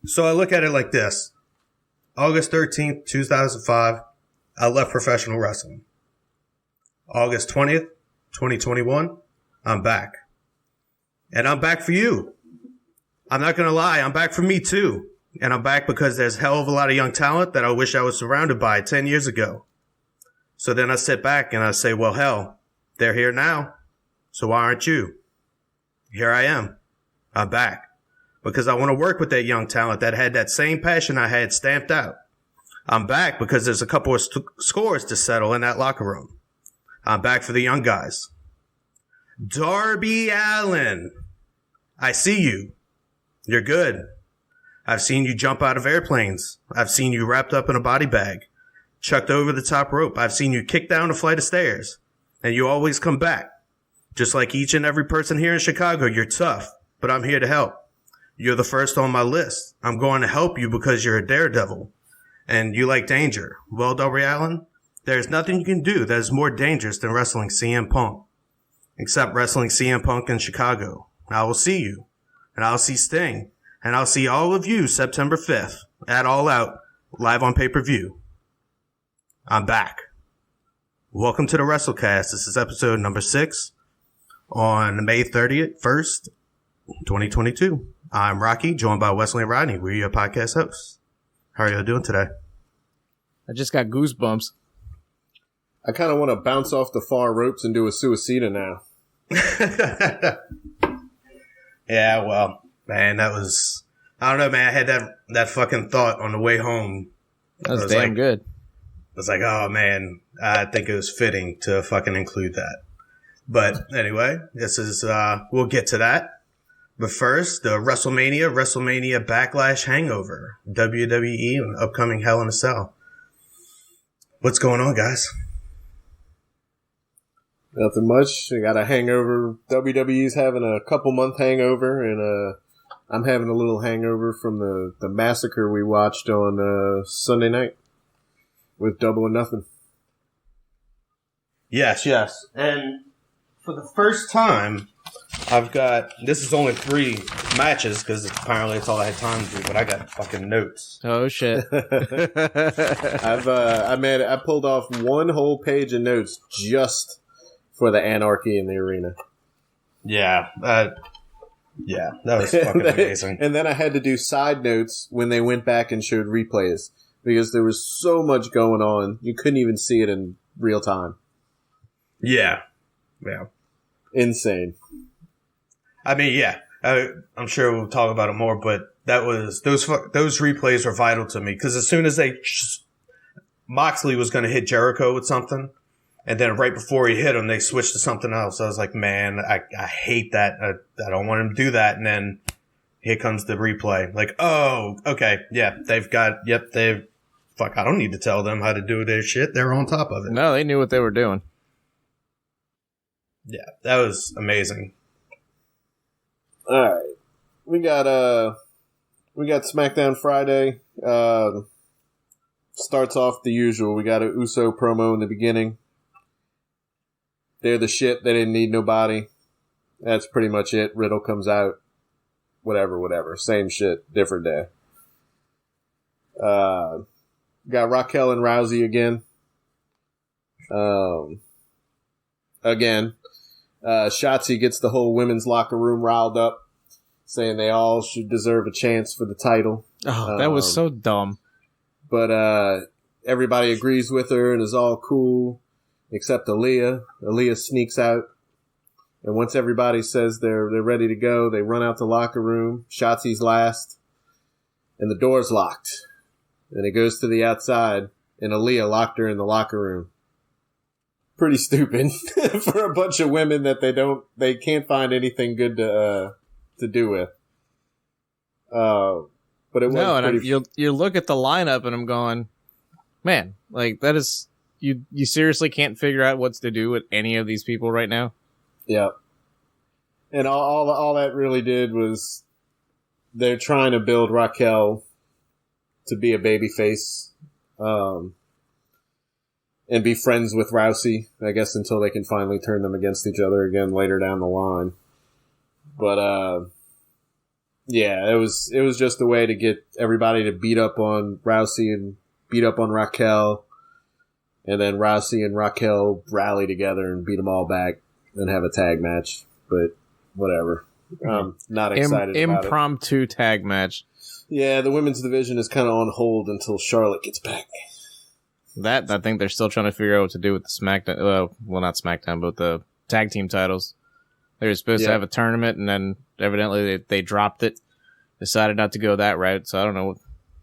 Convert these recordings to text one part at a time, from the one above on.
So I look at it like this. August 13th, 2005, I left professional wrestling. August 20th, 2021, I'm back. And I'm back for you. I'm not going to lie, I'm back for me too. And I'm back because there's a hell of a lot of young talent that I wish I was surrounded by 10 years ago. So then I sit back and I say, well, hell, they're here now. So why aren't you? Here I am. I'm back. Because I want to work with that young talent that had that same passion I had stamped out. I'm back because there's a couple of scores to settle in that locker room. I'm back for the young guys. Darby Allin, I see you. You're good. I've seen you jump out of airplanes. I've seen you wrapped up in a body bag, chucked over the top rope. I've seen you kick down a flight of stairs, and you always come back. Just like each and every person here in Chicago, you're tough, but I'm here to help. You're the first on my list. I'm going to help you because you're a daredevil, and you like danger. Well, Darby Allin, there's nothing you can do that is more dangerous than wrestling CM Punk, except wrestling CM Punk in Chicago. I will see you, and I'll see Sting, and I'll see all of you September 5th at All Out, live on pay-per-view. I'm back. Welcome to the Wrestlecast. This is episode number 6 on May 30th, 1st, 2022. I'm Rocky, joined by Wes and Rodney. We're your podcast hosts. How are y'all doing today? I just got goosebumps. I kind of want to bounce off the far ropes and do a suicida now. Yeah, well, man, that was... I don't know, man. I had that fucking thought on the way home. That was damn good. I was like, oh, man, I think it was fitting to fucking include that. But anyway, this is... we'll get to that. But first, the WrestleMania Backlash Hangover, WWE, and upcoming Hell in a Cell. What's going on, guys? Nothing much. I got a hangover. WWE's having a couple-month hangover, and I'm having a little hangover from the massacre we watched on Sunday night with Double or Nothing. Yes. And for the first time... I've got, this is only 3 matches because apparently it's all I had time to do, but I got fucking notes. Oh shit. I pulled off one whole page of notes just for the Anarchy in the arena. Yeah, that was fucking amazing. And then I had to do side notes when they went back and showed replays because there was so much going on, you couldn't even see it in real time. Yeah. Insane. I mean, yeah, I'm sure we'll talk about it more, but that was those replays were vital to me because as soon as Moxley was going to hit Jericho with something, and then right before he hit him, they switched to something else. I was like, man, I hate that. I don't want him to do that. And then here comes the replay. Like, oh, okay, yeah, fuck, I don't need to tell them how to do their shit. They're on top of it. No, they knew what they were doing. Yeah, that was amazing. All right, we got Smackdown Friday. Starts off the usual. We got an Uso promo in the beginning. They're the shit. They didn't need nobody. That's pretty much it. Riddle comes out. Whatever. Same shit, different day. Got Raquel and Rousey again. Shotzi gets the whole women's locker room riled up, saying they all should deserve a chance for the title. Oh, that was so dumb. But everybody agrees with her and is all cool, except Aaliyah. Aaliyah sneaks out, and once everybody says they're ready to go, they run out the locker room. Shotzi's last, and the door's locked. And it goes to the outside, and Aaliyah locked her in the locker room. Pretty stupid for a bunch of women that they can't find anything good to do with. But it was and you look at the lineup and I'm going, man, like that is you seriously can't figure out what's to do with any of these people right now. Yeah, and all that really did was they're trying to build Raquel to be a babyface. And be friends with Rousey, I guess, until they can finally turn them against each other again later down the line. But Yeah, it was just a way to get everybody to beat up on Rousey and beat up on Raquel, and then Rousey and Raquel rally together and beat them all back and have a tag match. But whatever. I'm not excited about it. Impromptu tag match. Yeah, the women's division is kind of on hold until Charlotte gets back. That, I think they're still trying to figure out what to do with the SmackDown. Well, not SmackDown, but the tag team titles. They were supposed to have a tournament, and then evidently they dropped it. Decided not to go that route, so I don't know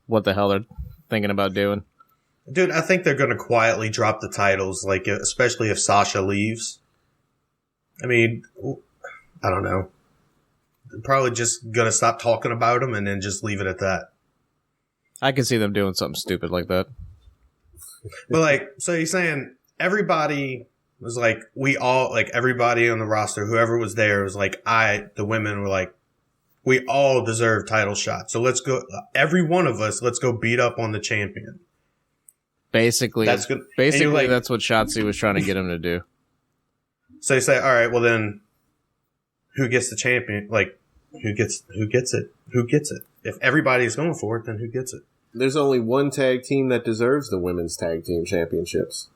what the hell they're thinking about doing. Dude, I think they're going to quietly drop the titles, like especially if Sasha leaves. I mean, I don't know. They're probably just going to stop talking about them and then just leave it at that. I can see them doing something stupid like that. But like, so you're saying everybody was like, we all, like everybody on the roster, whoever was there was like, the women were like, we all deserve title shots. So let's go, every one of us, let's go beat up on the champion. Basically, that's what Shotzi was trying to get him to do. So you say, all right, well then, who gets the champion? Like, who gets it? Who gets it? If everybody's going for it, then who gets it? There's only one tag team that deserves the women's tag team championships.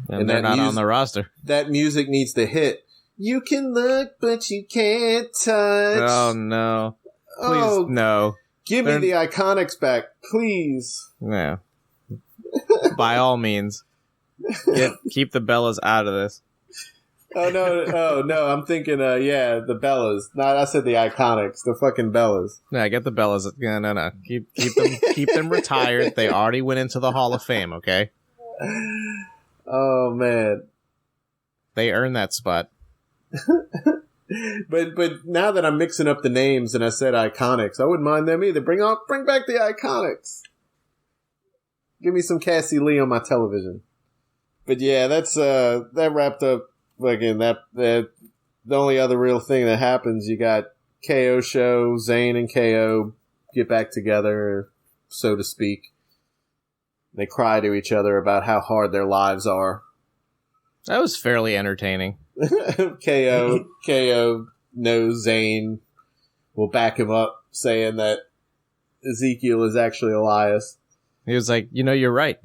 And they're not on the roster. That music needs to hit. You can look, but you can't touch. Oh, no. Please, no. Give me the Iconics back, please. Yeah. By all means. Keep the Bellas out of this. Oh, no. I'm thinking, the Bellas. No, I said the Iconics. The fucking Bellas. No, get the Bellas. No. Keep them retired. They already went into the Hall of Fame, okay? Oh, man. They earned that spot. But now that I'm mixing up the names and I said Iconics, I wouldn't mind them either. Bring back the Iconics. Give me some Cassie Lee on my television. But yeah, that's that wrapped up. Again, the only other real thing that happens, you got KO show, Zayn and KO get back together, so to speak. They cry to each other about how hard their lives are. That was fairly entertaining. KO knows Zayn will back him up, saying that Ezekiel is actually Elias. He was like, you're right.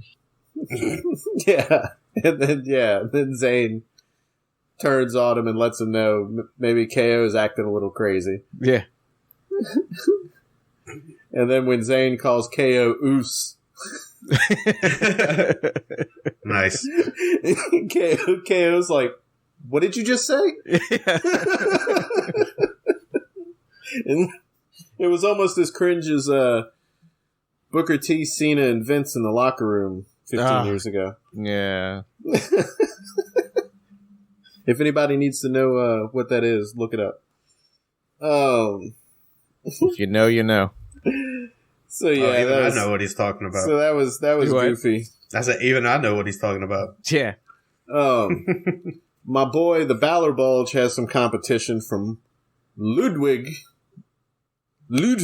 Yeah. And then Zayn turns on him and lets him know maybe KO is acting a little crazy. Yeah. And then when Zayn calls KO Oos. Nice. KO's like, what did you just say? Yeah. And it was almost as cringe as Booker T, Cena, and Vince in the locker room 15 years ago. Yeah. If anybody needs to know what that is, look it up. If you know, you know. So yeah, I know what he's talking about. So that was goofy. I said even I know what he's talking about. Yeah. My boy, the Balor Bulge, has some competition from Ludwig. Dude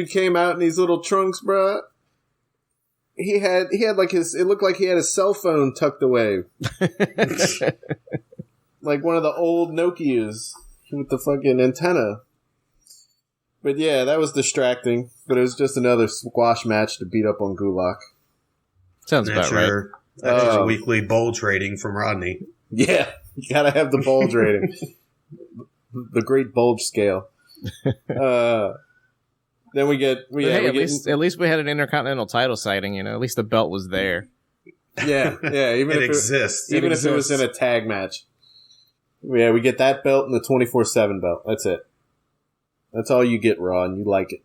Came out in these little trunks, bruh. He had like it looked like he had his cell phone tucked away. Like one of the old Nokias with the fucking antenna. But yeah, that was distracting. But it was just another squash match to beat up on Gulak. Sounds about right. That is a weekly bulge rating from Rodney. Yeah, you gotta have the bulge rating. The great bulge scale. Then at least we had an Intercontinental title sighting, At least the belt was there. Yeah. Even it exists. If it was in a tag match. Yeah, we get that belt and the 24/7 belt. That's it. That's all you get, Raw, and you like it.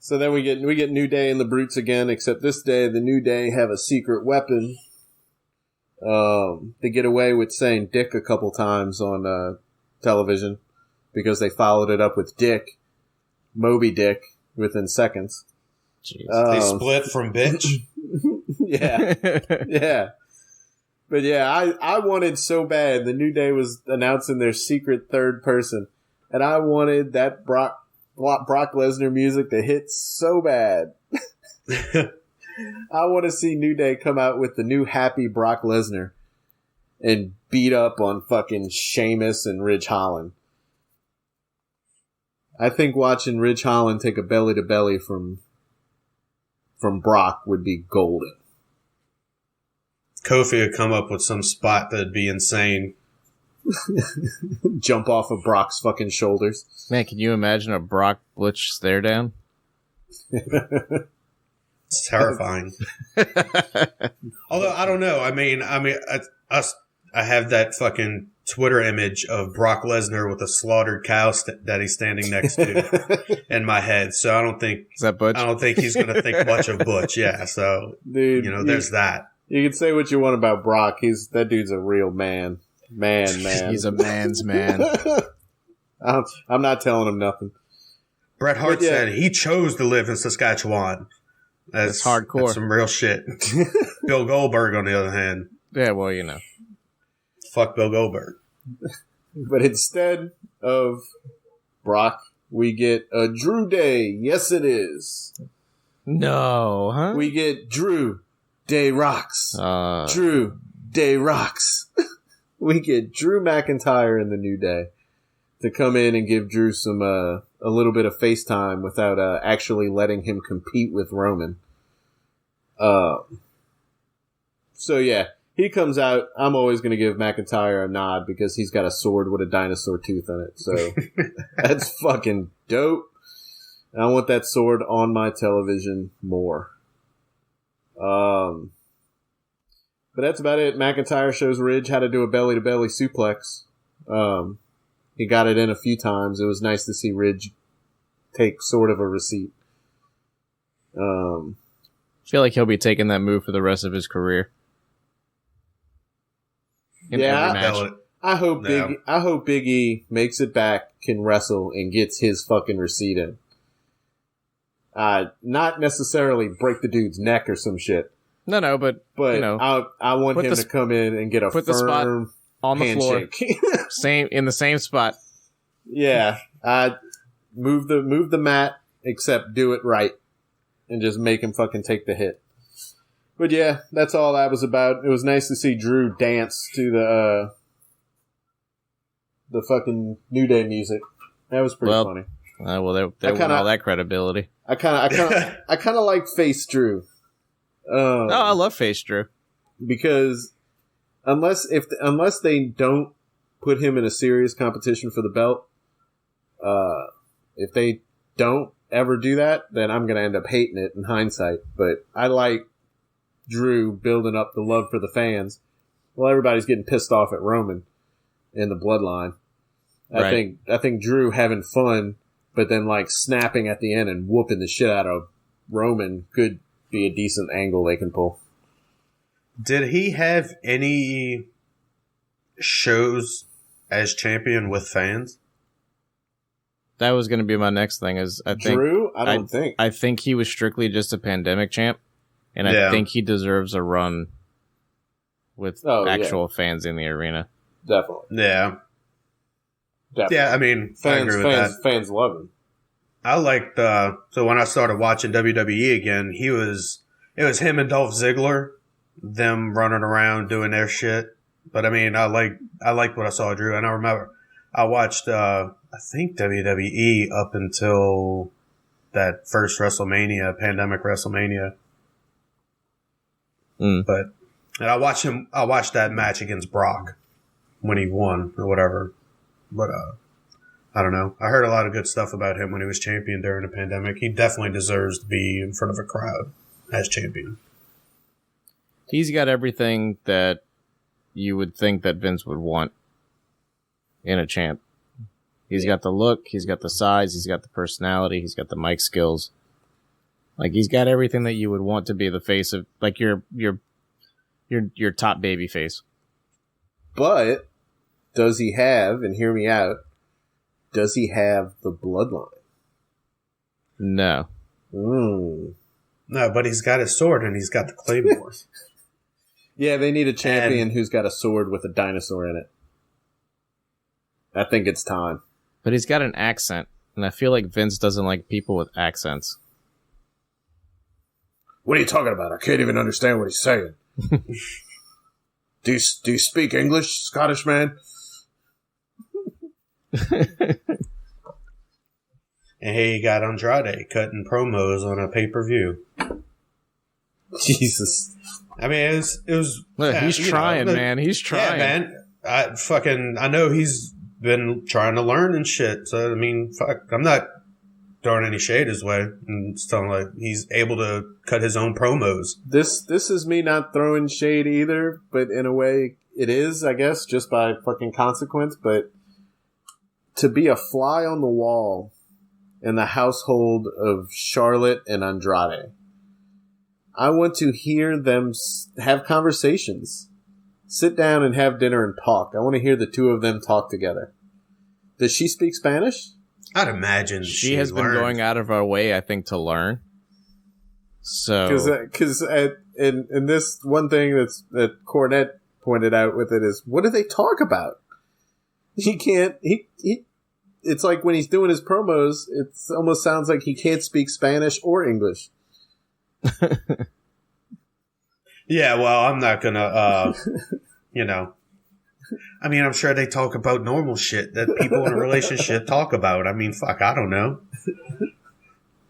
So then we get New Day and the Brutes again, except this day the New Day have a secret weapon. They get away with saying dick a couple times on television because they followed it up with dick. Moby Dick within seconds. They split from bitch. Yeah. Yeah. But yeah, I wanted so bad. The New Day was announcing their secret third person. And I wanted that Brock Lesnar music to hit so bad. I want to see New Day come out with the new happy Brock Lesnar and beat up on fucking Sheamus and Ridge Holland. I think watching Ridge Holland take a belly to belly from Brock would be golden. Kofi would come up with some spot that'd be insane. Jump off of Brock's fucking shoulders. Man, can you imagine a Brock Butch stare down? It's terrifying. Although I don't know. I have that fucking Twitter image of Brock Lesnar with a slaughtered cow that he's standing next to in my head. So I don't think is that Butch? I don't think he's going to think much of Butch. Yeah. So dude, there's that. You can say what you want about Brock. That dude's a real man. Man. He's a man's man. I'm not telling him nothing. Bret Hart said he chose to live in Saskatchewan. That's hardcore. That's some real shit. Bill Goldberg, on the other hand. Yeah, well, you know. Fuck Bill Goldberg. But instead of Brock, we get a Drew Day. Yes, it is. No, huh? We get Drew Day Rocks. Drew Day Rocks. We get Drew McIntyre in the New Day to come in and give Drew some a little bit of FaceTime without actually letting him compete with Roman. So yeah, he comes out. I'm always going to give McIntyre a nod because he's got a sword with a dinosaur tooth in it. So that's fucking dope. And I want that sword on my television more. But that's about it. McIntyre shows Ridge how to do a belly-to-belly suplex. He got it in a few times. It was nice to see Ridge take sort of a receipt. I feel like he'll be taking that move for the rest of his career. I hope Big E makes it back, can wrestle, and gets his fucking receipt in. Not necessarily break the dude's neck or some shit. No, but you know, I want him to come in and get a put the spot on the handshake. Floor, in the same spot. Yeah, move the mat, except do it right, and just make him fucking take the hit. But yeah, that's all that was about. It was nice to see Drew dance to the fucking New Day music. That was pretty funny. They won all that credibility. I kind of like face Drew. I love face Drew because unless they don't put him in a serious competition for the belt, if they don't ever do that, then I'm gonna end up hating it in hindsight. But I like Drew building up the love for the fans. Well, everybody's getting pissed off at Roman in the Bloodline. I think Drew having fun, but then like snapping at the end and whooping the shit out of Roman could be a decent angle they can pull. Did he have any shows as champion with fans? That was going to be my next thing. Drew? I think he was strictly just a pandemic champ, and I think he deserves a run with actual fans in the arena. Definitely. Yeah. Definitely. Yeah, I mean, I agree with that. Fans love him. I liked, so when I started watching WWE again, it was him and Dolph Ziggler, them running around doing their shit. But I mean, I liked what I saw of Drew, and I remember I watched, I think WWE up until that first WrestleMania, pandemic WrestleMania. And I watched that match against Brock when he won or whatever. But, I don't know. I heard a lot of good stuff about him when he was champion during the pandemic. He definitely deserves to be in front of a crowd as champion. He's got everything that you would think that Vince would want in a champ. He's got the look, he's got the size, he's got the personality, he's got the mic skills. Like, he's got everything that you would want to be the face of, like, your top baby face. But does he have, and hear me out, does he have the bloodline? No. No, but he's got his sword and he's got the claymore. Yeah, they need a champion who's got a sword with a dinosaur in it. I think it's time. But he's got an accent, and I feel like Vince doesn't like people with accents. What are you talking about? I can't even understand what he's saying. Do you speak English, Scottish man? And here you got Andrade cutting promos on a pay-per-view. Jesus. I mean, it was Look, he's trying, man. He's trying. Yeah, man. I know he's been trying to learn and shit. So, I mean, fuck, I'm not throwing any shade his way. And just telling like he's able to cut his own promos. This is me not throwing shade either, but in a way it is, I guess, just by fucking consequence. But to be a fly on the wall in the household of Charlotte and Andrade, I want to hear them have conversations. Sit down and have dinner and talk. I want to hear the two of them talk together. Does she speak Spanish? I'd imagine she has been going out of her way, I think, to learn. So, because in this one thing that Cornette pointed out with it is, what do they talk about? He can't. He. It's like when he's doing his promos, it almost sounds like he can't speak Spanish or English. Yeah, well, I'm not gonna, you know. I mean, I'm sure they talk about normal shit that people in a relationship talk about. I mean, fuck, I don't know.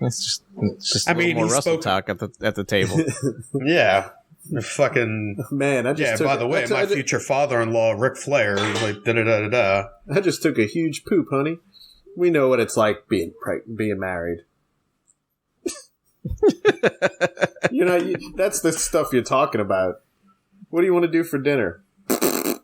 It's just a little more Russell talk at the table. Yeah. Fucking man, by the way, my future father-in-law, Ric Flair, was like da-da-da-da-da. I just took a huge poop, honey. We know what it's like being married. You know, that's the stuff you're talking about. What do you want to do for dinner? Well,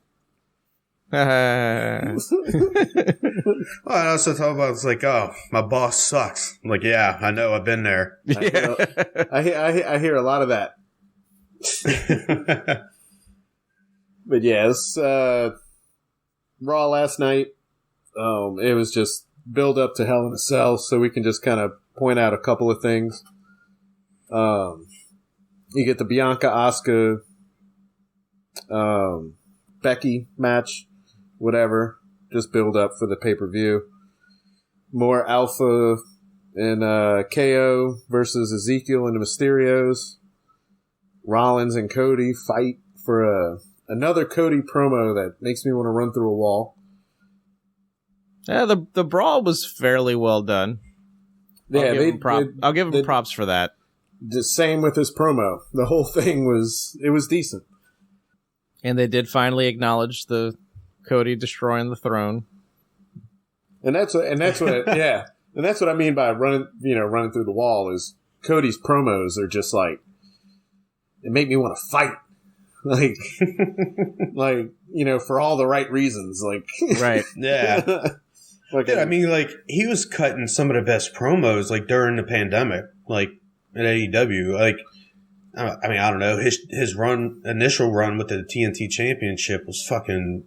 I also talk about it's like, oh, my boss sucks. I'm like, yeah, I know, I've been there. Yeah. I hear a lot of that. But yeah, it's Raw last night. It was just build up to Hell in a Cell, so we can just kind of point out a couple of things. You get the Bianca Asuka Becky match, whatever. Just build up for the pay-per-view. More Alpha and KO versus Ezekiel and the Mysterios. Rollins and Cody fight for another Cody promo that makes me want to run through a wall. Yeah, the brawl was fairly well done. Yeah, I'll give him props for that. The same with his promo. The whole thing was decent. And they did finally acknowledge the Cody destroying the throne. And that's what yeah. And that's what I mean by running through the wall is Cody's promos are just like, it make me want to fight. Like, for all the right reasons. Like, right. Yeah. I mean, like, he was cutting some of the best promos, like, during the pandemic, like, at AEW. Like, I mean, I don't know. His initial run with the TNT Championship was fucking,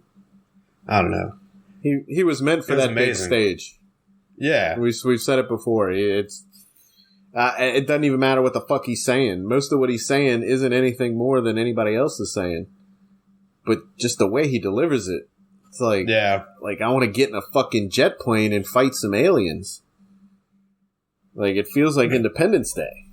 I don't know. He was meant for that big stage. Yeah. We've said it before. It doesn't even matter what the fuck he's saying. Most of what he's saying isn't anything more than anybody else is saying. But just the way he delivers it, it's like, yeah, like I want to get in a fucking jet plane and fight some aliens. Like it feels like Independence Day.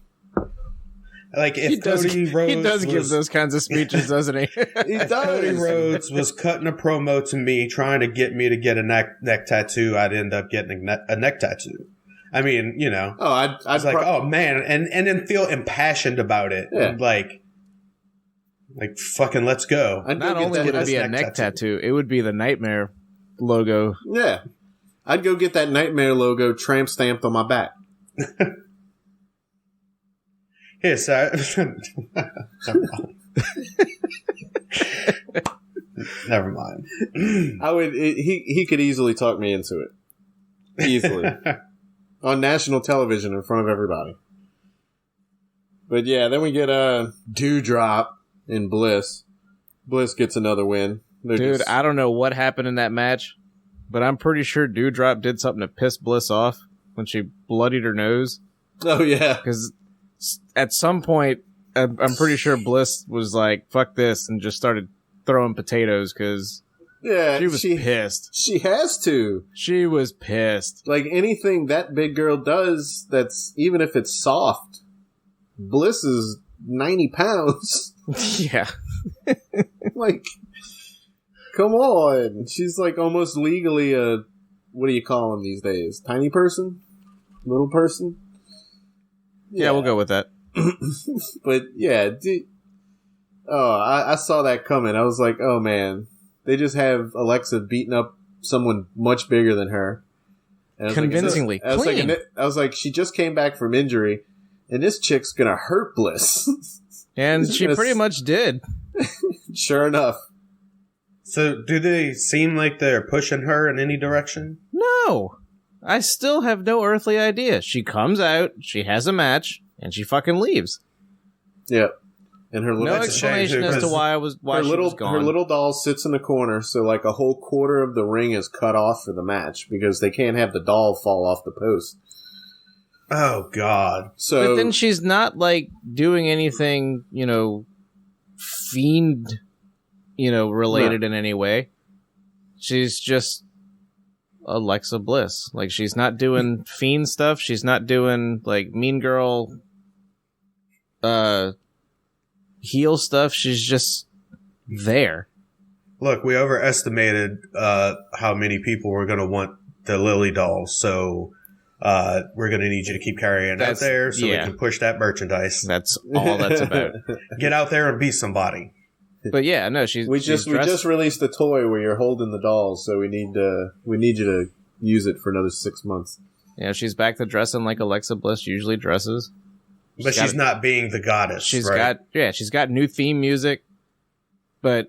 Like if Cody Rhodes he does give those kinds of speeches, doesn't he? He does. Cody Rhodes was cutting a promo to me, trying to get me to get a neck tattoo. I'd end up getting a neck tattoo. I mean, you know. Oh, I was like, oh man, and then feel impassioned about it. Yeah. And like fucking let's go. Not only would it be a neck tattoo, it would be the Nightmare logo. Yeah. I'd go get that Nightmare logo tramp stamped on my back. Here, sir. Never mind. I would. He could easily talk me into it. Easily. On national television in front of everybody. But yeah, then we get a Dewdrop in Bliss. Bliss gets another win. Dude, I don't know what happened in that match, but I'm pretty sure Dewdrop did something to piss Bliss off when she bloodied her nose. Oh, yeah. Because at some point, I'm pretty sure Bliss was like, fuck this, and just started throwing potatoes because she was pissed. She has to. She was pissed. Like anything that big girl does, that's even if it's soft, Bliss is 90 pounds. Yeah. Like, come on. She's like almost legally a, what do you call them these days? Tiny person? little person. Yeah, we'll go with that. But yeah, I saw that coming. I was like, oh man, they just have Alexa beating up someone much bigger than her. And Convincingly clean. I was like, she just came back from injury, and this chick's gonna hurt Bliss. And she pretty much did. Sure enough. So, do they seem like they're pushing her in any direction? No. I still have no earthly idea. She comes out, she has a match, and she fucking leaves. Yep. And her little no explanation as to why she was gone. Her little doll sits in the corner, so like a whole quarter of the ring is cut off for the match because they can't have the doll fall off the post. Oh God! So, but then she's not like doing anything, fiend, related in any way. She's just Alexa Bliss. Like she's not doing fiend stuff. She's not doing like Mean Girl, heel stuff. She's just there. Look, we overestimated how many people were going to want the Lily doll, so we're going to need you to keep carrying it out there so we can push that merchandise. That's all that's about. Get out there and beat somebody. But yeah, no, we just released a toy where you're holding the doll, so we need you to use it for another 6 months. Yeah, she's back to dressing like Alexa Bliss usually dresses. But she's not being the goddess. She's got new theme music, but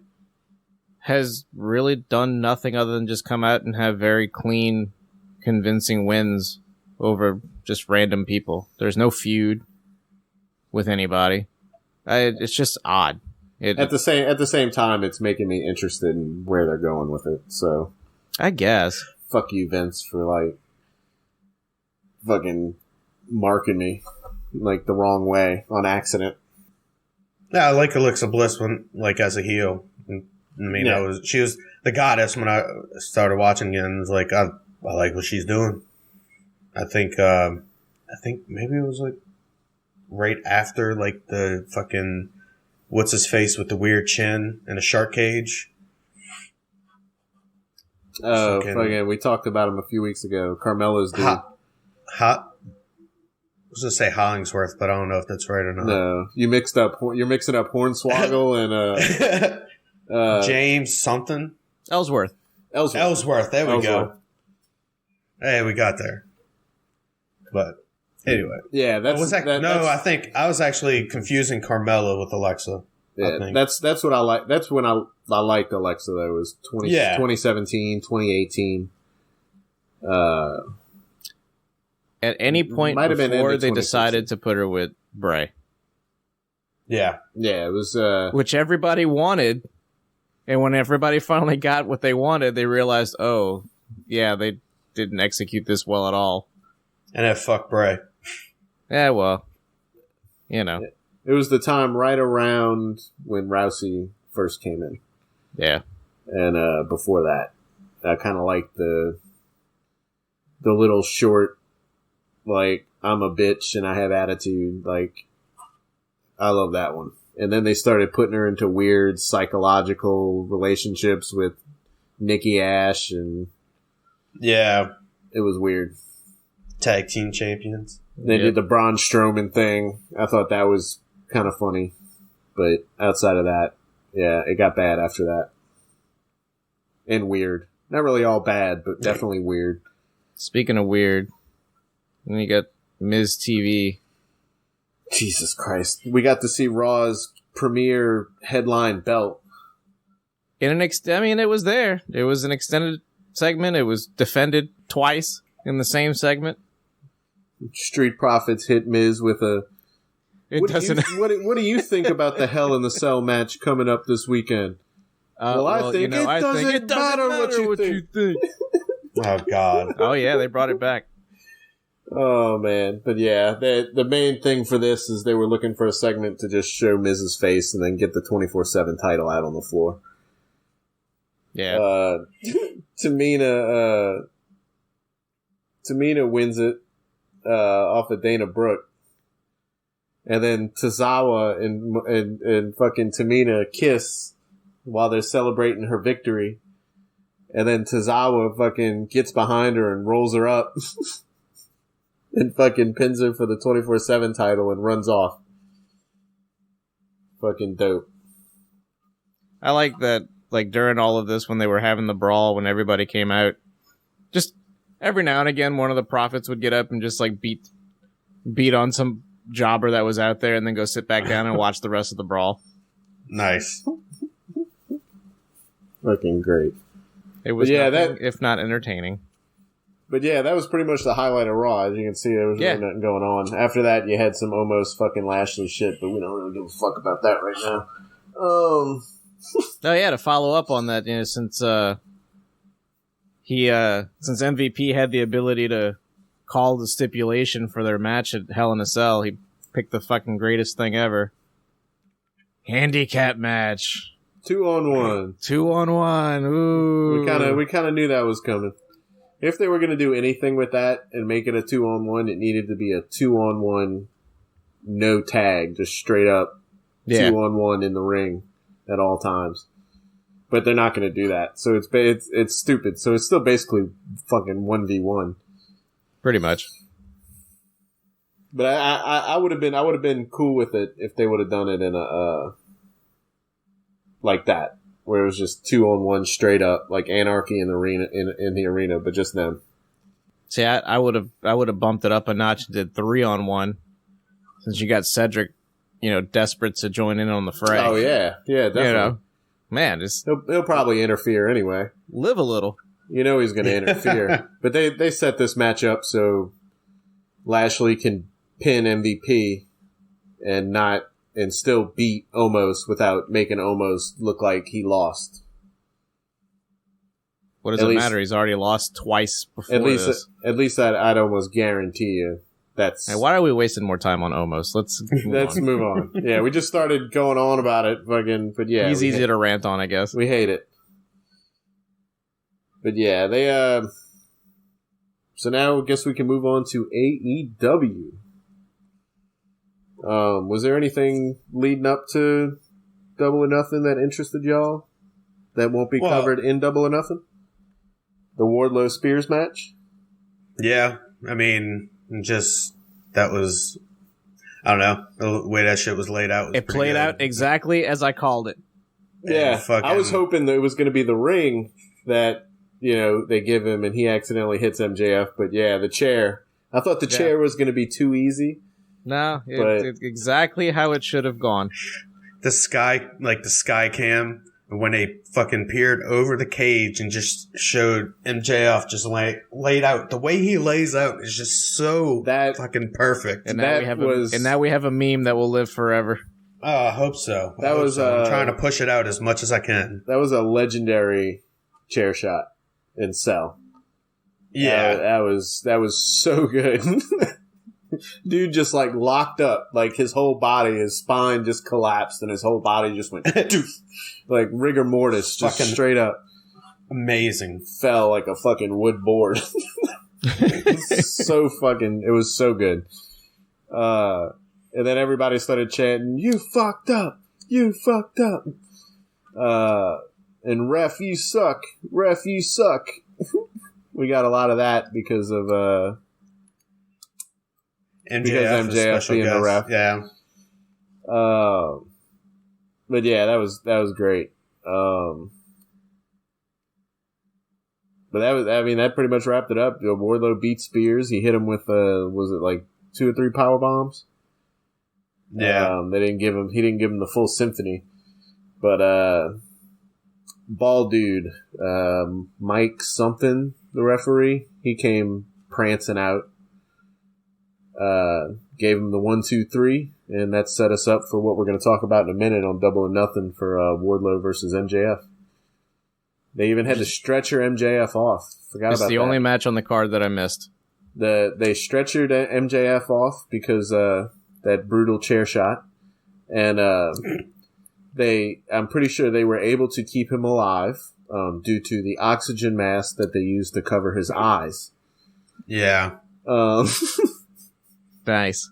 has really done nothing other than just come out and have very clean, convincing wins over just random people. There's no feud with anybody. It's just odd. At the same time, it's making me interested in where they're going with it. So, I guess. Fuck you, Vince, for like fucking marking me like the wrong way on accident. Yeah, I like Alexa Bliss as a heel. I mean, she was the goddess when I started watching again. And was like, I like what she's doing. I think maybe it was like right after like the fucking what's his face with the weird chin and a shark cage. Oh, fucking! We talked about him a few weeks ago. Carmella's dude. I was gonna say Hollingsworth, but I don't know if that's right or not. No, you're mixing up Hornswoggle and James something. Ellsworth. There we go. Hey, we got there. But anyway, yeah, I think I was actually confusing Carmella with Alexa. Yeah, that's what I like. That's when I liked Alexa. Though was 2017, 2018. At any point before they decided to put her with Bray. Yeah, it was which everybody wanted, and when everybody finally got what they wanted, they realized, oh, yeah, they didn't execute this well at all. And then fuck Bray. Yeah, well, It was the time right around when Rousey first came in. Yeah. And before that, I kind of liked the little short, like, I'm a bitch and I have attitude. Like, I love that one. And then they started putting her into weird psychological relationships with Nikki Ash, and yeah, it was weird. Tag team champions. They did the Braun Strowman thing. I thought that was kind of funny. But outside of that, yeah, it got bad after that. And weird. Not really all bad, but definitely weird. Speaking of weird, then you got Miz TV. Jesus Christ. We got to see Raw's premier headline belt. It was there. It was an extended segment. It was defended twice in the same segment. Street Profits hit Miz with a... What do you think about the Hell in the Cell match coming up this weekend? I think it doesn't matter what you think. Oh, God. Oh, yeah, they brought it back. Oh, man. But yeah, the main thing for this is they were looking for a segment to just show Miz's face and then get the 24/7 title out on the floor. Yeah. Tamina wins it off of Dana Brooke. And then Tozawa and fucking Tamina kiss while they're celebrating her victory. And then Tozawa fucking gets behind her and rolls her up. and fucking pins her for the 24/7 title and runs off. Fucking dope. I like that, like, during all of this, when they were having the brawl, when everybody came out, just every now and again, one of the Prophets would get up and just, like, beat on some jobber that was out there and then go sit back down and watch the rest of the brawl. Nice. Fucking great. It was nothing, if not entertaining. But yeah, that was pretty much the highlight of Raw. As you can see, there was really nothing going on. After that, you had some almost fucking Lashley shit, but we don't really give a fuck about that right now. Oh yeah, to follow up on that, since since MVP had the ability to call the stipulation for their match at Hell in a Cell, he picked the fucking greatest thing ever. Handicap match. 2-on-1. 2-on-1. Ooh. We kind of knew that was coming. If they were going to do anything with that and make it a 2-on-1, it needed to be a 2-on-1, no tag, just straight up 2-on-1 in the ring at all times. But they're not going to do that, so it's stupid. So it's still basically fucking 1v1, pretty much. But I would have been cool with it if they would have done it in a like that, where it was just 2-on-1 straight up, like Anarchy in the arena, but just them. See, I would have bumped it up a notch and did 3-on-1, since you got Cedric, desperate to join in on the fray. Oh yeah, definitely. Man, he'll probably interfere anyway. Live a little. He's going to interfere. But they set this match up so Lashley can pin MVP and still beat Omos without making Omos look like he lost. What does it matter? He's already lost twice before this. At least I'd almost guarantee you that's... Hey, why are we wasting more time on Omos? Let's move on. Yeah, we just started going on about it, fucking, but yeah. He's easy to rant on, I guess. We hate it. But yeah, they, so now I guess we can move on to AEW. Was there anything leading up to Double or Nothing that interested y'all that won't be covered in Double or Nothing? The Wardlow Spears match? Yeah, I mean, that was, I don't know, the way that shit was laid out. It played out exactly as I called it. Yeah, I was hoping that it was going to be the ring that, they give him and he accidentally hits MJF, but yeah, the chair. I thought the chair was going to be too easy. No, it's exactly how it should have gone. The sky cam, when they fucking peered over the cage and just showed MJF just laid out. The way he lays out is just so fucking perfect. And now we have a meme that will live forever. Oh, I hope so. I'm trying to push it out as much as I can. That was a legendary chair shot in Cell. Yeah. That was so good. Dude just locked up, his whole body, his spine just collapsed and his whole body just went like rigor mortis, just fucking straight up. Amazing. Fell like a fucking wood board. It was so good. And then everybody started chanting, "You fucked up! You fucked up!" And ref, you suck! Ref, you suck! We got a lot of that because of MJF being the ref. Yeah. But yeah, that was great. But that pretty much wrapped it up. Wardlow beat Spears. He hit him with was it 2 or 3 power bombs? Yeah. He didn't give him the full symphony. But bald dude, Mike something, the referee, he came prancing out. Gave him the 1, 2, 3, and that set us up for what we're going to talk about in a minute on Double or Nothing for Wardlow versus MJF. They even had to stretcher MJF off. Forgot about that. It's the only match on the card that I missed. They stretchered MJF off because that brutal chair shot, and I'm pretty sure they were able to keep him alive due to the oxygen mask that they used to cover his eyes. Yeah. Nice.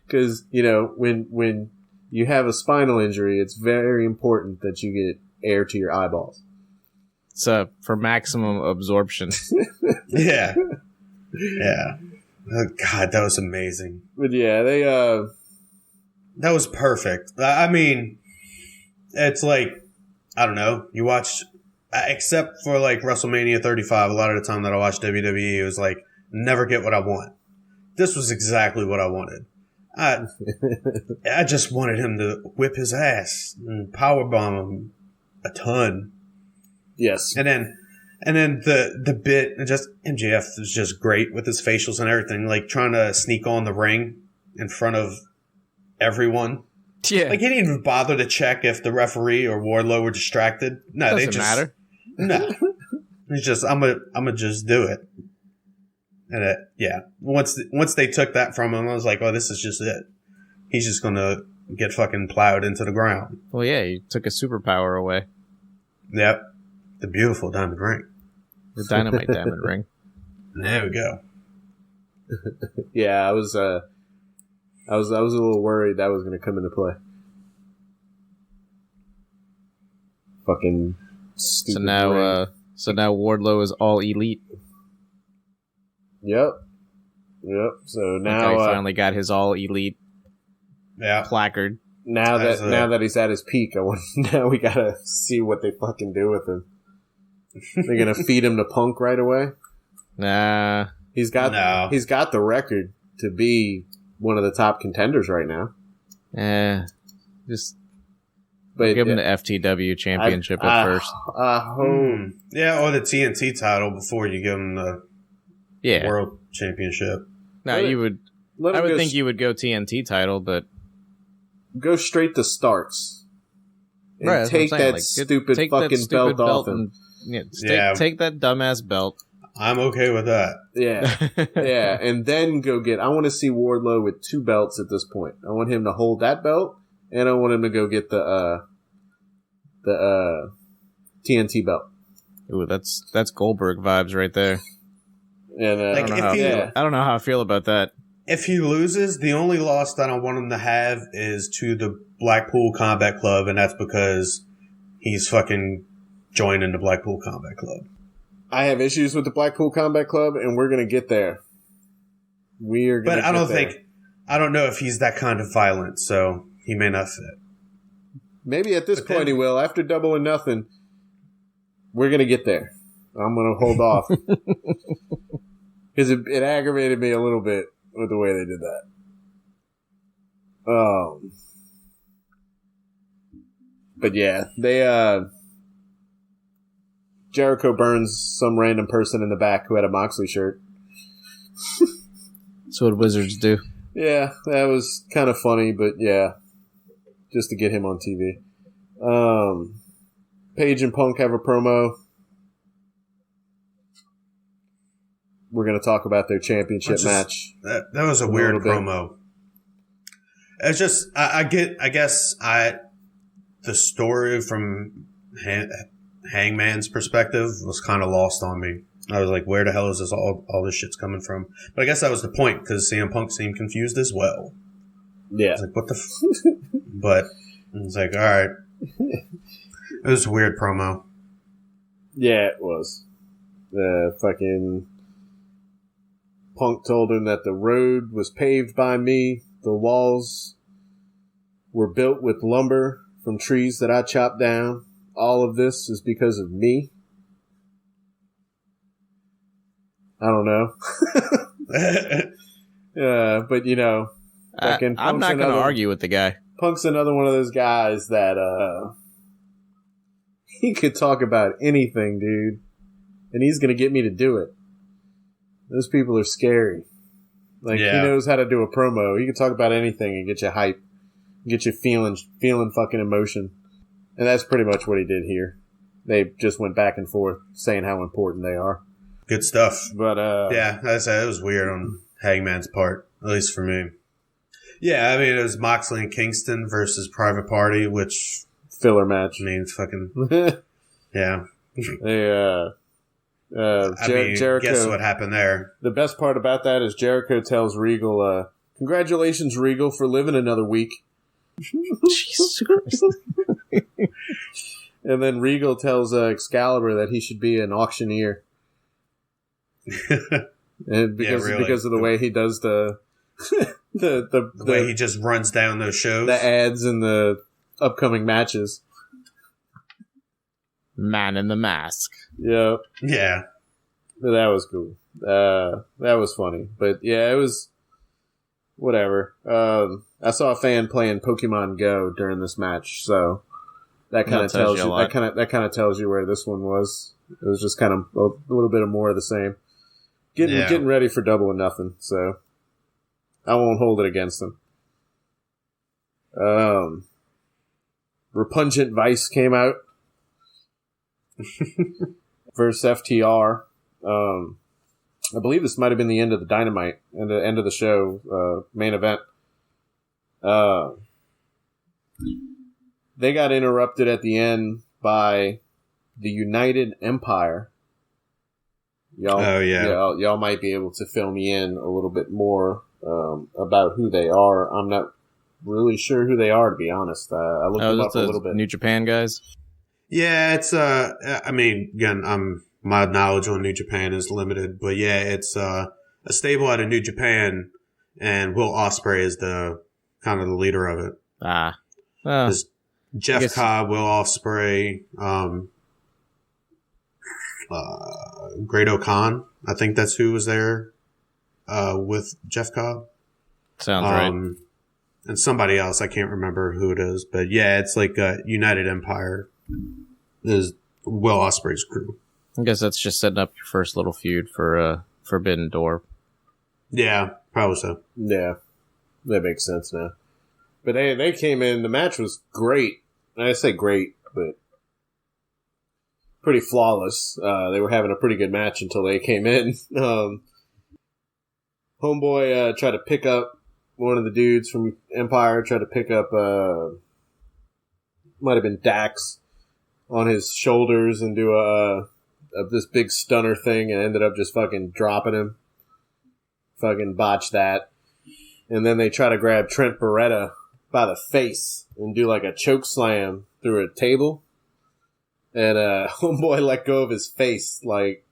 Because, when you have a spinal injury, it's very important that you get air to your eyeballs. So, for maximum absorption. Yeah. Yeah. Oh, God, that was amazing. But yeah, they that was perfect. I mean, it's like, I don't know. You watch, except for like WrestleMania 35, a lot of the time that I watch WWE, it was like, never get what I want. This was exactly what I wanted. I just wanted him to whip his ass and powerbomb him a ton. Yes. And then the bit, and just MJF was just great with his facials and everything, like trying to sneak on the ring in front of everyone. Yeah. Like he didn't even bother to check if the referee or Wardlow were distracted. No, Doesn't they just matter. No. He's just I'm gonna just do it. And once they took that from him, I was like, oh, this is just it. He's just gonna get fucking plowed into the ground. Well, yeah, you took a superpower away. Yep. The beautiful diamond ring. The dynamite diamond ring. There we go. Yeah, I was a little worried that was going to come into play. Fucking stupid. So now Wardlow is all elite. Yep. So now he finally got his all elite placard. Now that he's at his peak, now we gotta see what they fucking do with him. They're gonna feed him to Punk right away. Nah, he's got the record to be one of the top contenders right now. But give him the FTW championship at first. Yeah, or the TNT title before you give him the world championship. No, I would think you would go TNT title, but go straight to Starks. And right, take that stupid fucking belt off him. Take that dumbass belt. I'm okay with that. Yeah. Yeah. And then I want to see Wardlow with 2 belts at this point. I want him to hold that belt, and I want him to go get the TNT belt. Ooh, that's Goldberg vibes right there. And I don't know how I feel about that. If he loses, the only loss that I want him to have is to the Blackpool Combat Club, and that's because he's fucking joining the Blackpool Combat Club. I have issues with the Blackpool Combat Club, and we're going to get there. But I don't know if he's that kind of violent, so he may not fit. Maybe at this point he will. After Double or Nothing, we're going to get there. I'm going to hold off. Because it aggravated me a little bit with the way they did that. But yeah, Jericho burns some random person in the back who had a Moxley shirt. That's what wizards do. Yeah, that was kind of funny, but yeah, just to get him on TV. Paige and Punk have a promo. We're going to talk about their championship match. That was a weird promo. It's just, the story from Hangman's perspective was kind of lost on me. I was like, where the hell is all this shit's coming from? But I guess that was the point, because CM Punk seemed confused as well. Yeah. I was like, what the But it was like, all right. It was a weird promo. Yeah, it was. The fucking Punk told him that the road was paved by me. The walls were built with lumber from trees that I chopped down. All of this is because of me. I don't know. But you know, I'm not going to argue with the guy. Punk's another one of those guys that he could talk about anything, dude, and he's going to get me to do it. Those people are scary. He knows how to do a promo. He can talk about anything and get you hype, get you feeling fucking emotion. And that's pretty much what he did here. They just went back and forth saying how important they are. Good stuff. But yeah, I said it was weird on Hangman's part, at least for me. Yeah, I mean, it was Moxley and Kingston versus Private Party, which filler match. Means fucking yeah. Jericho. Guess what happened there? The best part about that is Jericho tells Regal, "Congratulations, Regal, for living another week." Jesus Christ. And then Regal tells Excalibur that he should be an auctioneer. and because of the way he does the the way he just runs down those shows, the ads and the upcoming matches. Man in the Mask. Yeah. Yeah. That was cool. That was funny. But yeah, it was whatever. I saw a fan playing Pokemon Go during this match, so that kind of tells you that kind of tells you where this one was. It was just kind of a little bit of more of the same. Getting ready for Double or Nothing, so I won't hold it against them. Repugnant Vice came out versus FTR. I believe this might have been the end of the Dynamite and the end of the show, main event. They got interrupted at the end by the United Empire. Y'all might be able to fill me in a little bit more about who they are. I'm not really sure who they are, to be honest. I looked them up a little bit. New Japan guys? Yeah, it's I mean, again, my knowledge on New Japan is limited, but yeah, it's a stable out of New Japan, and Will Ospreay is the kind of the leader of it. There's Jeff Cobb, Will Ospreay, Great O'Khan. I think that's who was there with Jeff Cobb. Sounds right. And somebody else, I can't remember who it is, but yeah, it's like United Empire is Will Ospreay's crew. I guess that's just setting up your first little feud for Forbidden Door. Yeah, probably so. Yeah, that makes sense now. But they came in. The match was great. I say great, but pretty flawless. They were having a pretty good match until they came in. Homeboy tried to pick up one of the dudes from Empire. Tried to pick up might have been Dax on his shoulders and do this big stunner thing, and ended up just fucking dropping him. Fucking botched that. And then they try to grab Trent Beretta by the face and do like a choke slam through a table. And homeboy let go of his face like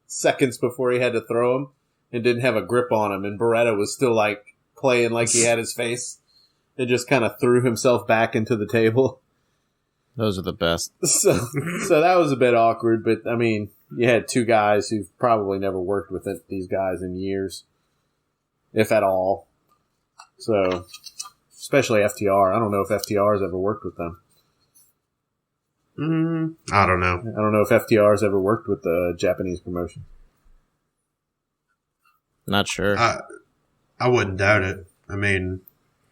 seconds before he had to throw him and didn't have a grip on him. And Beretta was still like playing like he had his face and just kind of threw himself back into the table. Those are the best. So that was a bit awkward, but I mean, you had two guys who've probably never worked with these guys in years, if at all. So, especially FTR. I don't know if FTR has ever worked with them. I don't know. I don't know if FTR has ever worked with the Japanese promotion. Not sure. I wouldn't doubt it. I mean,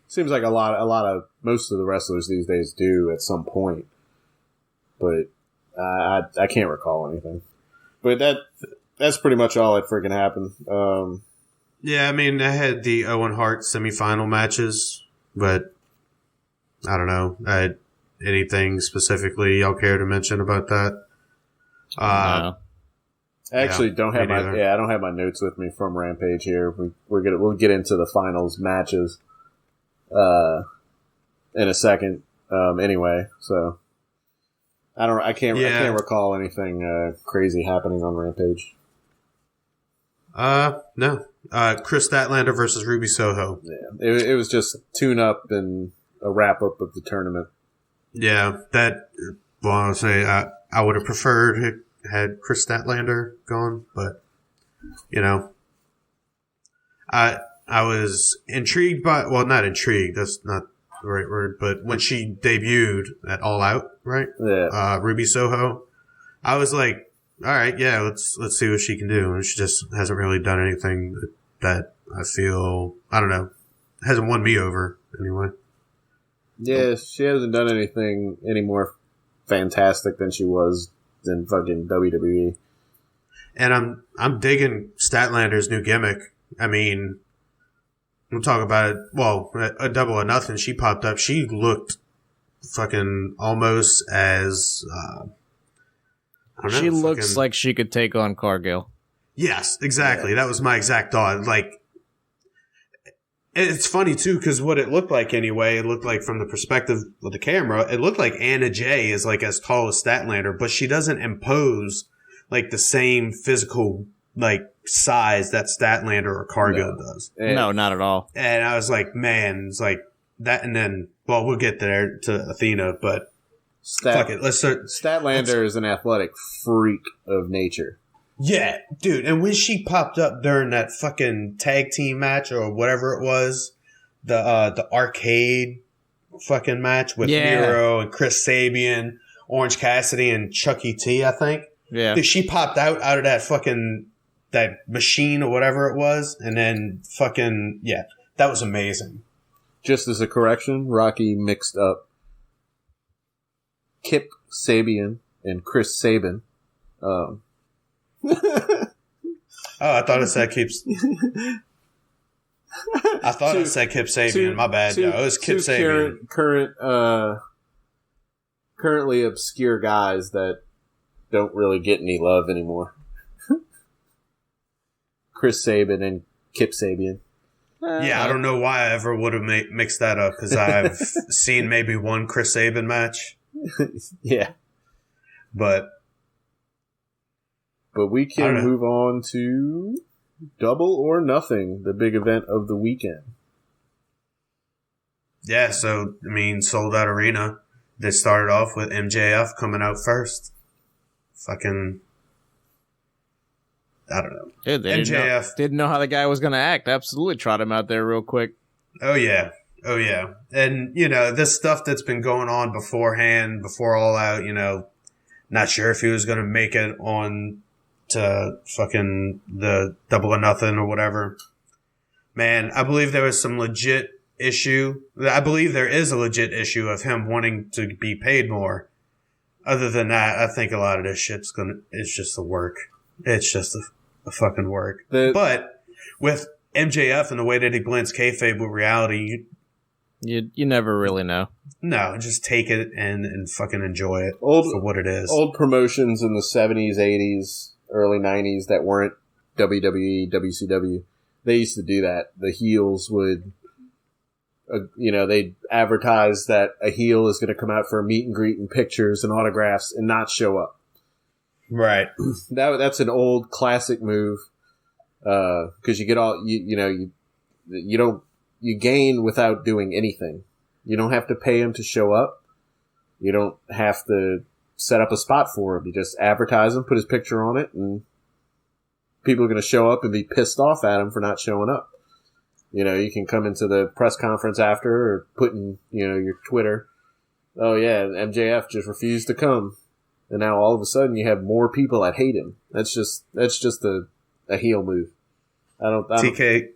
seems like most of the wrestlers these days do at some point. But I can't recall anything. But that's pretty much all that freaking happened. Yeah, I mean, I had the Owen Hart semifinal matches, but I don't know. Anything specifically y'all care to mention about that? No. I actually don't have I don't have my notes with me from Rampage here. We'll get into the finals matches in a second. Anyway, so I can't recall anything crazy happening on Rampage. No. Chris Statlander versus Ruby Soho. Yeah, it was just tune up and a wrap up of the tournament. Yeah, I would say I would have preferred had Chris Statlander gone, but you know, I was intrigued by, well, not intrigued, that's not the right word, but when she debuted at All Out, right? Yeah. Ruby Soho, I was like, all right, yeah, let's see what she can do. And she just hasn't really done anything that I feel, I don't know, hasn't won me over anyway. Yeah, she hasn't done anything any more fantastic than she was in fucking WWE. And I'm digging Statlander's new gimmick. I mean, we'll talk about it. Well, a Double or Nothing, she popped up. She looked fucking almost as, I don't know. She looks like she could take on Cargill. Yes, exactly. Yeah. That was my exact thought. Like, it's funny too, because what it looked like anyway, it looked like from the perspective of the camera, it looked like Anna Jay is like as tall as Statlander, but she doesn't impose like the same physical size that Statlander or Cargo does. No, not at all. And I was like, man, it's like that. And then, well, we'll get there to Athena, but fuck it. Statlander is an athletic freak of nature. Yeah, dude. And when she popped up during that fucking tag team match or whatever it was, the arcade fucking match with Miro and Chris Sabian, Orange Cassidy, and Chucky T, I think. Yeah. Dude, she popped out of that fucking that machine or whatever it was, and then fucking that was amazing. Just as a correction, Rocky mixed up Kip Sabian and Chris Sabin. Oh, I thought it said Kip. I thought it said Kip Sabian. My bad. No, it was Kip Sabian. Currently obscure guys that don't really get any love anymore. Chris Sabin and Kip Sabian. Yeah, I don't know why I ever would have mixed that up, because I've seen maybe one Chris Sabin match. Yeah. But we can move on to Double or Nothing, the big event of the weekend. Yeah, so, I mean, Sold Out Arena. They started off with MJF coming out first. Fucking, I don't know. Dude, they MJF didn't know how the guy was going to act. Absolutely trot him out there real quick. Oh, yeah. And, this stuff that's been going on beforehand, before All Out, not sure if he was going to make it on to fucking the Double or Nothing or whatever. Man, I believe there was some legit issue. I believe there is a legit issue of him wanting to be paid more. Other than that, I think a lot of this shit's it's just the work. It's just a fucking work. But with MJF and the way that he blends kayfabe with reality, you never really know. No, just take it and fucking enjoy it for what it is. Old promotions in the 70s, 80s, early 90s that weren't WWE, WCW, they used to do that. The heels would, they'd advertise that a heel is going to come out for a meet and greet and pictures and autographs and not show up. Right. That's an old classic move. Cause you get all, you gain without doing anything. You don't have to pay him to show up. You don't have to set up a spot for him. You just advertise him, put his picture on it, and people are going to show up and be pissed off at him for not showing up. You can come into the press conference after or put in, your Twitter. Oh yeah, MJF just refused to come. And now all of a sudden you have more people that hate him. That's just a heel move. TK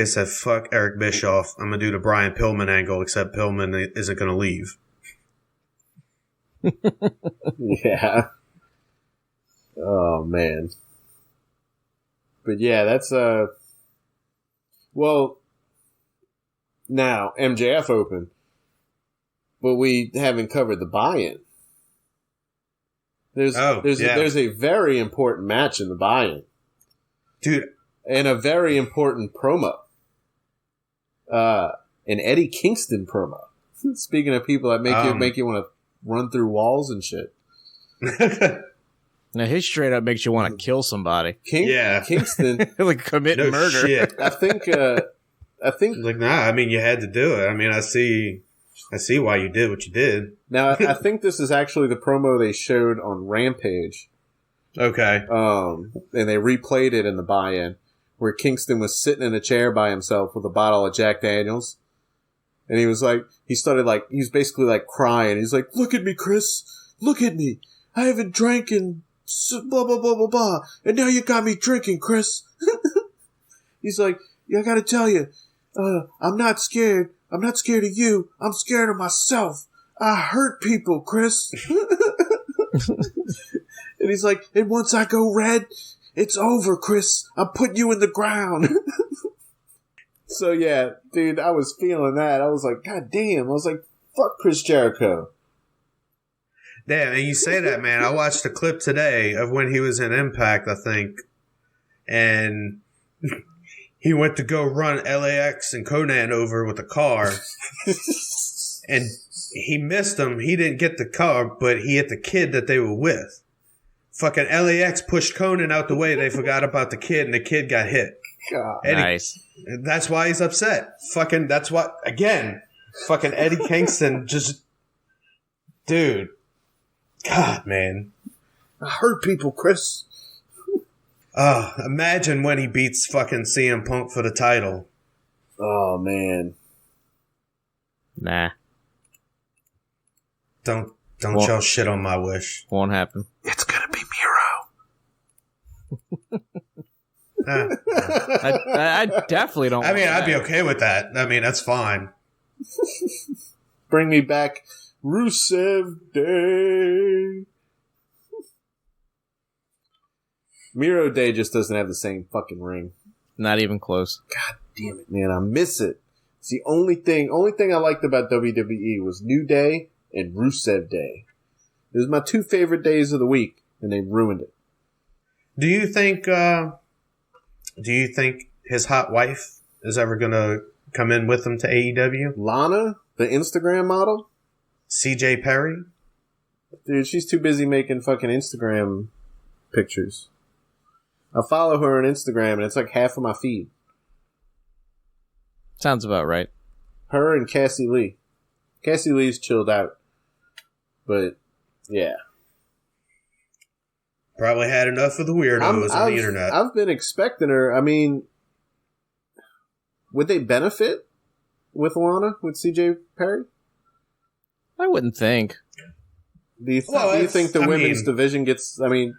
said, fuck Eric Bischoff. I'm going to do the Brian Pillman angle, except Pillman isn't going to leave. Yeah. Oh, man. But yeah, that's, well, now, MJF open, but we haven't covered the buy-in. There's a very important match in the buy-in. Dude. And a very important promo. An Eddie Kingston promo. Speaking of people that make you want to run through walls and shit. Now, his straight up makes you want to kill somebody. Kingston. Like commit murder. Shit. I think. Like, nah, I mean, you had to do it. I mean, I see why you did what you did. Now, I think this is actually the promo they showed on Rampage. Okay. And they replayed it in the buy-in, where Kingston was sitting in a chair by himself with a bottle of Jack Daniels. And he was basically like crying. He's like, look at me, Chris. Look at me. I haven't drank in blah, blah, blah, blah, blah. And now you got me drinking, Chris. He's like, I gotta tell you, I'm not scared. I'm not scared of you. I'm scared of myself. I hurt people, Chris. And he's like, and once I go red, it's over, Chris. I'm putting you in the ground. So yeah, dude, I was feeling that. I was like, God damn. I was like, fuck Chris Jericho. Damn, and you say that, man. I watched a clip today of when he was in Impact, I think. And he went to go run LAX and Conan over with a car. And he missed him. He didn't get the car, but he hit the kid that they were with. Fucking LAX pushed Conan out the way. They forgot about the kid, and the kid got hit. God. Nice. That's why he's upset. Fucking, that's what, again, fucking Eddie Kingston just, dude. God, man. I hurt people, Chris. Imagine when he beats fucking CM Punk for the title. Oh, man. Nah. Don't y'all shit on my wish. Won't happen. It's gonna be Miro. I definitely don't. I mean, want I'd be that. okay with that. I mean, that's fine. Bring me back Rusev Day. Miro Day just doesn't have the same fucking ring. Not even close. God damn it, man. I miss it. It's the only thing I liked about WWE was New Day and Rusev Day. It was my two favorite days of the week, and they ruined it. Do you think his hot wife is ever gonna come in with him to AEW? Lana, the Instagram model? CJ Perry? Dude, she's too busy making fucking Instagram pictures. I follow her on Instagram, and it's like half of my feed. Sounds about right. Her and Cassie Lee. Cassie Lee's chilled out. But, yeah. Probably had enough of the weirdos on the internet. I've been expecting her. I mean, would they benefit with Lana, with CJ Perry? I wouldn't think. Do you think the women's division gets, you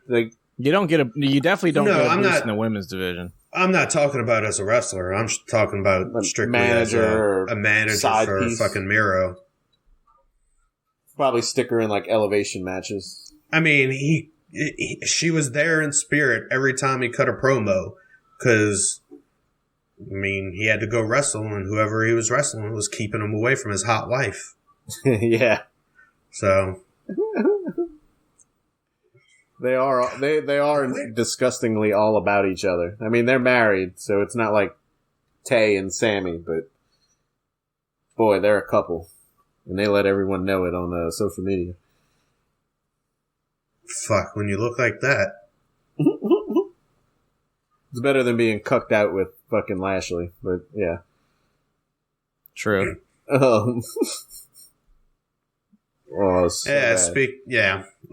definitely don't get a boost in the women's division. I'm not talking about as a wrestler. I'm talking about strictly as a manager for piece. Fucking Miro. Probably stick her in like elevation matches. I mean, she was there in spirit every time he cut a promo because, I mean, he had to go wrestle, and whoever he was wrestling was keeping him away from his hot wife. Yeah. So they are disgustingly all about each other. I mean, they're married, so it's not like Tay and Sammy, but boy, they're a couple, and they let everyone know it on social media. Fuck, when you look like that. It's better than being cucked out with fucking Lashley, but yeah. True. Oh, so bad.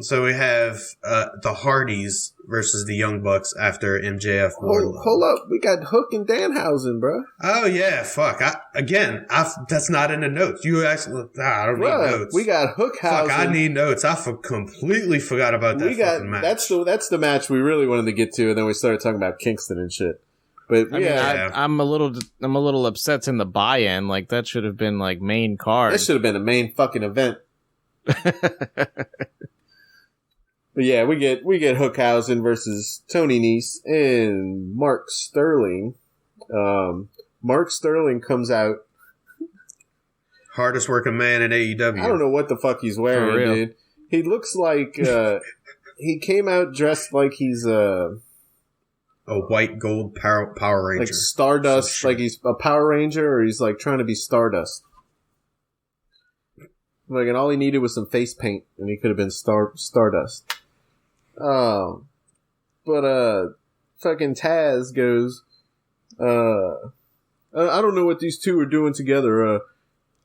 So we have the Hardys versus the Young Bucks after MJF. Hold up, we got Hook and Danhausen, bro. Oh yeah, fuck. That's not in the notes. You actually, I don't need notes. We got Hookhausen. Fuck, I need notes. I completely forgot about that fucking match. That's the match we really wanted to get to, and then we started talking about Kingston and shit. But I'm a little upset in the buy-in. Like that should have been like main card. That should have been the main fucking event. But yeah, we get Hookhausen versus Tony Nese and Mark Sterling. Mark Sterling comes out. Hardest working man in AEW. I don't know what the fuck he's wearing, dude. He looks like he came out dressed like he's a white gold Power Ranger. Like Stardust, like he's a Power Ranger, or he's like trying to be Stardust. Like, and all he needed was some face paint, and he could have been Stardust. But fucking Taz goes, I don't know what these two are doing together.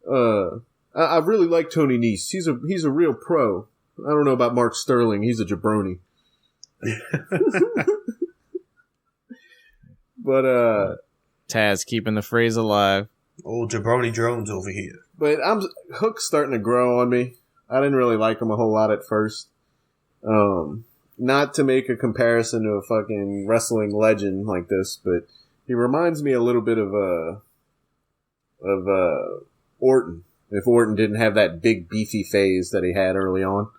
I really like Tony Nese. He's a real pro. I don't know about Mark Sterling. He's a jabroni. But Taz keeping the phrase alive. Old jabroni drones over here. But Hook's starting to grow on me. I didn't really like him a whole lot at first. Not to make a comparison to a fucking wrestling legend like this, but he reminds me a little bit of Orton. If Orton didn't have that big beefy phase that he had early on.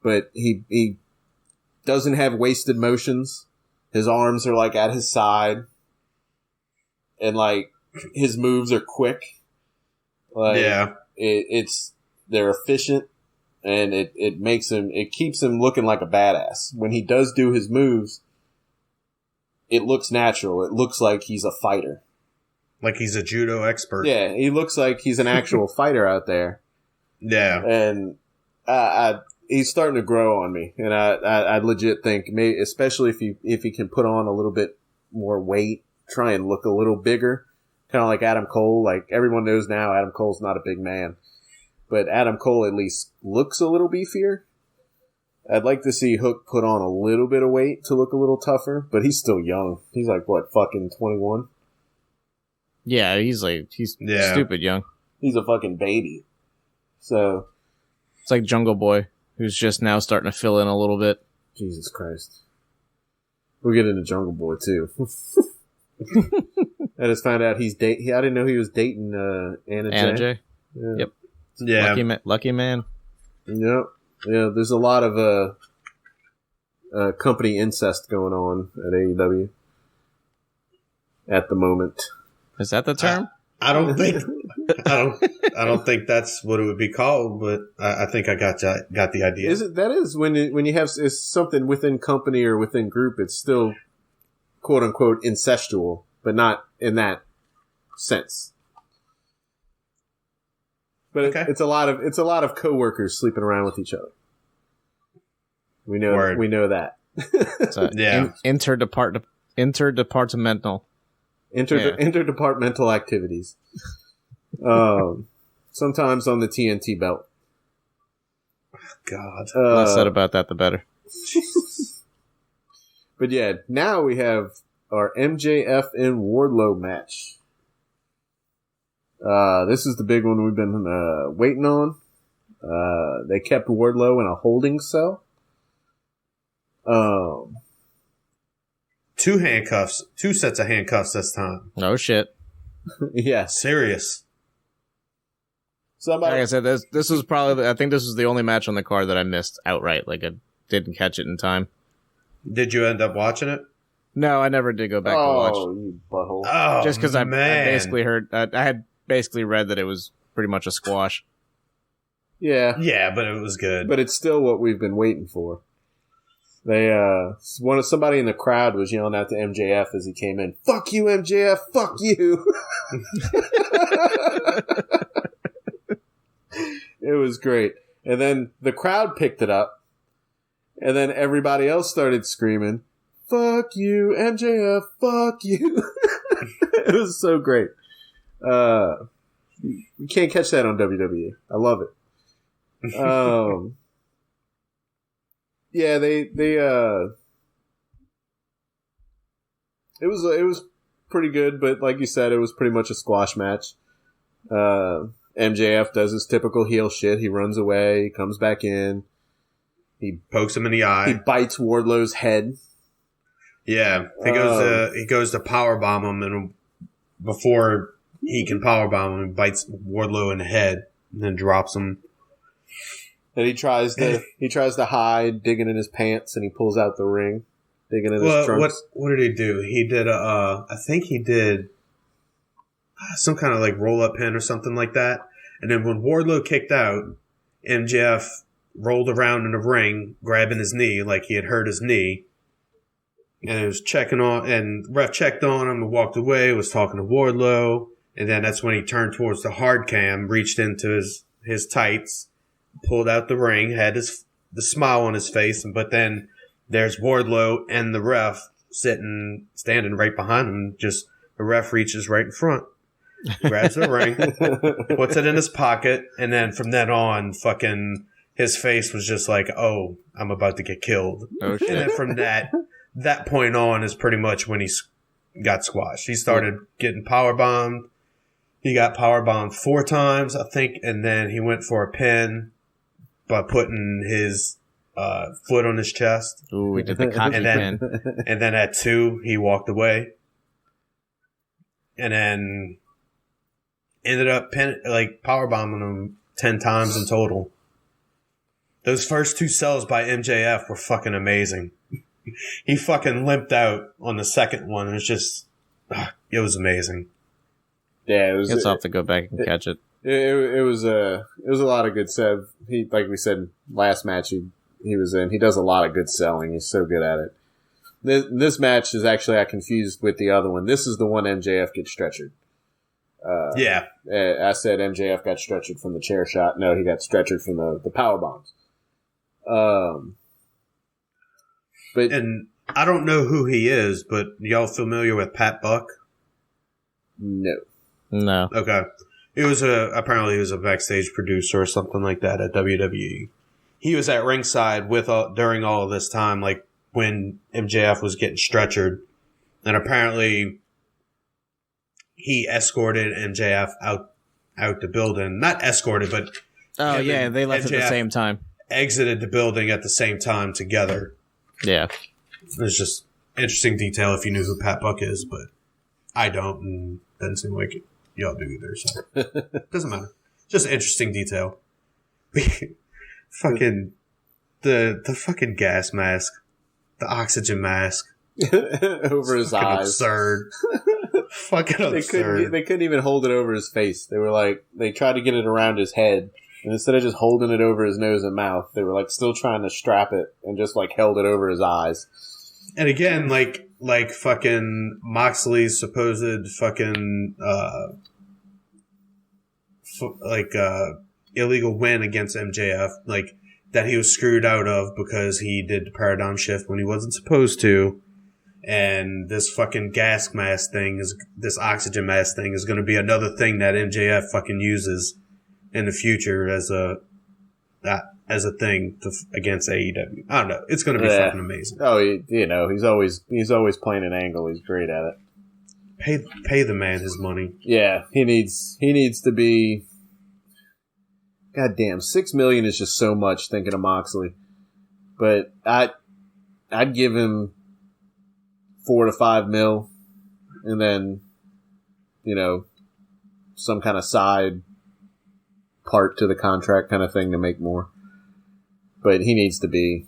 But he doesn't have wasted motions. His arms are like at his side. And like his moves are quick. Like, yeah. They're efficient, and it keeps him looking like a badass. When he does do his moves, it looks natural. It looks like he's a fighter. Like he's a judo expert. Yeah, he looks like he's an actual fighter out there. Yeah. And he's starting to grow on me, and I legit think, maybe, especially if he can put on a little bit more weight, try and look a little bigger, kind of like Adam Cole. Like everyone knows now, Adam Cole's not a big man, but Adam Cole at least looks a little beefier. I'd like to see Hook put on a little bit of weight to look a little tougher, but he's still young. He's like, what, fucking 21? Yeah, he's stupid young. He's a fucking baby. So it's like Jungle Boy, who's just now starting to fill in a little bit. Jesus Christ. We'll get into Jungle Boy, too. I just found out I didn't know he was dating Anna Jay. Yeah. Yep. Yeah. Lucky man. Yep. Yeah, there's a lot of company incest going on at AEW at the moment. Is that the term? I don't think I don't think that's what it would be called, but I think I got the idea. That is when you have it's something within company or within group, it's still quote unquote incestual, but not in that sense. But okay. it's a lot of coworkers sleeping around with each other. We know that. Yeah. Interdepartmental. Interdepartmental activities. Sometimes on the TNT belt. God. Less said about that, the better. But yeah, now we have our MJF and Wardlow match. This is the big one we've been waiting on. They kept Wardlow in a holding cell. Two sets of handcuffs this time. No shit. Yeah. Serious. Like I said, this was probably, I think this was the only match on the card that I missed outright. Like I didn't catch it in time. Did you end up watching it? No, I never did go back to watch. Oh, you butthole. Oh, just because I basically heard, I had basically read that it was pretty much a squash. Yeah. Yeah, but it was good. But it's still what we've been waiting for. Somebody in the crowd was yelling out to MJF as he came in, "Fuck you, MJF, fuck you." It was great. And then the crowd picked it up, and then everybody else started screaming, "Fuck you, MJF, fuck you." It was so great. You can't catch that on WWE. I love it. Yeah, it was pretty good, but like you said, it was pretty much a squash match. MJF does his typical heel shit. He runs away, he comes back in, he pokes him in the eye. He bites Wardlow's head. Yeah, he goes to powerbomb him, and before he can powerbomb him, he bites Wardlow in the head and then drops him. And he tries to hide, digging in his pants, and he pulls out the ring, digging in his trunks. What did he do? He did I think he did some kind of like roll up pin or something like that. And then when Wardlow kicked out, MJF rolled around in the ring, grabbing his knee like he had hurt his knee, and he was checking on, and ref checked on him and walked away. Was talking to Wardlow, and then that's when he turned towards the hard cam, reached into his tights, pulled out the ring, had the smile on his face, but then there's Wardlow and the ref standing right behind him. Just the ref reaches right in front, grabs the ring, puts it in his pocket, and then from then on, fucking his face was just like, "Oh, I'm about to get killed." Oh shit! And then from that point on is pretty much when he got squashed. He started getting powerbombed. He got powerbombed 4 times, I think, and then he went for a pin by putting his foot on his chest. Ooh, we did the cocky pin. And then at 2, he walked away. And then ended up powerbombing him 10 times in total. Those first 2 sells by MJF were fucking amazing. He fucking limped out on the second one. It was just, it was amazing. Yeah, it was. It's off to go back and catch it. It was a lot of good stuff. He, like we said last match, he was in. He does a lot of good selling. He's so good at it. This match is actually, I confused with the other one. This is the one MJF gets stretchered. Yeah. I said MJF got stretchered from the chair shot. No, he got stretchered from the power bombs. And I don't know who he is, but y'all familiar with Pat Buck? No. No. Okay. Apparently he was a backstage producer or something like that at WWE. He was at ringside during all of this time, like when MJF was getting stretchered. And apparently he escorted MJF out the building. Not escorted, but oh yeah, they left MJF at the same time. Exited the building at the same time together. Yeah. It's just interesting detail if you knew who Pat Buck is, but I don't, and doesn't seem like y'all do either, so doesn't matter. Just interesting detail. Fucking the fucking gas mask, the oxygen mask over his eyes. Absurd. Fucking absurd. They couldn't even hold it over his face. They were like, they tried to get it around his head, and instead of just holding it over his nose and mouth, they were like still trying to strap it and just like held it over his eyes. And again, like fucking Moxley's supposed fucking illegal win against MJF, like that he was screwed out of because he did the paradigm shift when he wasn't supposed to. And this fucking gas mask thing this oxygen mask thing is going to be another thing that MJF fucking uses in the future as a thing against AEW. I don't know. It's going to be fucking amazing. Oh, he's always playing an angle. He's great at it. Pay the man his money. Yeah, he needs to be. God damn, $6 million is just so much. Thinking of Moxley, but I'd give him $4 to $5 mil, and then some kind of side part to the contract kind of thing to make more. But he needs to be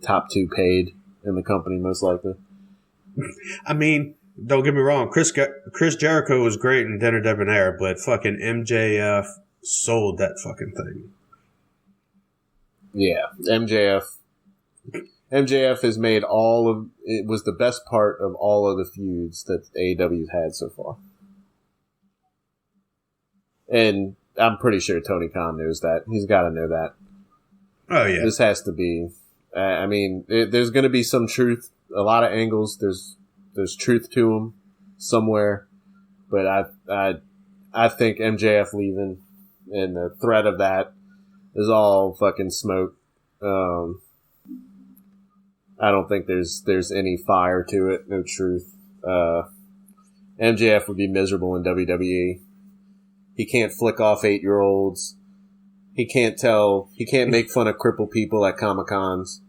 top 2 paid in the company, most likely. I mean, don't get me wrong. Chris Jericho was great in Dinner Debonair, but fucking MJF sold that fucking thing. Yeah, MJF has made it was the best part of all of the feuds that AEW's had so far. And I'm pretty sure Tony Khan knows that. He's got to know that. Oh, yeah. This has to be... I mean, there's going to be some truth. A lot of angles. There's truth to them somewhere. But I think MJF leaving and the threat of that is all fucking smoke. I don't think there's any fire to it. No truth. MJF would be miserable in WWE. He can't flick off 8-year-olds. He can't make fun of crippled people at Comic-Cons.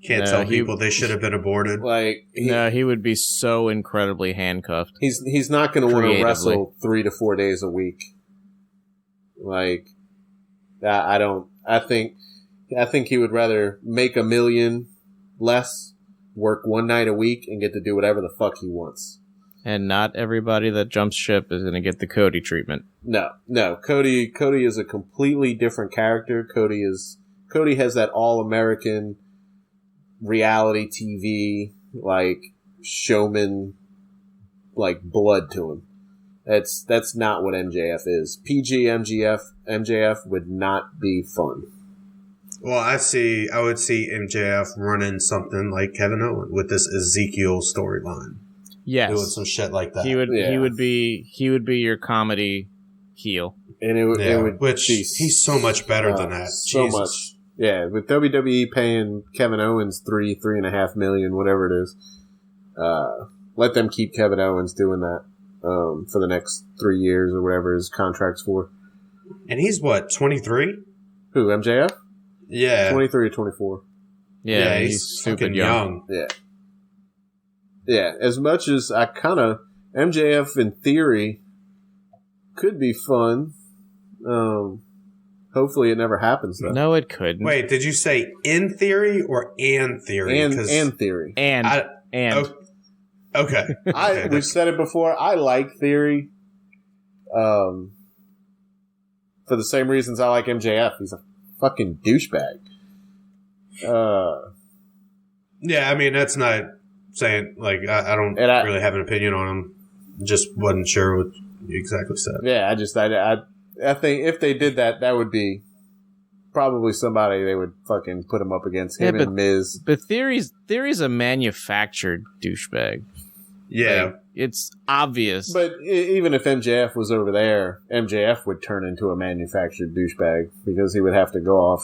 Can't tell people they should have been aborted. He would be so incredibly handcuffed. He's not going to want to wrestle 3 to 4 days a week. Like, I think he would rather make $1 million less, work one night a week, and get to do whatever the fuck he wants. And not everybody that jumps ship is going to get the Cody treatment. No. Cody is a completely different character. Cody has that all-American reality TV, like, showman, like, blood to him. That's not what MJF is. PG MJF would not be fun. Well, I would see MJF running something like Kevin Owens with this Ezekiel storyline. Yes, doing some shit like that. He would be your comedy heel, and it would which he's so much better than that. So Jesus. Much, yeah. With WWE paying Kevin Owens $3.5 million, whatever it is, let them keep Kevin Owens doing that for the next 3 years or whatever his contract's for. And he's what, 23? Who, MJF? Yeah, 23 or 24. Yeah, he's super young. Yeah. Yeah, as much as MJF in theory could be fun. Hopefully it never happens though. No, it couldn't. Wait, did you say in theory or an theory? And theory. Okay. We've said it before. I like theory. For the same reasons I like MJF. He's a fucking douchebag. Yeah, I mean that's not saying like I don't really have an opinion on him. Just wasn't sure what you exactly said. Yeah, I think if they did that, that would be probably somebody they would fucking put him up against. Him and Miz. But Theory's a manufactured douchebag. Yeah. Like, it's obvious. But even if MJF was over there, MJF would turn into a manufactured douchebag because he would have to go off,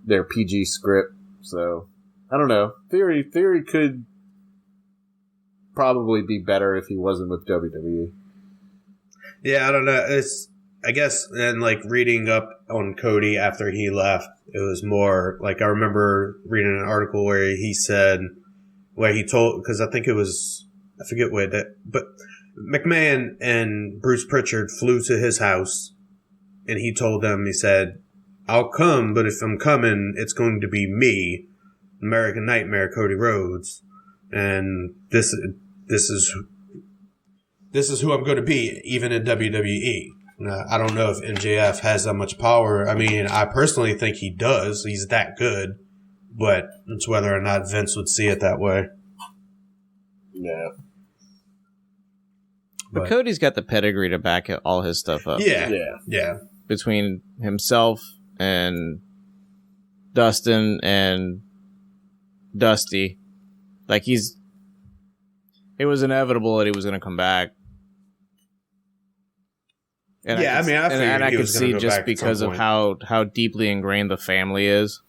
their PG script. So, I don't know. Theory could probably be better if he wasn't with WWE. Yeah, I don't know. I guess, and like reading up on Cody after he left, it was more like I remember reading an article where he said, where he told, because I think it was, I forget where that, but McMahon and Bruce Pritchard flew to his house and he told them, he said, I'll come, but if I'm coming, it's going to be me, American Nightmare, Cody Rhodes. And this is who I'm going to be, even in WWE. I don't know if MJF has that much power. I mean, I personally think he does. He's that good. But it's whether or not Vince would see it that way. Yeah. But Cody's got the pedigree to back all his stuff up. Yeah. Between himself and Dustin and Dusty. Like, it was inevitable that he was going to come back. And I could see just because of how deeply ingrained the family is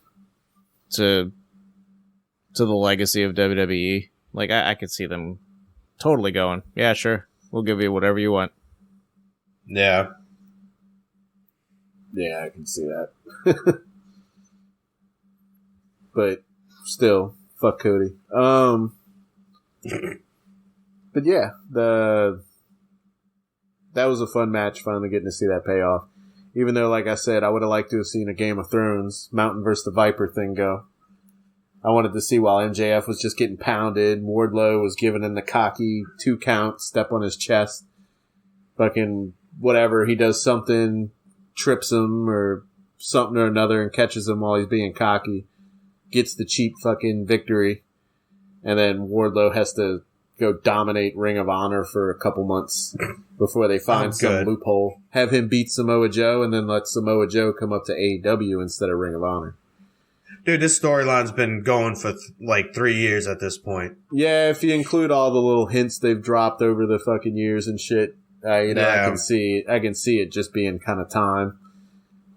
to the legacy of WWE. Like, I could see them totally going, yeah, sure, we'll give you whatever you want. Yeah. Yeah, I can see that. But still, fuck Cody. But yeah, that was a fun match, finally getting to see that payoff. Even though, like I said, I would have liked to have seen a Game of Thrones Mountain versus the Viper thing go. I wanted to see while MJF was just getting pounded, Wardlow was giving him the cocky 2 count, step on his chest. Fucking whatever, he does something, trips him or something or another and catches him while he's being cocky. Gets the cheap fucking victory. And then Wardlow has to go dominate Ring of Honor for a couple months before they find some loophole. Have him beat Samoa Joe and then let Samoa Joe come up to AEW instead of Ring of Honor. Dude, this storyline's been going for like 3 years at this point. Yeah, if you include all the little hints they've dropped over the fucking years and shit, I can see it just being kind of time.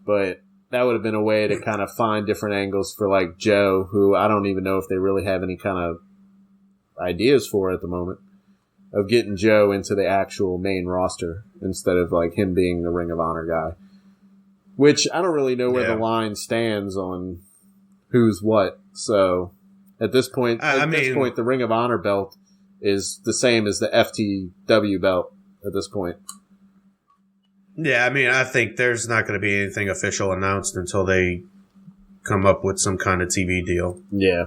But that would have been a way to kind of find different angles for like Joe, who I don't even know if they really have any kind of ideas for at the moment, of getting Joe into the actual main roster instead of like him being the Ring of Honor guy. Which I don't really know where the line stands on who's what. So at this point, the Ring of Honor belt is the same as the FTW belt at this point. Yeah, I mean, I think there's not going to be anything official announced until they come up with some kind of TV deal. Yeah.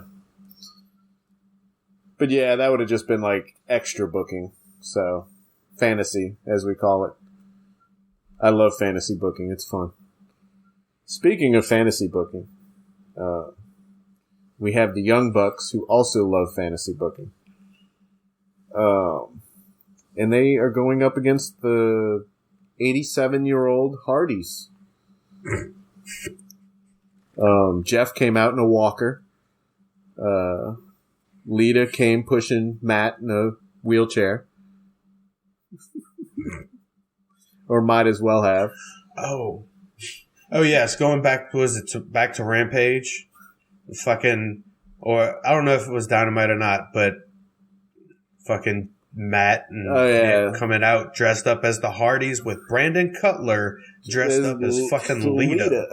But yeah, that would have just been like extra booking. So, fantasy, as we call it. I love fantasy booking. It's fun. Speaking of fantasy booking, we have the Young Bucks who also love fantasy booking. And they are going up against the 87-year-old Hardys. Jeff came out in a walker. Lita came pushing Matt in a wheelchair. Or might as well have. Oh yes, going back, back to Rampage? Or I don't know if it was Dynamite or not, but fucking Matt and Nick coming out dressed up as the Hardys with Brandon Cutler dressed up as fucking Lita.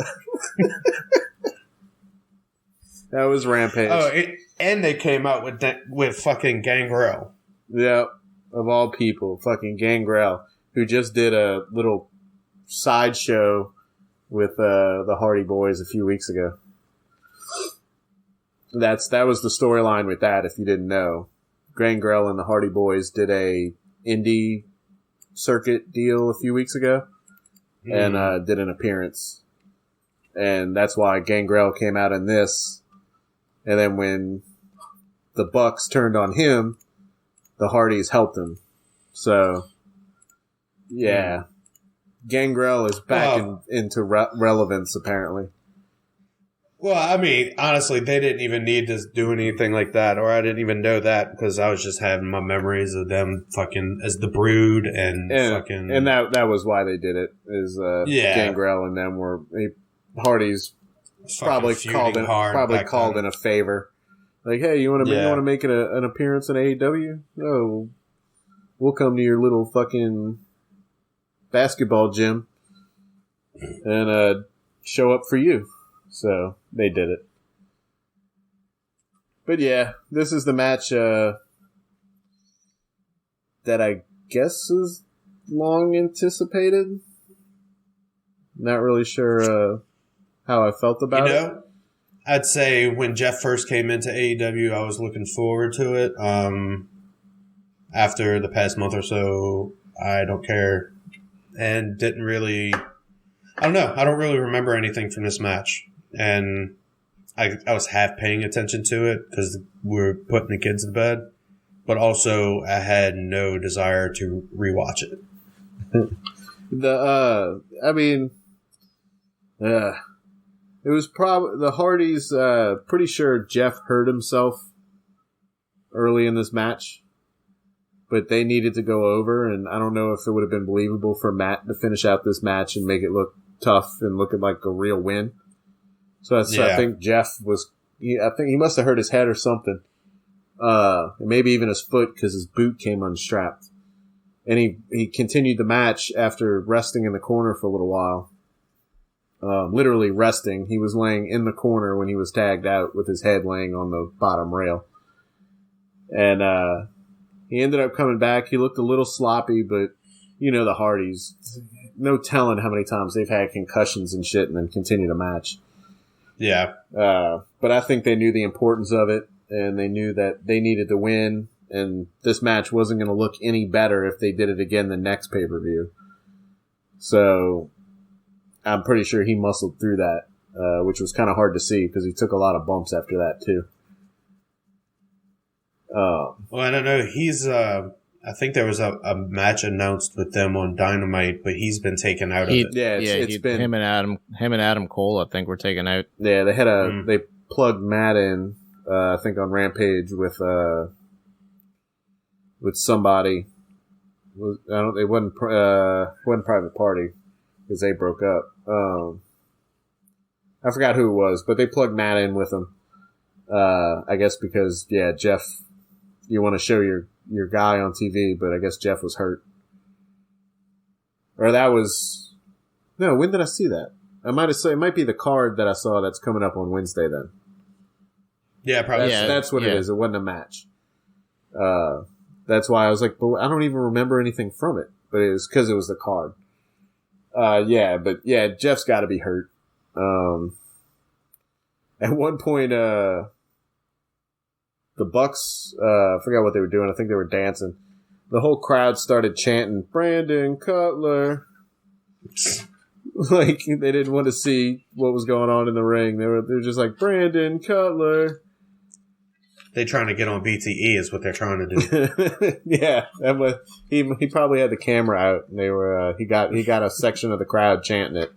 That was Rampage. And they came out with fucking Gangrel. Yeah, of all people, fucking Gangrel, who just did a little sideshow with the Hardy Boys a few weeks ago. That was the storyline with that, if you didn't know. Gangrel and the Hardy Boys did a indie circuit deal a few weeks ago and did an appearance. And that's why Gangrel came out in this. And then when the Bucks turned on him, the Hardys helped him. So, yeah. Gangrel is back into relevance, apparently. Well, I mean, honestly, they didn't even need to do anything like that, or I didn't even know that because I was just having my memories of them fucking as the Brood and fucking... And that was why they did it, is Gangrel and them were... Hardy's probably called in a favor. Like, hey, you want to make an appearance in AEW? No, we'll come to your little fucking basketball gym and show up for you. So they did it. But yeah, this is the match that I guess is long anticipated. Not really sure how I felt about it. I'd say when Jeff first came into AEW, I was looking forward to it. After the past month or so, I don't care. And didn't really... I don't know. I don't really remember anything from this match. And I was half paying attention to it because we were putting the kids to bed. But also, I had no desire to rewatch it. It was probably the Hardys. Pretty sure Jeff hurt himself early in this match, but they needed to go over, and I don't know if it would have been believable for Matt to finish out this match and make it look tough and look like a real win. So I think Jeff was. I think he must have hurt his head or something, and maybe even his foot because his boot came unstrapped, and he continued the match after resting in the corner for a little while. Literally resting. He was laying in the corner when he was tagged out with his head laying on the bottom rail. And he ended up coming back. He looked a little sloppy, but you know the Hardys. No telling how many times they've had concussions and shit and then continue to match. Yeah. But I think they knew the importance of it, and they knew that they needed to win, and this match wasn't going to look any better if they did it again the next pay-per-view. So... I'm pretty sure he muscled through that, which was kind of hard to see because he took a lot of bumps after that too. Well, I don't know. He's. I think there was a match announced with them on Dynamite, but he's been taken out of it. Yeah, it's been him and Adam Cole. I think were taken out. Yeah, they had they plugged Matt in. I think on Rampage with somebody. It wasn't Private Party because they broke up. I forgot who it was, but they plugged Matt in with him. I guess because, Jeff, you want to show your guy on TV, but I guess Jeff was hurt. Or that was... No, when did I see that? I might have said it might be the card that I saw that's coming up on Wednesday then. Yeah, probably. That's what it is. It wasn't a match. That's why I was like, but I don't even remember anything from it. But it was because it was the card. Jeff's got to be hurt. At one point, the Bucks, I forgot what they were doing. I think they were dancing. The whole crowd started chanting, Brandon Cutler. Like, they didn't want to see what was going on in the ring. They were just like, Brandon Cutler. They trying to get on BTE is what they're trying to do. Yeah, he probably had the camera out, and they were he got a section of the crowd chanting it.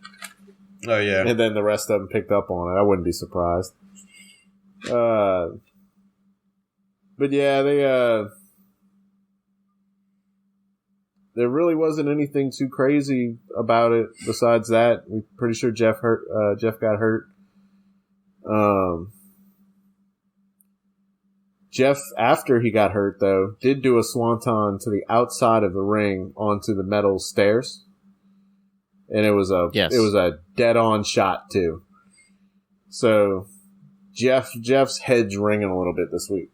Oh yeah, and then the rest of them picked up on it. I wouldn't be surprised. But yeah, there really wasn't anything too crazy about it besides that. We're pretty sure Jeff got hurt. Jeff, after he got hurt, though, did do a swanton to the outside of the ring onto the metal stairs, and it was a dead-on shot too. So Jeff's head's ringing a little bit this week.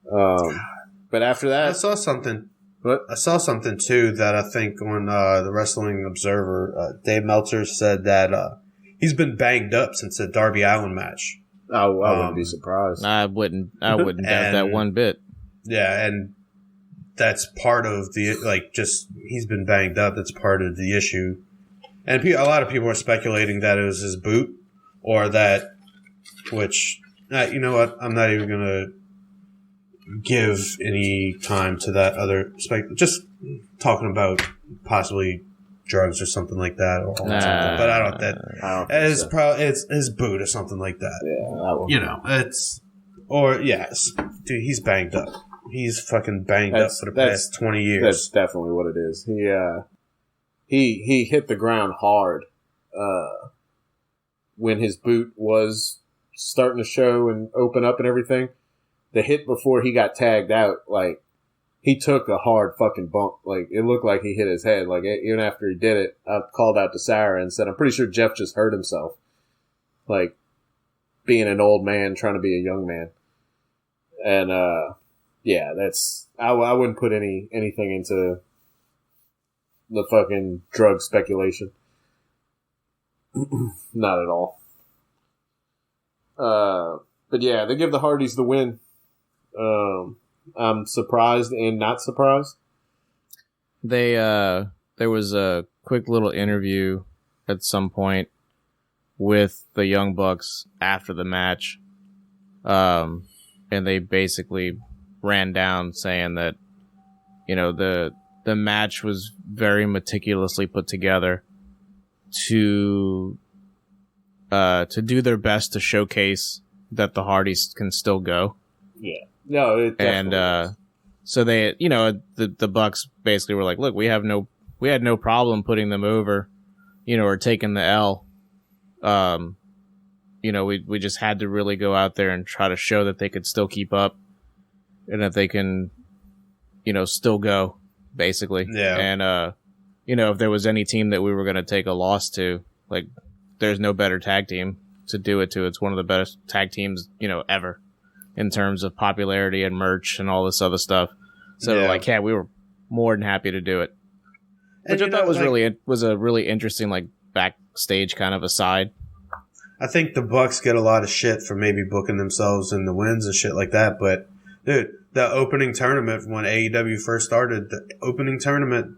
But after that, I saw something. What? I saw something too that I think on the Wrestling Observer, Dave Meltzer said that he's been banged up since the Darby Allin match. I wouldn't be surprised. I wouldn't doubt that one bit. Yeah, and that's part of the, he's been banged up. That's part of the issue. And a lot of people are speculating that it was his boot or that, which, you know what, I'm not even going to give any time to that other just talking about possibly drugs or something like that, or something. But I don't. It's so. probably it's his boot or something like that. Yeah, that one. You know, yes, dude, he's banged up. He's fucking banged up for the past 20 years. That's definitely what it is. He hit the ground hard when his boot was starting to show and open up and everything. The hit before he got tagged out, like, he took a hard fucking bump. Like, it looked like he hit his head. Like, even after he did it, I called out to Sarah and said, I'm pretty sure Jeff just hurt himself. Like, being an old man trying to be a young man. And, yeah, that's... I wouldn't put anything into the fucking drug speculation. Not at all. But yeah, they give the Hardys the win. I'm surprised and not surprised. There was a quick little interview at some point with the Young Bucks after the match. And they basically ran down saying that, you know, the match was very meticulously put together to do their best to showcase that the Hardys can still go. Yeah. No, it definitely and so they, you know, the Bucks basically were like, look, we had no problem putting them over, you know, or taking the L. You know, we just had to really go out there and try to show that they could still keep up and that they can, you know, still go, basically. Yeah. And, you know, if there was any team that we were going to take a loss to, like, there's no better tag team to do it to. It's one of the best tag teams, you know, ever in terms of popularity and merch and all this other stuff. So, like, yeah, we were more than happy to do it. Which I thought was was a really interesting, like, backstage kind of aside. I think the Bucks get a lot of shit for maybe booking themselves in the wins and shit like that. But, dude, the opening tournament when AEW first started, the opening tournament,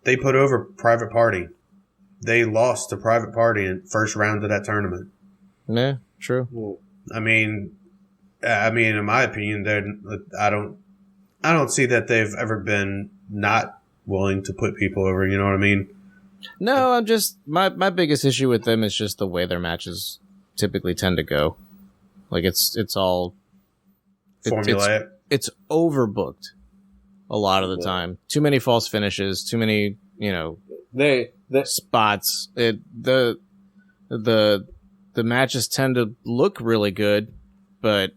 they put over Private Party. They lost to Private Party in first round of that tournament. Yeah, true. I mean, in my opinion, I don't see that they've ever been not willing to put people over. You know what I mean? No, I'm just my biggest issue with them is just the way their matches typically tend to go. Like it's all formulaic. It's overbooked a lot of the time. Too many false finishes. Too many, you know, spots. The matches tend to look really good, but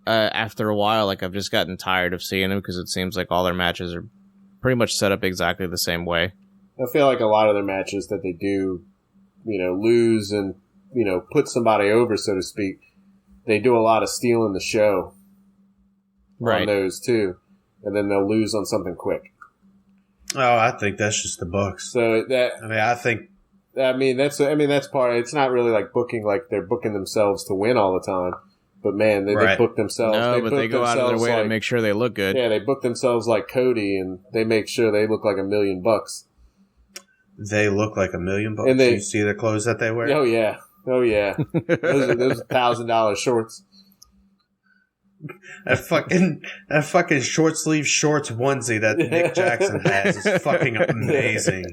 after a while, like, I've just gotten tired of seeing them because it seems like all their matches are pretty much set up exactly the same way. I feel like a lot of their matches that they do, you know, lose and, you know, put somebody over, so to speak, they do a lot of stealing the show on those too, and then they'll lose on something quick. Oh, I think that's just the Bucks. So that that's part. It's not really like booking, like they're booking themselves to win all the time. But man, they book themselves. No, but they go out of their way to make sure they look good. Yeah, they book themselves like Cody, and they make sure they look like $1 million. They look like $1 million. And you see the clothes that they wear? Oh yeah. Those $1,000 shorts. That fucking short sleeve shorts onesie that Nick Jackson has is fucking amazing.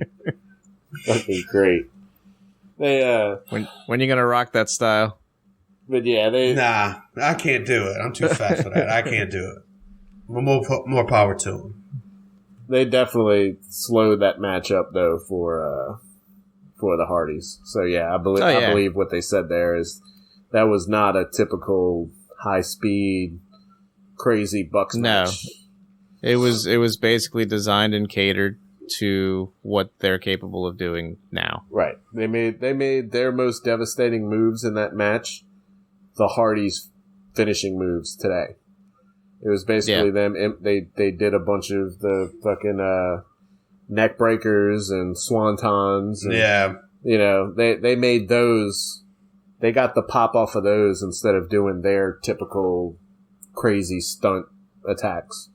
Fucking great. They when you gonna rock that style? But yeah, nah, I can't do it. I'm too fat for that. I can't do it. More power to them. They definitely slowed that match up though for the Hardys. So yeah, I believe what they said there is that was not a typical high speed crazy Bucks match. It was basically designed and catered to what they're capable of doing now. Right. They made their most devastating moves in that match the Hardys' finishing moves today. It was basically them. They did a bunch of the fucking neck breakers and swantons. And, you know, they made those. They got the pop off of those instead of doing their typical crazy stunt attacks.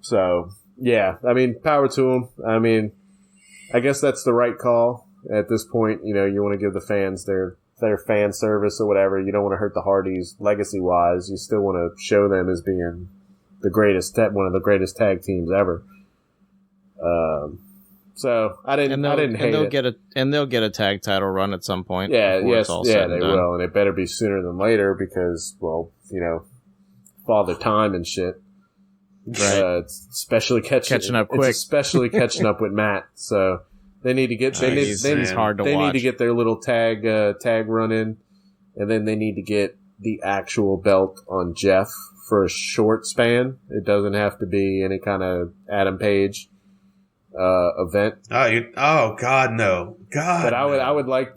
So yeah, I mean, power to them. I mean, I guess that's the right call at this point. You know, you want to give the fans their fan service or whatever. You don't want to hurt the Hardys legacy wise. You still want to show them as being the greatest, one of the greatest tag teams ever. So I didn't hate it. They'll get a tag title run at some point. Yeah, they will, and it better be sooner than later because, well, Father Time and shit. Right. Especially catching up quick. Especially catching up with Matt. So they need to get. He's hard to watch. They need to get their little tag run in, and then they need to get the actual belt on Jeff for a short span. It doesn't have to be any kind of Adam Page event. Oh God, no. God. But I would like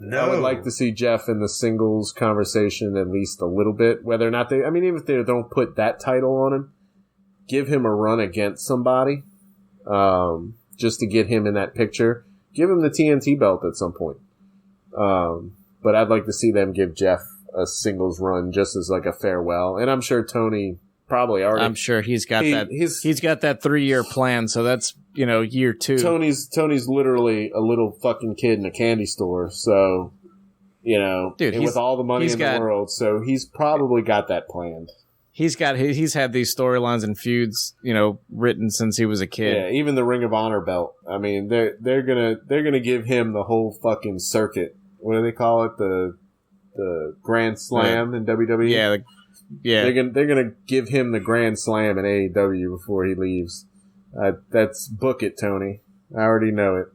to see Jeff in the singles conversation at least a little bit. Whether or not even if they don't put that title on him, give him a run against somebody, just to get him in that picture. Give him the TNT belt at some point. But I'd like to see them give Jeff a singles run just as like a farewell. And I'm sure Tony probably already. I'm sure he's got he's got that 3-year plan. So that's, year 2. Tony's literally a little fucking kid in a candy store. So, dude, with all the money in the world. So he's probably got that planned. He's had these storylines and feuds, written since he was a kid. Yeah, even the Ring of Honor belt. I mean, they're gonna give him the whole fucking circuit. What do they call it? The Grand Slam in WWE. Yeah, They're gonna give him the Grand Slam in AEW before he leaves. That's book it, Tony. I already know it.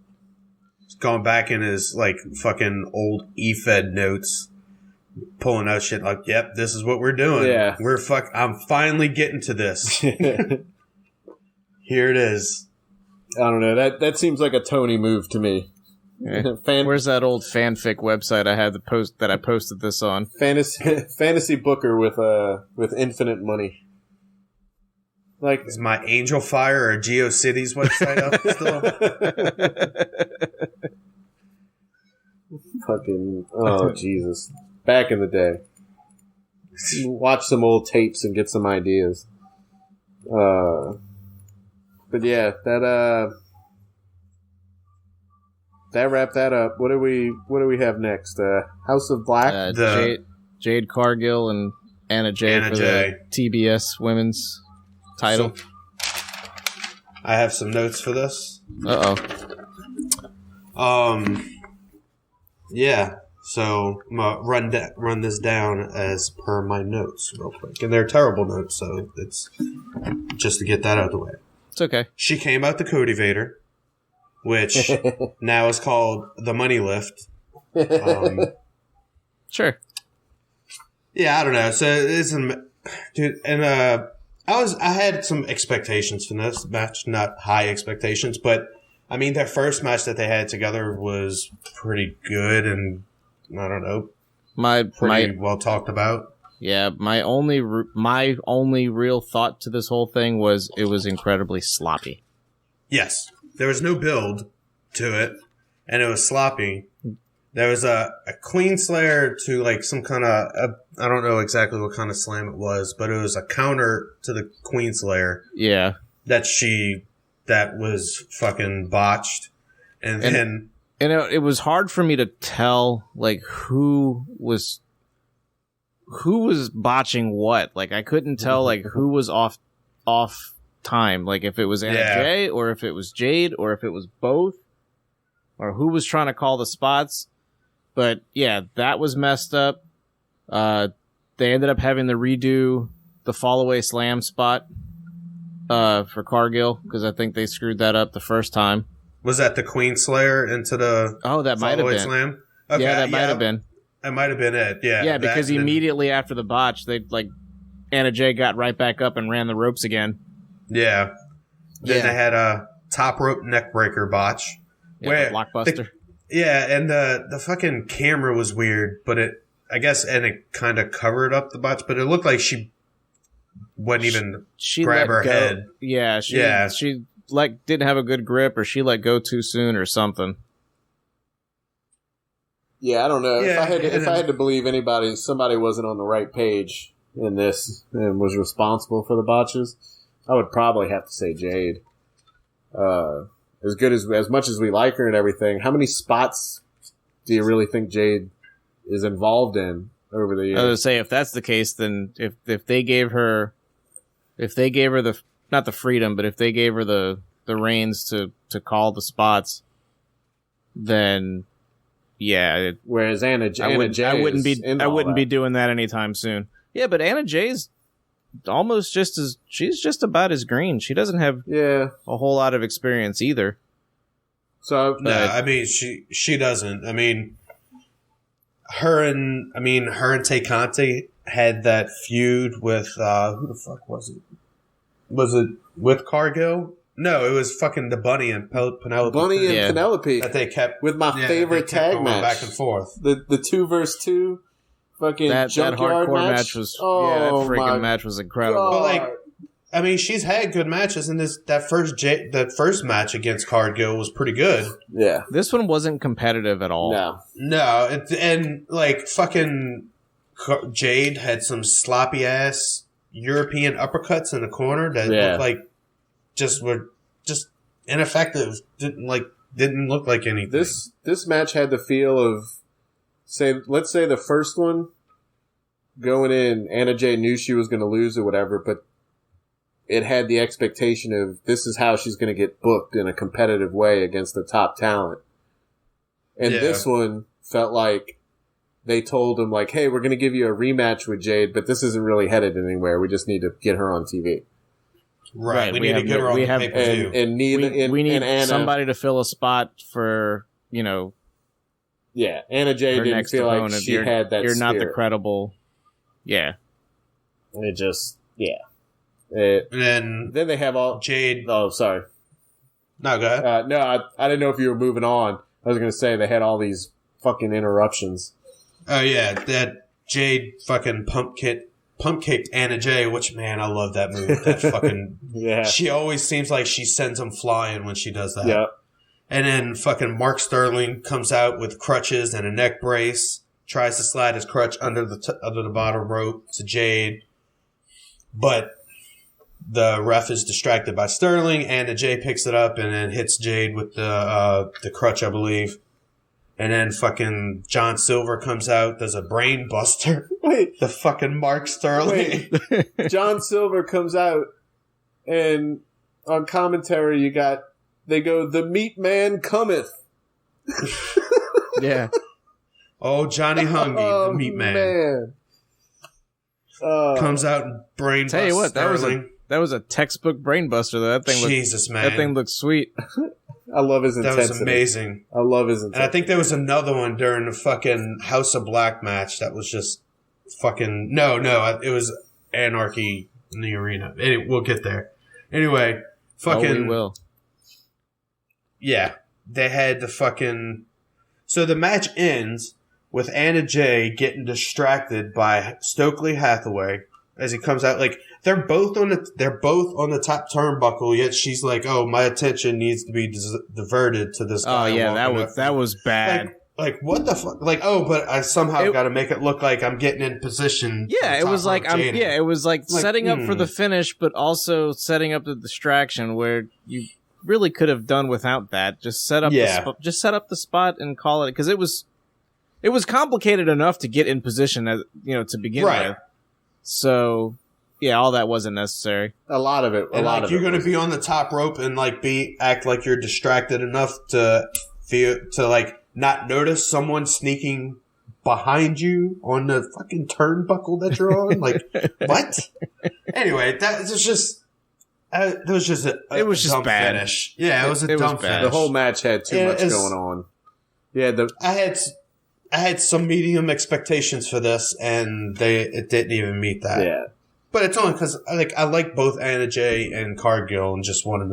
He's going back in his fucking old E-Fed notes, pulling out shit like, "Yep, this is what we're doing. Yeah, I'm finally getting to this. Here it is." I don't know. That seems like a Tony move to me. Yeah. Where's that old fanfic website I had that I posted this on? Fantasy Booker with infinite money. Is my Angel Fire or GeoCities website up still? Fucking Jesus! Back in the day, watch some old tapes and get some ideas. But yeah, that wrapped that up. What do we have next? House of Black, Jade Cargill and Anna Jay for the TBS Women's title. So, I have some notes for this. Yeah. So I'm gonna run this down as per my notes real quick, and they're terrible notes, so it's just to get that out of the way. It's okay. She came out to Cody Vader, which now is called the Money Lift. Sure. Yeah, I don't know. So it's dude, and I had some expectations from this match, not high expectations, but I mean their first match that they had together was pretty good, and I don't know, pretty well talked about. Yeah, my only real thought to this whole thing was it was incredibly sloppy. Yes, there was no build to it, and it was sloppy. There was a Queen Slayer to some kind of I don't know exactly what kind of slam it was, but it was a counter to the Queen Slayer. Yeah, that was fucking botched, and then it was hard for me to tell who was botching what. I couldn't tell who was off time. If it was Anna Jay or if it was Jade or if it was both, or who was trying to call the spots. But yeah, that was messed up. They ended up having to redo the fall away slam spot for Cargill because I think they screwed that up the first time. Was that the Queen Slayer into the that might have been slam? Okay, yeah, that might have been. That might have been it. Yeah, yeah, because immediately after the botch, they Anna Jay got right back up and ran the ropes again. Yeah. Then they had a top rope neck breaker botch. Yeah, the blockbuster. And the fucking camera was weird, but it kind of covered up the botch, but it looked like she wouldn't even grab her head. Yeah, she didn't have a good grip, or she let go too soon, or something. Yeah, I don't know. Yeah, if I had to believe somebody wasn't on the right page in this and was responsible for the botches, I would probably have to say Jade. As much as we like her and everything, how many spots do you really think Jade is involved in over the years? I was say if that's the case, then if they gave her not the freedom, but if they gave her the the reins to call the spots, then yeah. Whereas Anna Jay I wouldn't be doing that anytime soon. Yeah, but Anna Jay's almost she's just about as green. She doesn't have a whole lot of experience either. So no, I mean she doesn't. I mean her and Tay Conti had that feud with who the fuck was it? Was it with Cargill? No, it was fucking the Bunny and Penelope. Bunny and Penelope that they kept with my favorite tag match back and forth. The 2v2 fucking that junkyard hardcore match was that freaking match was incredible. But like, I mean, she's had good matches, and that first match against Cargill was pretty good. Yeah, this one wasn't competitive at all. No, and like fucking Jade had some sloppy ass European uppercuts in the corner that looked like were ineffective. Didn't look like anything. This match had the feel of let's say the first one going in, Anna Jay knew she was going to lose or whatever, but it had the expectation of this is how she's going to get booked in a competitive way against the top talent. And this one felt like they told him, like, hey, we're going to give you a rematch with Jade, but this isn't really headed anywhere. We just need to get her on TV. Right. We need to get her on the pay-per-view. We need Anna, somebody to fill a spot for, Anna Jay didn't feel like she had that You're spirit. not the credible... Yeah. It just... Yeah. And then they have all... Jade... Oh, sorry. No, go ahead. No, I didn't know if you were moving on. I was going to say they had all these fucking interruptions. Oh, yeah. That Jade fucking pump kicked Anna Jay, which, man, I love that move. That fucking... Yeah. She always seems like she sends them flying when she does that. Yeah. And then fucking Mark Sterling comes out with crutches and a neck brace, tries to slide his crutch under the bottom rope to Jade. But the ref is distracted by Sterling, and Jay picks it up and then hits Jade with the crutch, I believe. And then fucking John Silver comes out, does a brain buster. Wait. The fucking Mark Sterling. Wait. John Silver comes out, and on commentary they go, the meat man cometh. Yeah. Oh, Johnny Hungy, the meat man. Comes out and brain buster. Tell you what, Sterling. that was a textbook brain buster, though. Jesus, man. That thing looks sweet. I love his intensity. That was amazing. I love his intensity. And I think there was another one during the fucking House of Black match that was just fucking... No, it was Anarchy in the arena. Anyway, we'll get there. Anyway, fucking... Oh, we will. Yeah. They had the fucking... So the match ends with Anna Jay getting distracted by Stokely Hathaway as he comes out. Like, they're both on the top turnbuckle, yet she's like, "Oh, my attention needs to be diverted to this guy." Oh yeah, that was bad. Like what the fuck? Like, oh, but I somehow got to make it look like I'm getting in position. Yeah, it was like it was like setting up for the finish, but also setting up the distraction where you really could have done without that. Just set up the spot and call it, because it was complicated enough to get in position to begin with. So yeah, all that wasn't necessary. A lot of it. You're going to be on the top rope and act like you're distracted enough to not notice someone sneaking behind you on the fucking turnbuckle that you're on. Like, what? Anyway, that was just. It was just a dumb bad finish. Yeah, it was a dumb finish. The whole match had too much going on. Yeah, I had some medium expectations for this, and it didn't even meet that. Yeah, but it's only because I like both Anna Jay and Cargill, and just wanted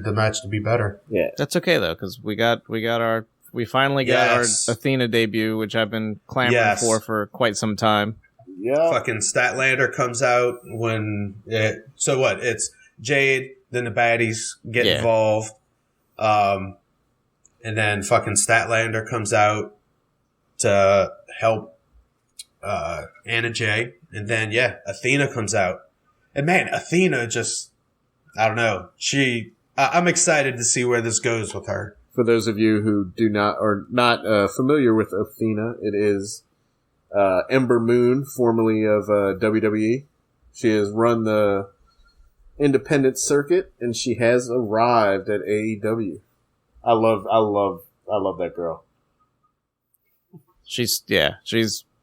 the match to be better. Yeah, that's okay though, because we finally got our Athena debut, which I've been clamoring for quite some time. Yeah, fucking Statlander comes out it's Jade, then the baddies get involved, and then fucking Statlander comes out to help Anna Jay, and then Athena comes out, and man, Athena just, I don't know, I'm excited to see where this goes with her. For those of you who are not familiar with Athena, it is Ember Moon, formerly of WWE. She has run the independent circuit, and she has arrived at AEW. I love that girl. She's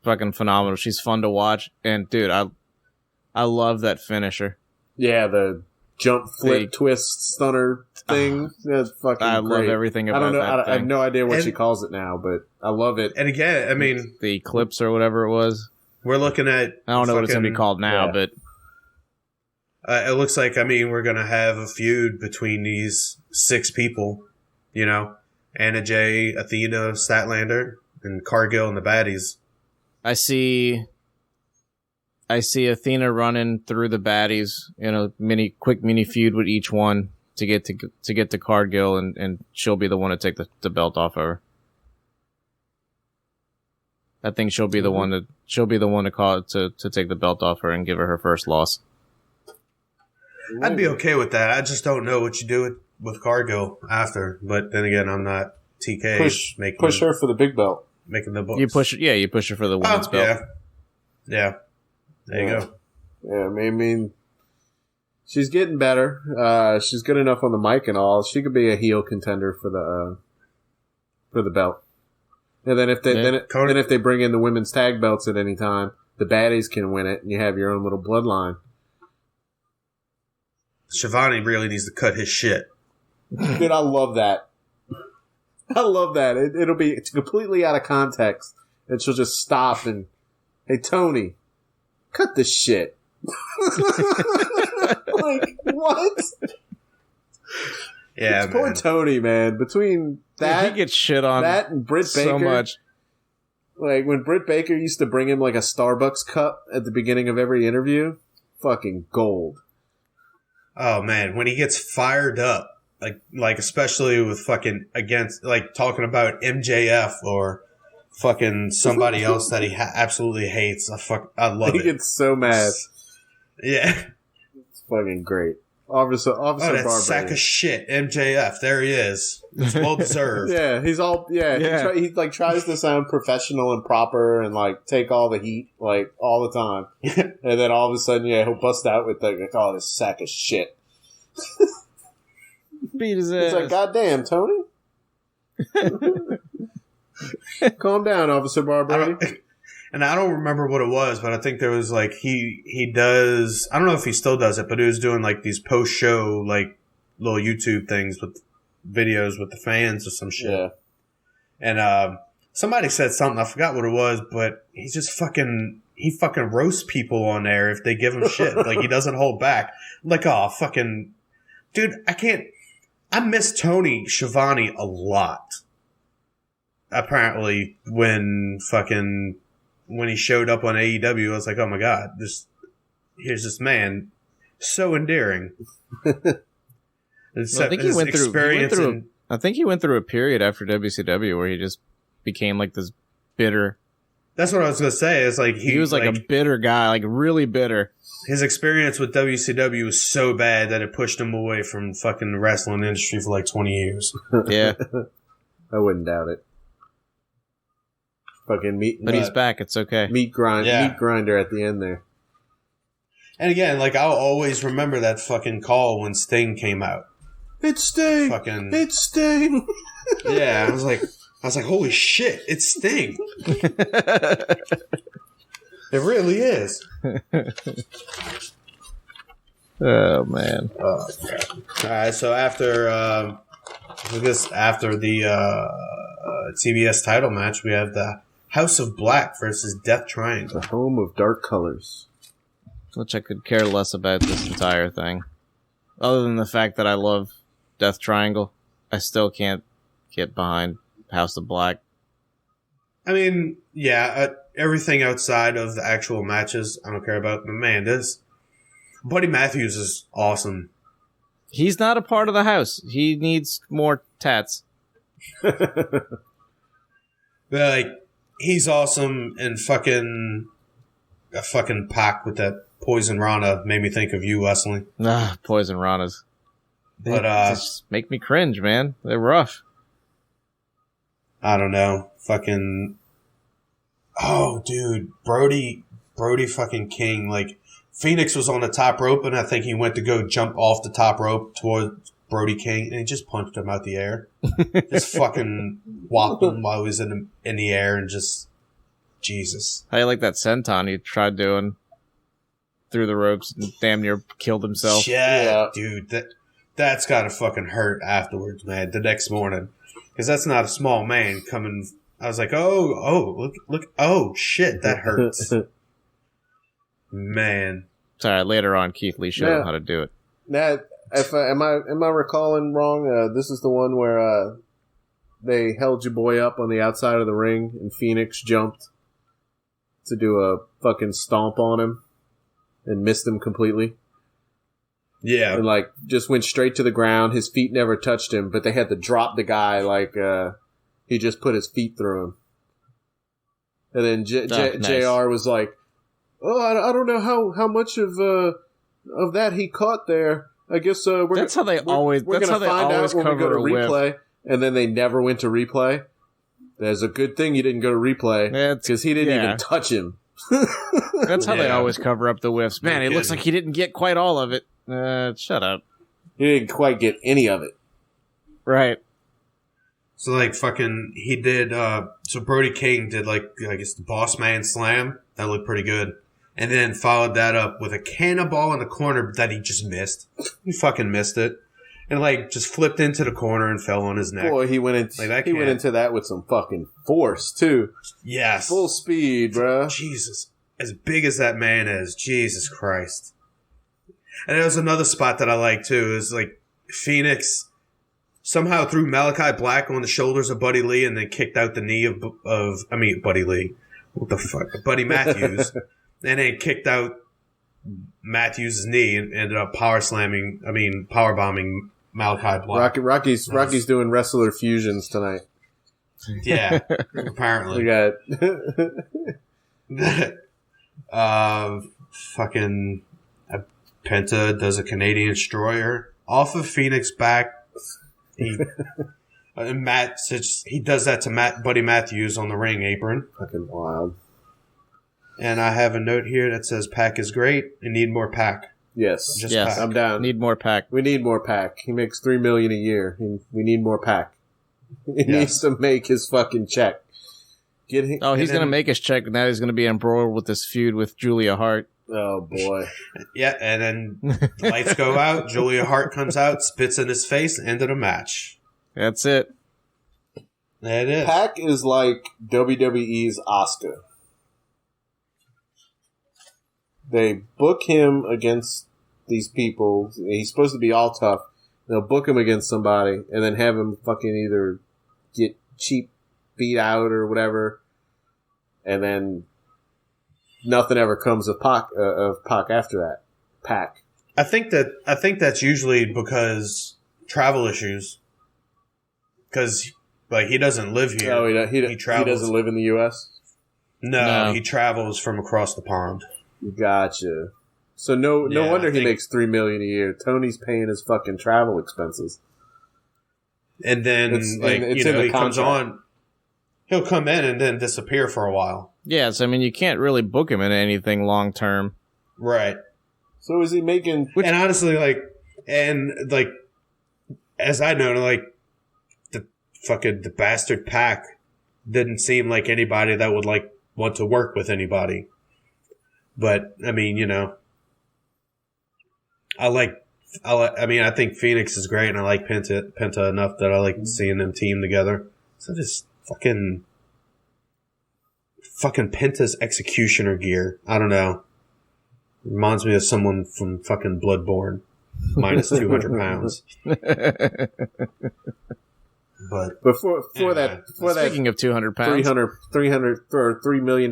fucking phenomenal. She's fun to watch, and dude, I love that finisher. Yeah, the jump, flip, twist, stunner thing. That's fucking I great. love everything about that. I have no idea what she calls it now, but I love it. And again, I mean, the Eclipse or whatever it was. We're looking at. I don't know what it's gonna be called now, but it looks like, I mean, we're gonna have a feud between these 6 people. You know, Anna Jay, Athena, Statlander, and Cargill and the baddies. I see Athena running through the baddies in a quick mini feud with each one to get to Cargill, and she'll be the one to take the belt off of her. I think she'll be the one to call it to take the belt off her and give her first loss. I'd be okay with that. I just don't know what you do with Cargill after. But then again, I'm not TK. Push her for the big belt. Making the books. You push her for the women's belt. Yeah. There you go. Yeah, I mean, she's getting better. She's good enough on the mic and all. She could be a heel contender for the belt. And then if they bring in the women's tag belts at any time, the baddies can win it, and you have your own little bloodline. Shivani really needs to cut his shit. Dude, I love that. I love that. It's completely out of context, and she'll just stop and, hey, Tony, cut this shit. Like, what? Yeah, poor Tony, man. Between that, he gets shit on that and Britt Baker so much. Like when Britt Baker used to bring him like a Starbucks cup at the beginning of every interview, fucking gold. Oh man, when he gets fired up, like especially with fucking against, like talking about MJF or fucking somebody else that he absolutely hates. I love it. He gets so mad. Yeah, it's fucking great. Officer that Barbarian. sack of shit, MJF. There he is. It's well deserved. Yeah, he's all He like tries to sound professional and proper and like take all the heat like all the time, and then all of a sudden, he'll bust out with like, "Oh, this sack of shit." Beat his ass. It's like, goddamn, Tony. Calm down, Officer Barbarian. And I don't remember what it was, but I think there was like he does. I don't know if he still does it, but he was doing like these post show like little YouTube things with videos with the fans or some shit. Yeah. And somebody said something, I forgot what it was, but he fucking roasts people on there if they give him shit. Like he doesn't hold back. Like, oh fucking dude, I miss Tony Schiavone a lot. Apparently when he showed up on AEW, I was like, oh my god, here's this man, so endearing. I think he went through a period after WCW where he just became like this bitter. That's what I was gonna say. It's like he was like a bitter guy, like really bitter. His experience with WCW was so bad that it pushed him away from fucking the wrestling industry for like 20 years. Yeah, I wouldn't doubt it. Fucking meat, but he's back. It's okay. Meat grinder at the end there. And again, like I'll always remember that fucking call when Sting came out. It's Sting. It's Sting. Yeah, I was like, holy shit, it's Sting. It really is. Oh man. Oh, all right, so after the TBS title match, we have the House of Black versus Death Triangle. The home of dark colors. Which I could care less about this entire thing. Other than the fact that I love Death Triangle, I still can't get behind House of Black. I mean, yeah, everything outside of the actual matches, I don't care about. But man, Buddy Matthews is awesome. He's not a part of the house. He needs more tats. But like, he's awesome, and fucking Pac with that Poison Rana made me think of you, Wesley. Poison Ranas. But just make me cringe, man. They're rough. I don't know. Fucking, oh dude, Brody fucking King, like Phoenix was on the top rope, and I think he went to go jump off the top rope towards Brody King, and he just punched him out the air. Just fucking whopped him while he was in the air, and just Jesus. How you like that senton he tried doing through the ropes and damn near killed himself? Yeah. Dude, that's gotta fucking hurt afterwards, man. The next morning, because that's not a small man coming. I was like, oh, look, oh shit, that hurts. Man. Sorry, later on, Keith Lee showed him how to do it. That am I recalling wrong? This is the one where they held your boy up on the outside of the ring, and Phoenix jumped to do a fucking stomp on him and missed him completely. Yeah, and like just went straight to the ground. His feet never touched him, but they had to drop the guy like he just put his feet through him. And then Nice. JR was like, "Oh, I don't know how much of that he caught there. I guess we're gonna find out when we go to replay." And then they never went to replay. There's a good thing you didn't go to replay because he didn't even touch him. That's how they always cover up the whiffs. Man, it looks like he didn't get quite all of it. Shut up. He didn't quite get any of it. Right. So like fucking he did so Brody King did like I guess the Boss Man Slam. That looked pretty good. And then followed that up with a cannonball in the corner that he just missed. He fucking missed it. And like just flipped into the corner and fell on his neck. Boy, he went into that with some fucking force too. Yes. Full speed, bro. Jesus. As big as that man is, Jesus Christ. And there was another spot that I like too, is like Phoenix somehow threw Malachi Black on the shoulders of Buddy Lee and then kicked out the knee of Buddy Lee. What the fuck? Buddy Matthews. And then kicked out Matthews' knee and ended up power bombing Malachi Black. Rocky's doing wrestler fusions tonight. Yeah, apparently. We got fucking Penta does a Canadian Destroyer off of Phoenix back. He does that to Buddy Matthews on the ring apron. Fucking wild. And I have a note here that says Pac is great and need more Pac. Yes. Pac. I'm down. Need more Pac. We need more Pac. He makes $3 million a year. We need more Pac. He needs to make his fucking check. He's going to make his check. Now he's going to be embroiled with this feud with Julia Hart. Oh, boy. Yeah, and then the lights go out. Julia Hart comes out, spits in his face, end of the match. That's it. That is. Pac is like WWE's Asuka. They book him against these people. He's supposed to be all tough. They'll book him against somebody and then have him fucking either get cheap beat out or whatever. And then nothing ever comes of Pac after that. Pac. I think that's usually because travel issues. Because like he doesn't live here. Oh, he travels. He doesn't live in the U.S.? No, he travels from across the pond. Gotcha. So no wonder he makes $3 million a year. Tony's paying his fucking travel expenses. And then he comes on. He'll come in and then disappear for a while. Yes, I mean you can't really book him in anything long term. Right. So is he making? And honestly, as I know, the bastard Pac didn't seem like anybody that would want to work with anybody. But I mean, I think Phoenix is great, and I like Penta enough that I like seeing them team together. So just fucking Penta's executioner gear. I don't know. Reminds me of someone from fucking Bloodborne, minus 200 pounds. But Speaking of 200 pounds, 300 for a $3 million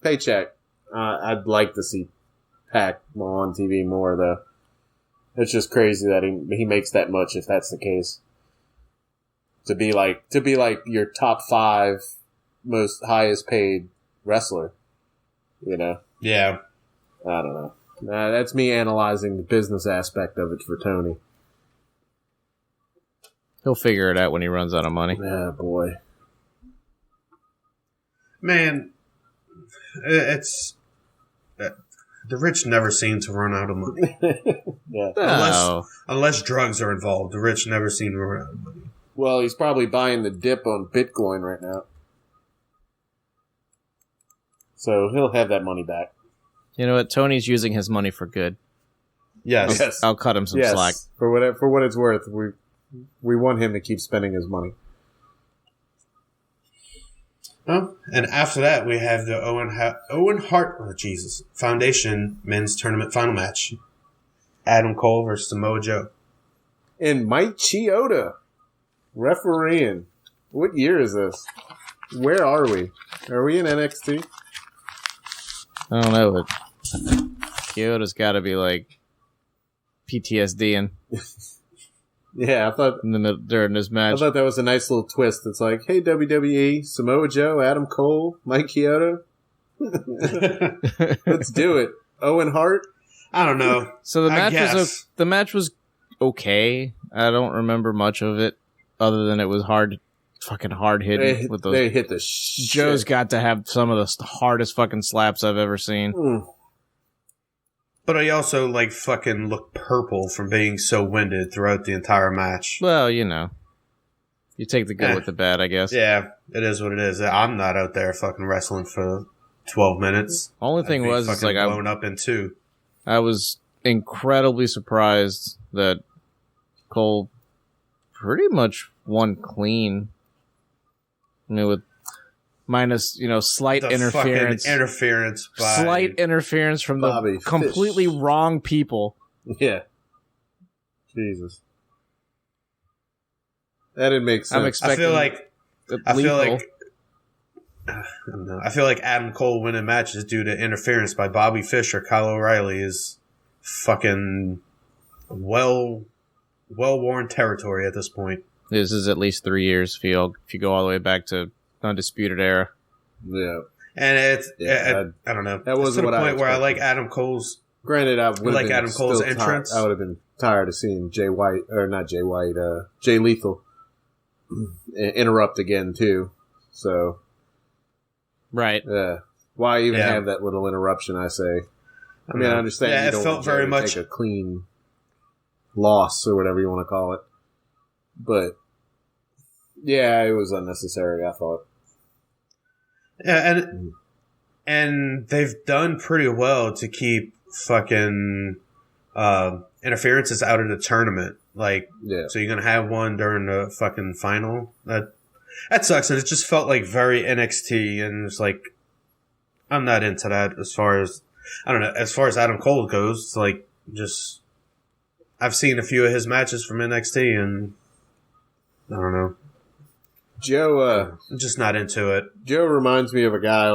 paycheck. I'd like to see Pac on TV more, though. It's just crazy that he makes that much if that's the case. To be like your top 5 most highest paid wrestler, Yeah. I don't know. That's me analyzing the business aspect of it for Tony. he'll figure it out when he runs out of money. Yeah, boy. Man, it's the rich never seem to run out of money. Yeah. Unless drugs are involved, the rich never seem to run out of money. Well, he's probably buying the dip on Bitcoin right now. So he'll have that money back. You know what? Tony's using his money for good. Yes. I'll cut him some slack. For what it's worth, we want him to keep spending his money. And after that, we have the Owen Hart Foundation Men's Tournament Final Match. Adam Cole versus Samoa Joe. And Mike Chioda refereeing. What year is this? Where are we? Are we in NXT? I don't know, but Kyoto's got to be like PTSD and Yeah, I thought during this match. I thought that was a nice little twist. It's like, hey WWE, Samoa Joe, Adam Cole, Mike Chioda. Let's do it. Owen Hart. I don't know. So the match was okay. I don't remember much of it other than it was fucking hard hitting with those. They hit the shit. Joe's got to have some of the hardest fucking slaps I've ever seen. But he also fucking looked purple from being so winded throughout the entire match. Well, you take the good with the bad, I guess. Yeah, it is what it is. I'm not out there fucking wrestling for 12 minutes. Only thing was, it's like blown up in two. I was incredibly surprised that Cole pretty much won clean. With minus, slight The interference. Slight interference from Bobby the completely Fish. wrong people. Yeah. Jesus. That didn't make sense. I'm expecting. I feel like Adam Cole winning matches due to interference by Bobby Fish or Kyle O'Reilly is fucking well-worn territory at this point. This is at least 3 years if you go all the way back to Undisputed Era. Yeah. And I don't know. That wasn't to the what I point where I like Adam Cole's. Granted, I would like Adam Cole's entrance. I would have been tired of seeing Jay Lethal interrupt again too. So, right. Yeah. Why even have that little interruption? I say. I mean, I understand. Yeah, you don't it felt want very to much take a clean loss or whatever you want to call it, but yeah, it was unnecessary. I thought. Yeah, and they've done pretty well to keep fucking interferences out of the tournament. So you're gonna have one during the fucking final. That sucks, and it just felt like very NXT, and it's like I'm not into that as far as as far as Adam Cole goes. It's I've seen a few of his matches from NXT, and I don't know. Joe, I'm just not into it. Joe reminds me of a guy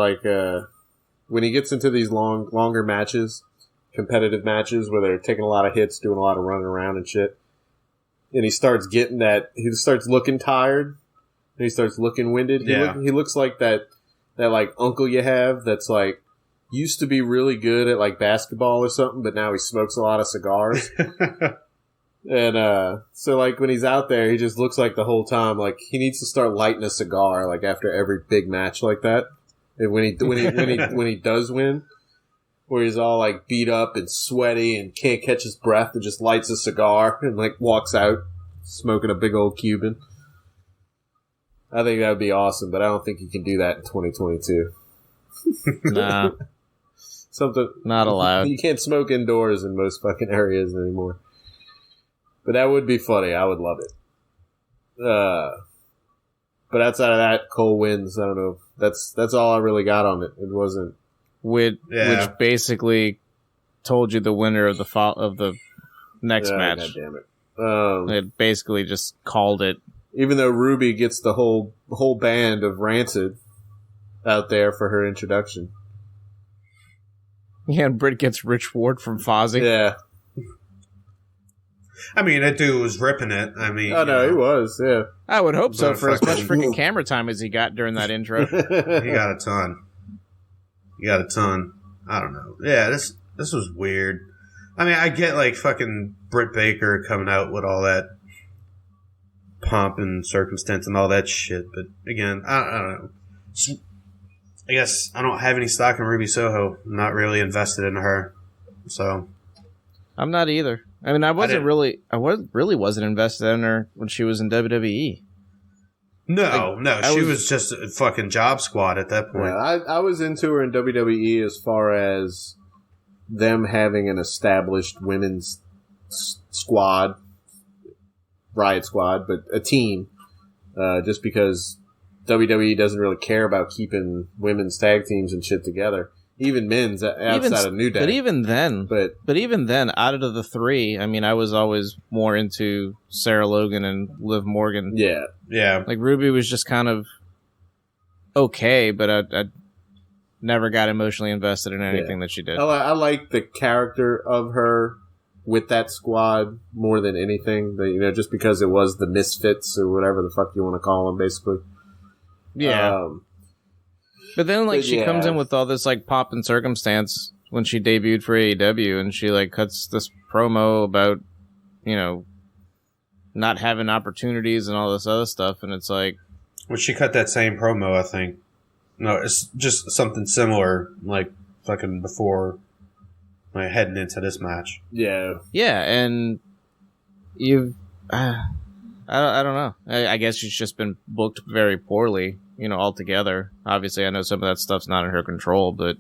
when he gets into these longer matches, competitive matches where they're taking a lot of hits, doing a lot of running around and shit, and he starts looking tired, and he starts looking winded. He looks like that uncle you have that's used to be really good at basketball or something, but now he smokes a lot of cigars. And so when he's out there, he just looks like the whole time he needs to start lighting a cigar after every big match like that. And when he does win, where he's all beat up and sweaty and can't catch his breath and just lights a cigar and walks out smoking a big old Cuban. I think that would be awesome, but I don't think you can do that in 2022. Nah. Something not allowed. You can't smoke indoors in most fucking areas anymore. But that would be funny. I would love it. But outside of that, Cole wins. I don't know. That's all I really got on it. It wasn't which basically told you the winner of the next match. God damn it! It basically just called it. Even though Ruby gets the whole band of Rancid out there for her introduction. Yeah, and Britt gets Rich Ward from Fozzy. Yeah. I mean, that dude was ripping it. I mean, he was. Yeah, I would hope so for as much freaking camera time as he got during that intro. He got a ton. I don't know. Yeah, this was weird. I mean, I get fucking Britt Baker coming out with all that pomp and circumstance and all that shit, but again, I don't know. I guess I don't have any stock in Ruby Soho. I'm not really invested in her, so I'm not either. I mean, I really wasn't invested in her when she was in WWE. No, she was just a fucking job squad at that point. Yeah, I was into her in WWE as far as them having an established women's squad, Riot Squad, but a team. Just because WWE doesn't really care about keeping women's tag teams and shit together. Even men's outside of New Day. But even then, out of the three, I mean, I was always more into Sarah Logan and Liv Morgan. Yeah. Yeah. Like, Ruby was just kind of okay, but I never got emotionally invested in anything that she did. I like the character of her with that squad more than anything. Just because it was the Misfits or whatever the fuck you want to call them, basically. Yeah. But then, she comes in with all this, pop and circumstance when she debuted for AEW, and she, cuts this promo about, not having opportunities and all this other stuff, and it's like... Well, she cut that same promo, I think. No, it's just something similar, fucking before, heading into this match. Yeah. Yeah, and you've... I don't know. I guess she's just been booked very poorly, altogether. Obviously, I know some of that stuff's not in her control, but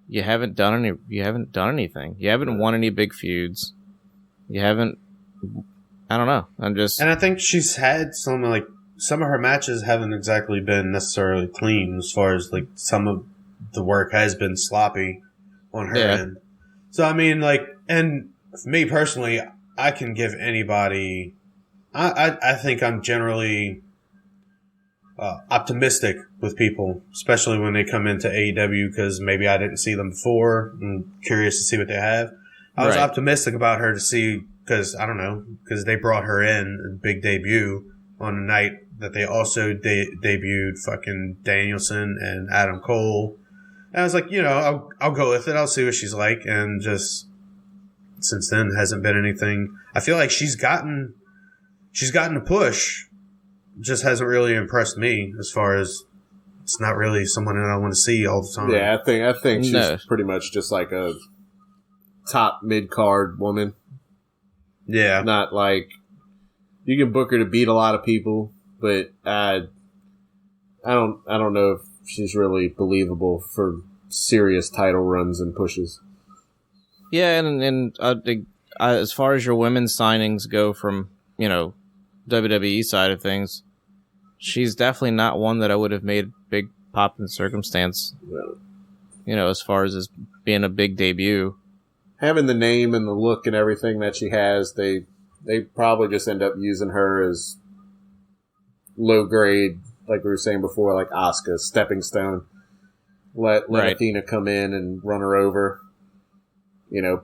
you haven't done anything. You haven't won any big feuds. You haven't. I don't know. And I think she's had some of her matches haven't exactly been necessarily clean as far as some of the work has been sloppy on her end. So I mean, and for me personally, I can give anybody. I think I'm generally optimistic with people, especially when they come into AEW, because maybe I didn't see them before. I'm curious to see what they have. I was optimistic about her to see, because I don't know, because they brought her in a big debut on the night that they also debuted fucking Danielson and Adam Cole. And I was like, I'll go with it. I'll see what she's like. And just since then, hasn't been anything. I feel like she's gotten a push. Just hasn't really impressed me as far as it's not really someone that I want to see all the time. Yeah, I think she's pretty much just like a top mid-card woman. Yeah. Not you can book her to beat a lot of people, but I don't know if she's really believable for serious title runs and pushes. Yeah, and as far as your women's signings go from, WWE side of things, she's definitely not one that I would have made big pop in circumstance. Yeah. As far as being a big debut. Having the name and the look and everything that she has, they probably just end up using her as low grade, like we were saying before, like Asuka, stepping stone. Let Athena come in and run her over.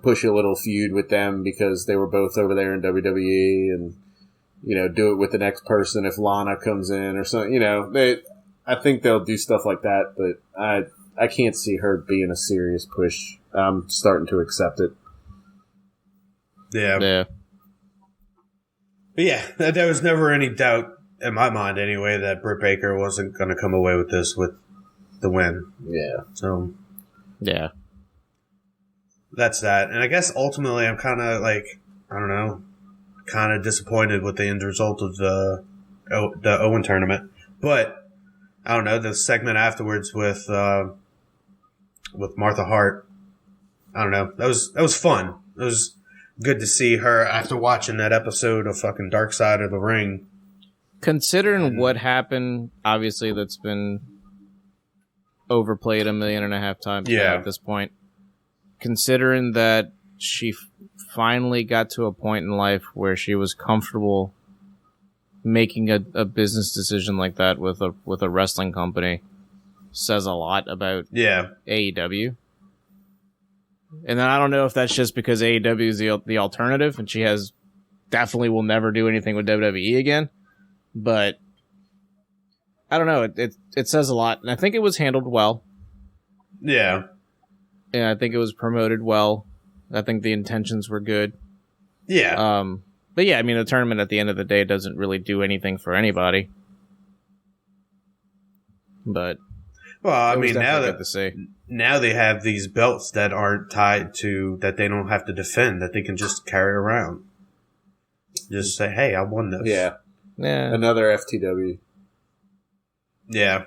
Push a little feud with them because they were both over there in WWE, and do it with the next person if Lana comes in or something. I think they'll do stuff like that, but I can't see her being a serious push. I'm starting to accept it. Yeah. Yeah. But yeah, there was never any doubt in my mind anyway that Britt Baker wasn't going to come away with this with the win. Yeah. So. Yeah. That's that. And I guess ultimately I'm kind of kind of disappointed with the end result of the Owen tournament. But I don't know, the segment afterwards with Martha Hart, I don't know, that was fun. It was good to see her after watching that episode of fucking Dark Side of the Ring. Considering what happened, obviously that's been overplayed 1.5 million times at this point. Considering that she finally got to a point in life where she was comfortable making a business decision like that with a wrestling company, says a lot about AEW. And then I don't know if that's just because AEW is the alternative, and she definitely will never do anything with WWE again. But I don't know. It says a lot, and I think it was handled well. Yeah. And I think it was promoted well. I think the intentions were good. Yeah. But yeah, I mean, the tournament at the end of the day doesn't really do anything for anybody. But Well, I It was mean, definitely good to see. now they have these belts that aren't tied to, that they don't have to defend, that they can just carry around. Just say, hey, I won this. Yeah. Yeah. Another FTW. Yeah.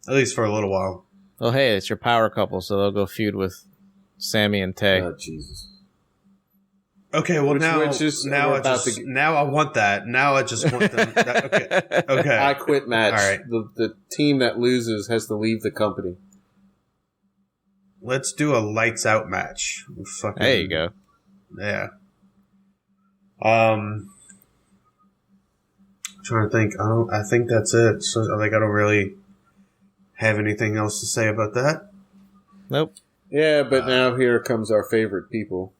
At least for a little while. Well, hey, it's your power couple, so they'll go feud with Sammy and Tay. Oh, Jesus. Okay, well now I want that. Now I just want them. Okay. I quit match. All right. The team that loses has to leave the company. Let's do a lights out match. There you go. Yeah. Trying to think. I think that's it. So I don't really have anything else to say about that. Nope. Yeah, but now here comes our favorite people.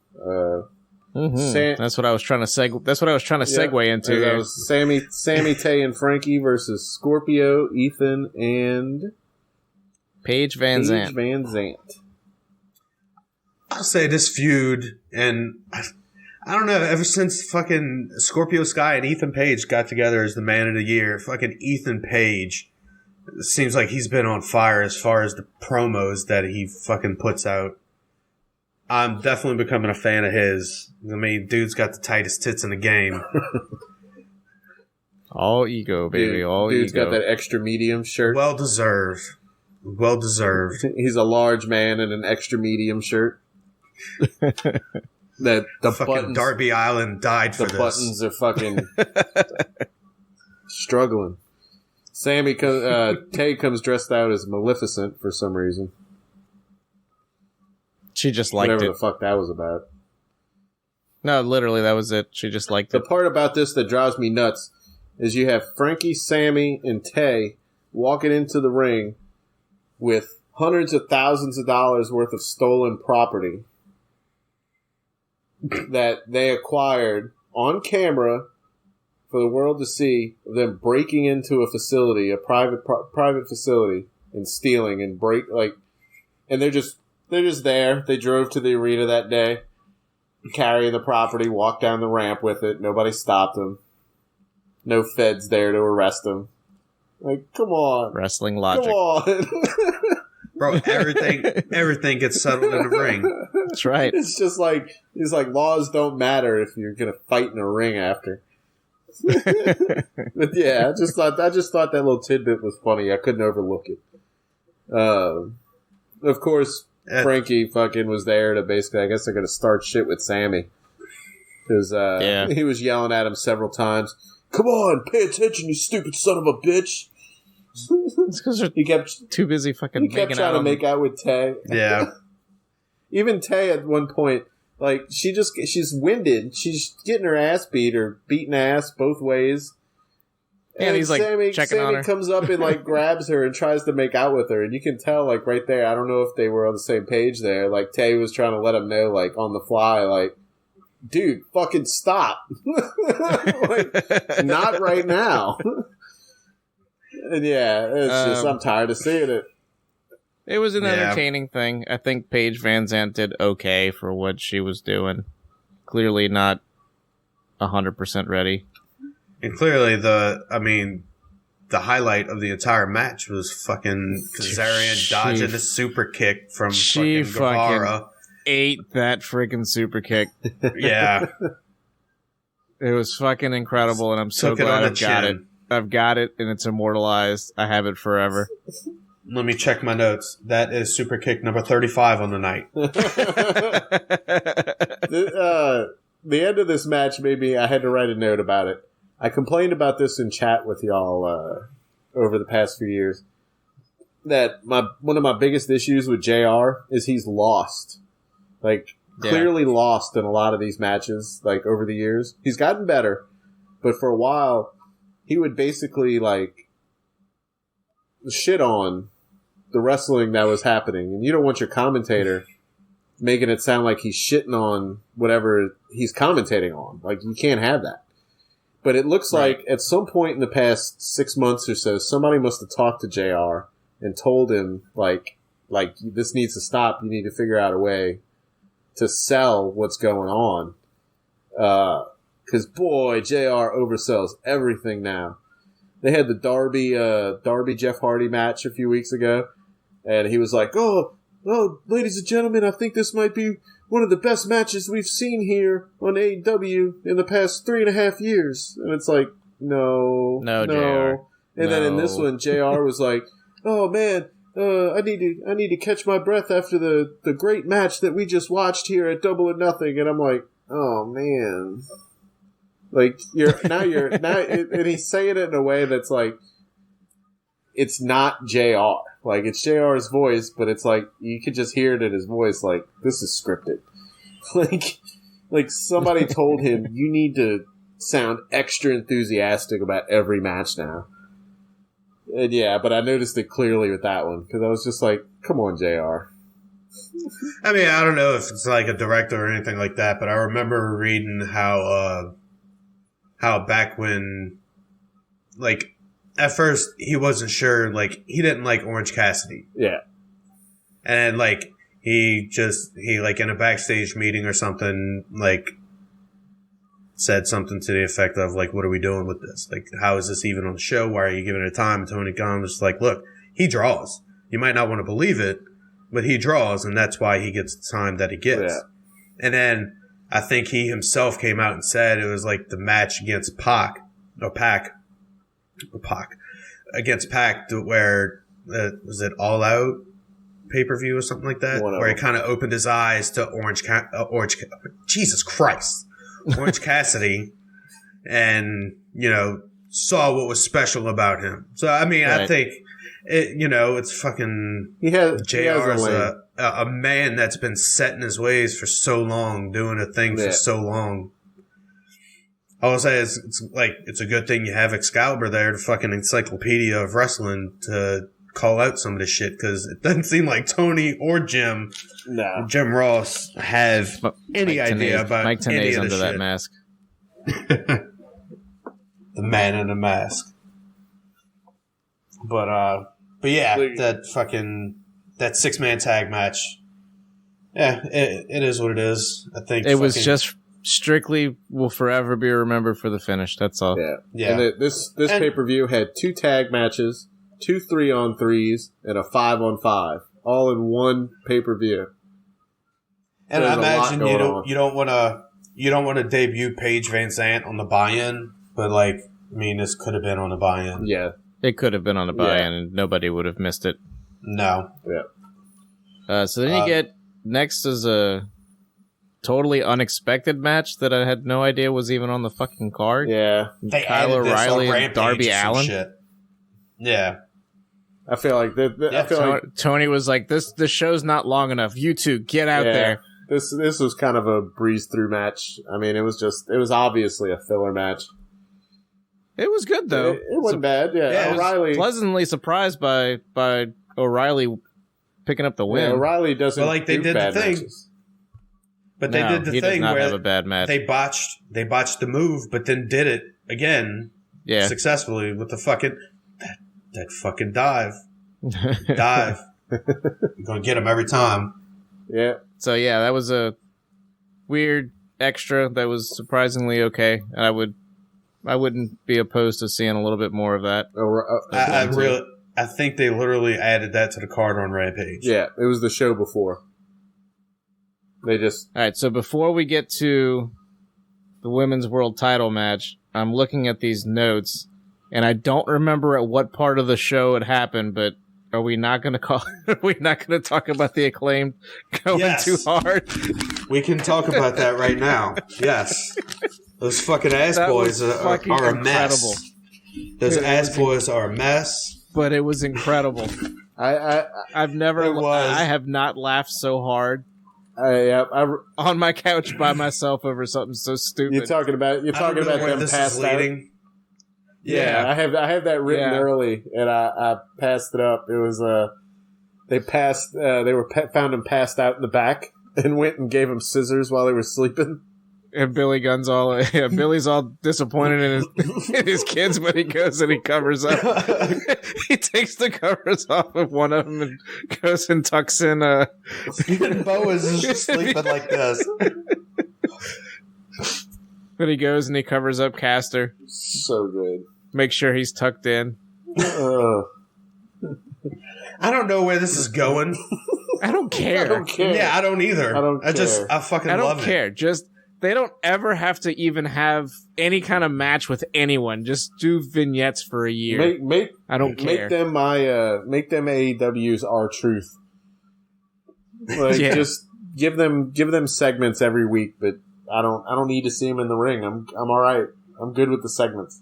That's what I was trying to segue into. That was Sammy, Tay, and Frankie versus Scorpio, Ethan, and Paige Van Zandt. I'll say this feud, and I don't know, ever since fucking Scorpio Sky and Ethan Page got together as the Man of the Year, fucking Ethan Page seems like he's been on fire as far as the promos that he fucking puts out. I'm definitely becoming a fan of his. I mean, dude's got the tightest tits in the game. All ego, baby. Dude's got that extra medium shirt. Well deserved. He's a large man in an extra medium shirt. The fucking buttons, Darby Allin died for this. The buttons are fucking struggling. Tay comes dressed out as Maleficent for some reason. She just liked Whatever it. the fuck that was about. No, literally, that was it. She just liked it. The part about this that drives me nuts is you have Frankie, Sammy, and Tay walking into the ring with hundreds of thousands of dollars worth of stolen property that they acquired on camera for the world to see, them breaking into a facility, a private facility, and stealing and and they're just there. They drove to the arena that day, carrying the property, walked down the ramp with it. Nobody stopped them. No feds there to arrest them. Like, come on. Wrestling logic. Come on. Bro, everything gets settled in the ring. That's right. It's just like, laws don't matter if you're going to fight in a ring after. But yeah, I just thought that little tidbit was funny. I couldn't overlook it. Of course, Frankie fucking was there to basically, I guess they're going to start shit with Sammy. Because he was yelling at him several times. Come on, pay attention, you stupid son of a bitch. It's because he kept too busy fucking making out. He kept trying to make out with Tay. Yeah. Even Tay at one point, like, she's winded. She's getting her ass beat or beating ass both ways. And he's like checking on her. Sammy comes up and like grabs her and tries to make out with her. And you can tell, like, right there, I don't know if they were on the same page there. Like, Tay was trying to let him know, like, on the fly, like, dude, fucking stop. Like, not right now. And yeah, it's just, I'm tired of seeing it. It was an entertaining thing. I think Paige Van Zandt did okay for what she was doing. Clearly not 100% ready. And clearly the highlight of the entire match was fucking Kazarian dodging a super kick from fucking Guevara. Ate that freaking super kick. Yeah. It was fucking incredible, and I'm so glad I've got it. I've got it, and it's immortalized. I have it forever. Let me check my notes. That is super kick number 35 on the night. The end of this match made me, I had to write a note about it. I complained about this in chat with y'all over the past few years. That one of my biggest issues with JR is he's lost. Like, clearly lost in a lot of these matches, like, over the years. He's gotten better, but for a while, he would basically, like, shit on the wrestling that was happening. And you don't want your commentator making it sound like he's shitting on whatever he's commentating on. Like, you can't have that. But it looks like at some point in the past 6 months or so, somebody must have talked to JR and told him, like, this needs to stop. You need to figure out a way to sell what's going on. Because, boy, JR oversells everything now. they had the Darby Jeff Hardy match a few weeks ago, and he was like, "Oh, ladies and gentlemen, I think this might be one of the best matches we've seen here on AEW in the past 3.5 years." And it's like, no. JR. And then in this one, JR was like, "Oh man, I need to catch my breath after the great match that we just watched here at Double or Nothing." And I'm like, "Oh man." Like and he's saying it in a way that's like, it's not JR. Like, it's JR's voice, but it's like, you could just hear it in his voice, like, this is scripted. like somebody told him, you need to sound extra enthusiastic about every match now. And yeah, but I noticed it clearly with that one, because I was just like, come on, JR. I mean, I don't know if it's like a director or anything like that, but I remember reading how back when, like, at first he wasn't sure, like, he didn't like Orange Cassidy. Yeah. And, like, he like, in a backstage meeting or something, like, said something to the effect of, like, what are we doing with this? Like, how is this even on the show? Why are you giving it time? And Tony Khan was like, look, he draws. You might not want to believe it, but he draws, and that's why he gets the time that he gets. Yeah. And then I think he himself came out and said it was like the match against Pac, against Pac, where was it All Out pay-per-view or something like that, where he kind of opened his eyes to Jesus Christ, Orange Cassidy, and saw what was special about him. So I mean, right. I think it's fucking JR is a man that's been set in his ways for so long, doing a thing for so long. I will say it's a good thing you have Excalibur there, the fucking encyclopedia of wrestling, to call out some of this shit, because it doesn't seem like Tony or Jim Ross have any idea about Mike any Tenay's of under this that shit. mask. The man in the mask. But yeah, that 6-man tag match. Yeah, it is what it is. I think it was just strictly will forever be remembered for the finish. That's all. Yeah. And this pay-per-view had 2 tag matches, 2 3-on-3s, and a 5-on-5, all in one pay-per-view. And I imagine you don't want to debut Paige Van Zandt on the buy-in, but this could have been on the buy-in. Yeah. It could have been on a buy-in, and nobody would have missed it. No. Yeah. So then you get next is a totally unexpected match that I had no idea was even on the fucking card. Yeah. Kyle O'Reilly and Darby Allin. Shit. Yeah. I feel like Tony was like, "This show's not long enough. You two get out there." This was kind of a breeze through match. I mean, it was obviously a filler match. It was good though. It wasn't bad. Yeah, O'Reilly pleasantly surprised by O'Reilly picking up the win. Yeah, O'Reilly doesn't. But they did the thing. Matches. But they did the thing does not where have a bad match. They botched the move, but then did it again successfully with the fucking that fucking dive. Dive. You're gonna get him every time. Yeah. So that was a weird extra that was surprisingly okay, and I wouldn't be opposed to seeing a little bit more of that. I think they literally added that to the card on Rampage. Yeah, it was the show before. All right, so before we get to the women's world title match, I'm looking at these notes, and I don't remember at what part of the show it happened, but are we not going to are we not going to talk about the Acclaimed going too hard? We can talk about that right now. Yes. Those fucking ass boys are a mess. Those ass boys are a mess. But it was incredible. I have not laughed so hard on my couch by myself over something so stupid. You're talking about them passed out. Yeah, I have that written early, and I passed it up. It was they found him passed out in the back and went and gave him scissors while they were sleeping. And Billy's all disappointed in his kids, but he goes and he covers up. He takes the covers off of one of them and goes and tucks in. Bo is just sleeping like this. But he goes and he covers up Caster. So good. Make sure he's tucked in. I don't know where this is going. I don't care. I don't care. Yeah, I don't either. I don't care. I fucking I don't love care. it. Just they don't ever have to even have any kind of match with anyone. Just do vignettes for a year. I don't care. Make them AEW's R-Truth. Like just give them segments every week, but I don't need to see them in the ring. I'm all right. I'm good with the segments.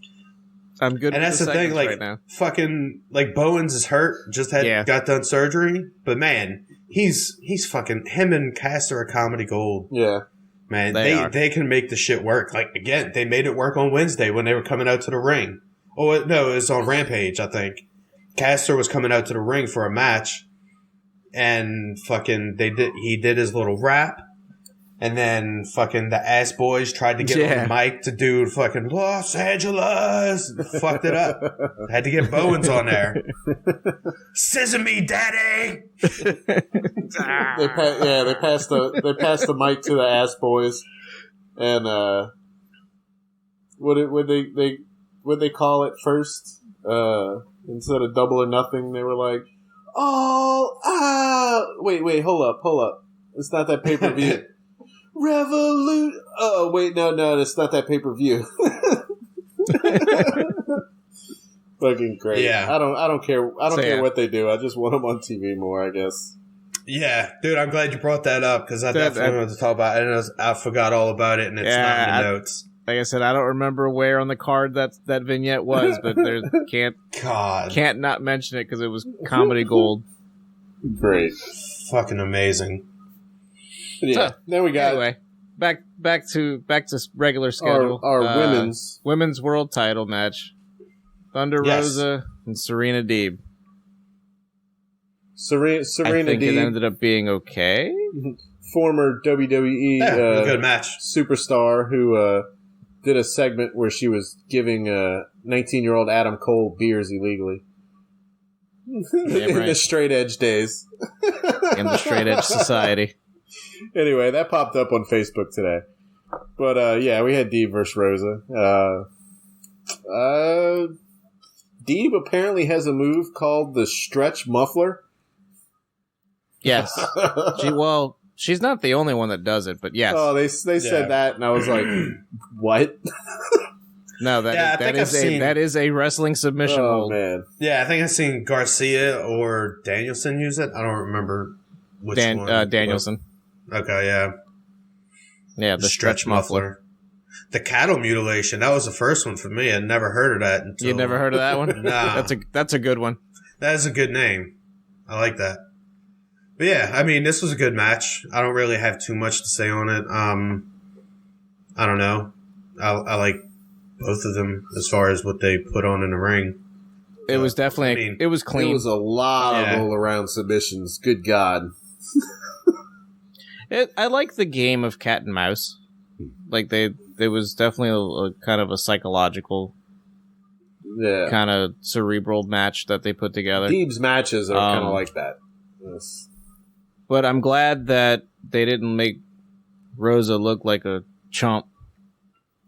I'm good. And with that's the thing, like right now. fucking like Bowens is hurt, just got done surgery, but man, he's fucking him and Caster are comedy gold. Yeah. Man, they can make the shit work. Like, again, they made it work on Wednesday when they were coming out to the ring. Oh, no, it was on Rampage, I think. Caster was coming out to the ring for a match, and fucking he did his little rap, and then fucking the ass boys tried to get on the mic to do fucking Los Angeles. Fucked it up. Had to get Bowens on there. Sesame Daddy! They passed the mic to the ass boys, and what they call it first? Instead of Double or Nothing, they were like, wait, hold up, it's not that pay-per-view. Oh wait, no, it's not that pay-per-view. Fucking great. Yeah. I don't care. I don't care what they do. I just want them on TV more, I guess. Yeah, dude, I'm glad you brought that up because I definitely wanted to talk about it. And I forgot all about it, and it's not in the notes. Like I said, I don't remember where on the card that vignette was, but there can't not mention it because it was comedy gold. Great, fucking amazing. Yeah. Then we got anyway back to regular schedule. Our women's world title match. Thunder Rosa and Serena Deeb. Serena I think Deeb it ended up being okay. Former WWE good match superstar who did a segment where she was giving 19-year-old Adam Cole beers illegally. In the straight edge days. In the straight edge society. Anyway, that popped up on Facebook today. But we had Deeb versus Rosa. Deeb apparently has a move called the stretch muffler. Yes. She's not the only one that does it, but yes. Oh, they said that, and I was like, what? No, that is a wrestling submission hold. Man. Yeah, I think I've seen Garcia or Danielson use it. I don't remember which one. Danielson. Okay, yeah. Yeah, the stretch muffler. The cattle mutilation, that was the first one for me. I'd never heard of that until... You never heard of that one? Nah. That's a good one. That is a good name. I like that. But yeah, I mean, this was a good match. I don't really have too much to say on it. I don't know. I like both of them as far as what they put on in the ring. It was definitely... it was clean. It was a lot of roll-around submissions. Good God. I like the game of cat and mouse. Like, there was definitely a kind of a psychological, kind of cerebral match that they put together. Deeb's matches are kind of like that. Yes. But I'm glad that they didn't make Rosa look like a chump.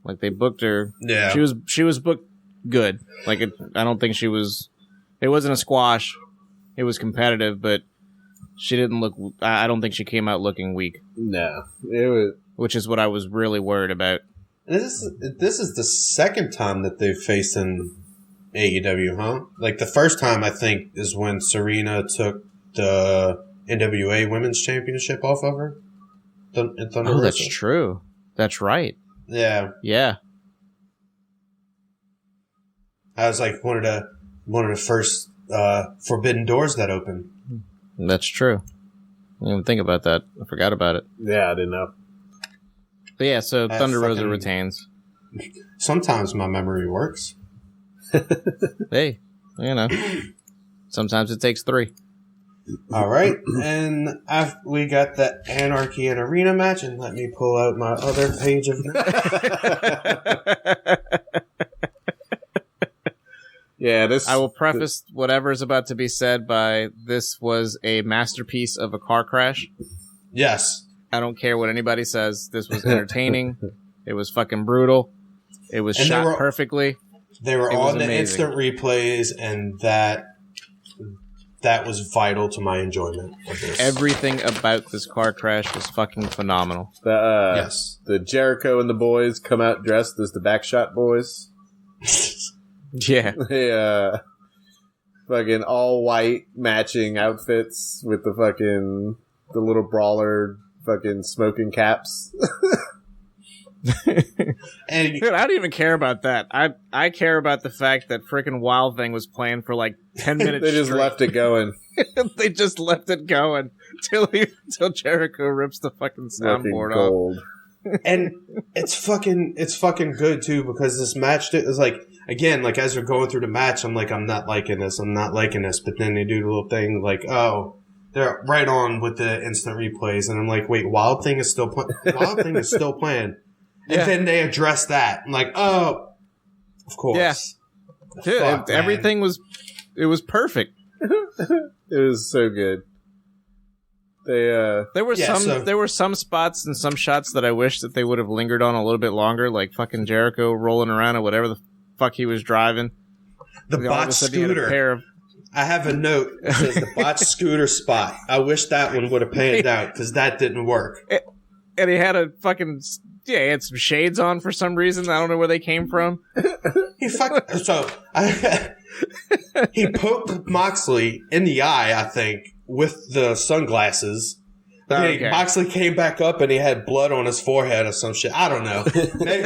Like, they booked her. Yeah. She was booked good. Like, I don't think she was... It wasn't a squash. It was competitive, but she didn't look... I don't think she came out looking weak. No. It was... Which is what I was really worried about. This is the second time that they've faced in AEW, huh? Like, the first time, I think, is when Serena took the NWA Women's Championship off of her. That's true. That's right. Yeah. Yeah. I was like one of the first forbidden doors that opened. That's true. I didn't even think about that. I forgot about it. Yeah, I didn't know. But yeah, so Thunder Rosa retains. Sometimes my memory works. Hey, sometimes it takes 3. All right, and we got the Anarchy and Arena match, and let me pull out my other page of Yeah, I will preface whatever is about to be said by this was a masterpiece of a car crash. Yes. I don't care what anybody says. This was entertaining. It was fucking brutal. It was shot perfectly. They were on the instant replays, and that was vital to my enjoyment of this. Everything about this car crash was fucking phenomenal. Yes. The Jericho and the boys come out dressed as the Backshot Boys. Yeah. They, fucking all white matching outfits with the little brawler fucking smoking caps. And dude, I don't even care about that. I care about the fact that freaking Wild Thing was playing for like 10 minutes. They just left it going. They just left it going till Jericho rips the fucking soundboard off. And it's fucking good too, because this match is like, again, like as we're going through the match, I'm like, I'm not liking this, but then they do the little thing like, oh, they're right on with the instant replays, and I'm like, wait, Wild Thing is still playing. And then they address that. I'm like, oh, of course. Yeah. Dude, everything was perfect. It was so good. There were some spots and some shots that I wish that they would have lingered on a little bit longer, like fucking Jericho rolling around or whatever the fuck he was driving. The bot scooter. I have a note that says the bot scooter spot. I wish that one would have panned out, because that didn't work. And he had a fucking... Yeah, he had some shades on for some reason. I don't know where they came from. He poked Moxley in the eye, I think, with the sunglasses. Okay. Moxley came back up and he had blood on his forehead or some shit. I don't know.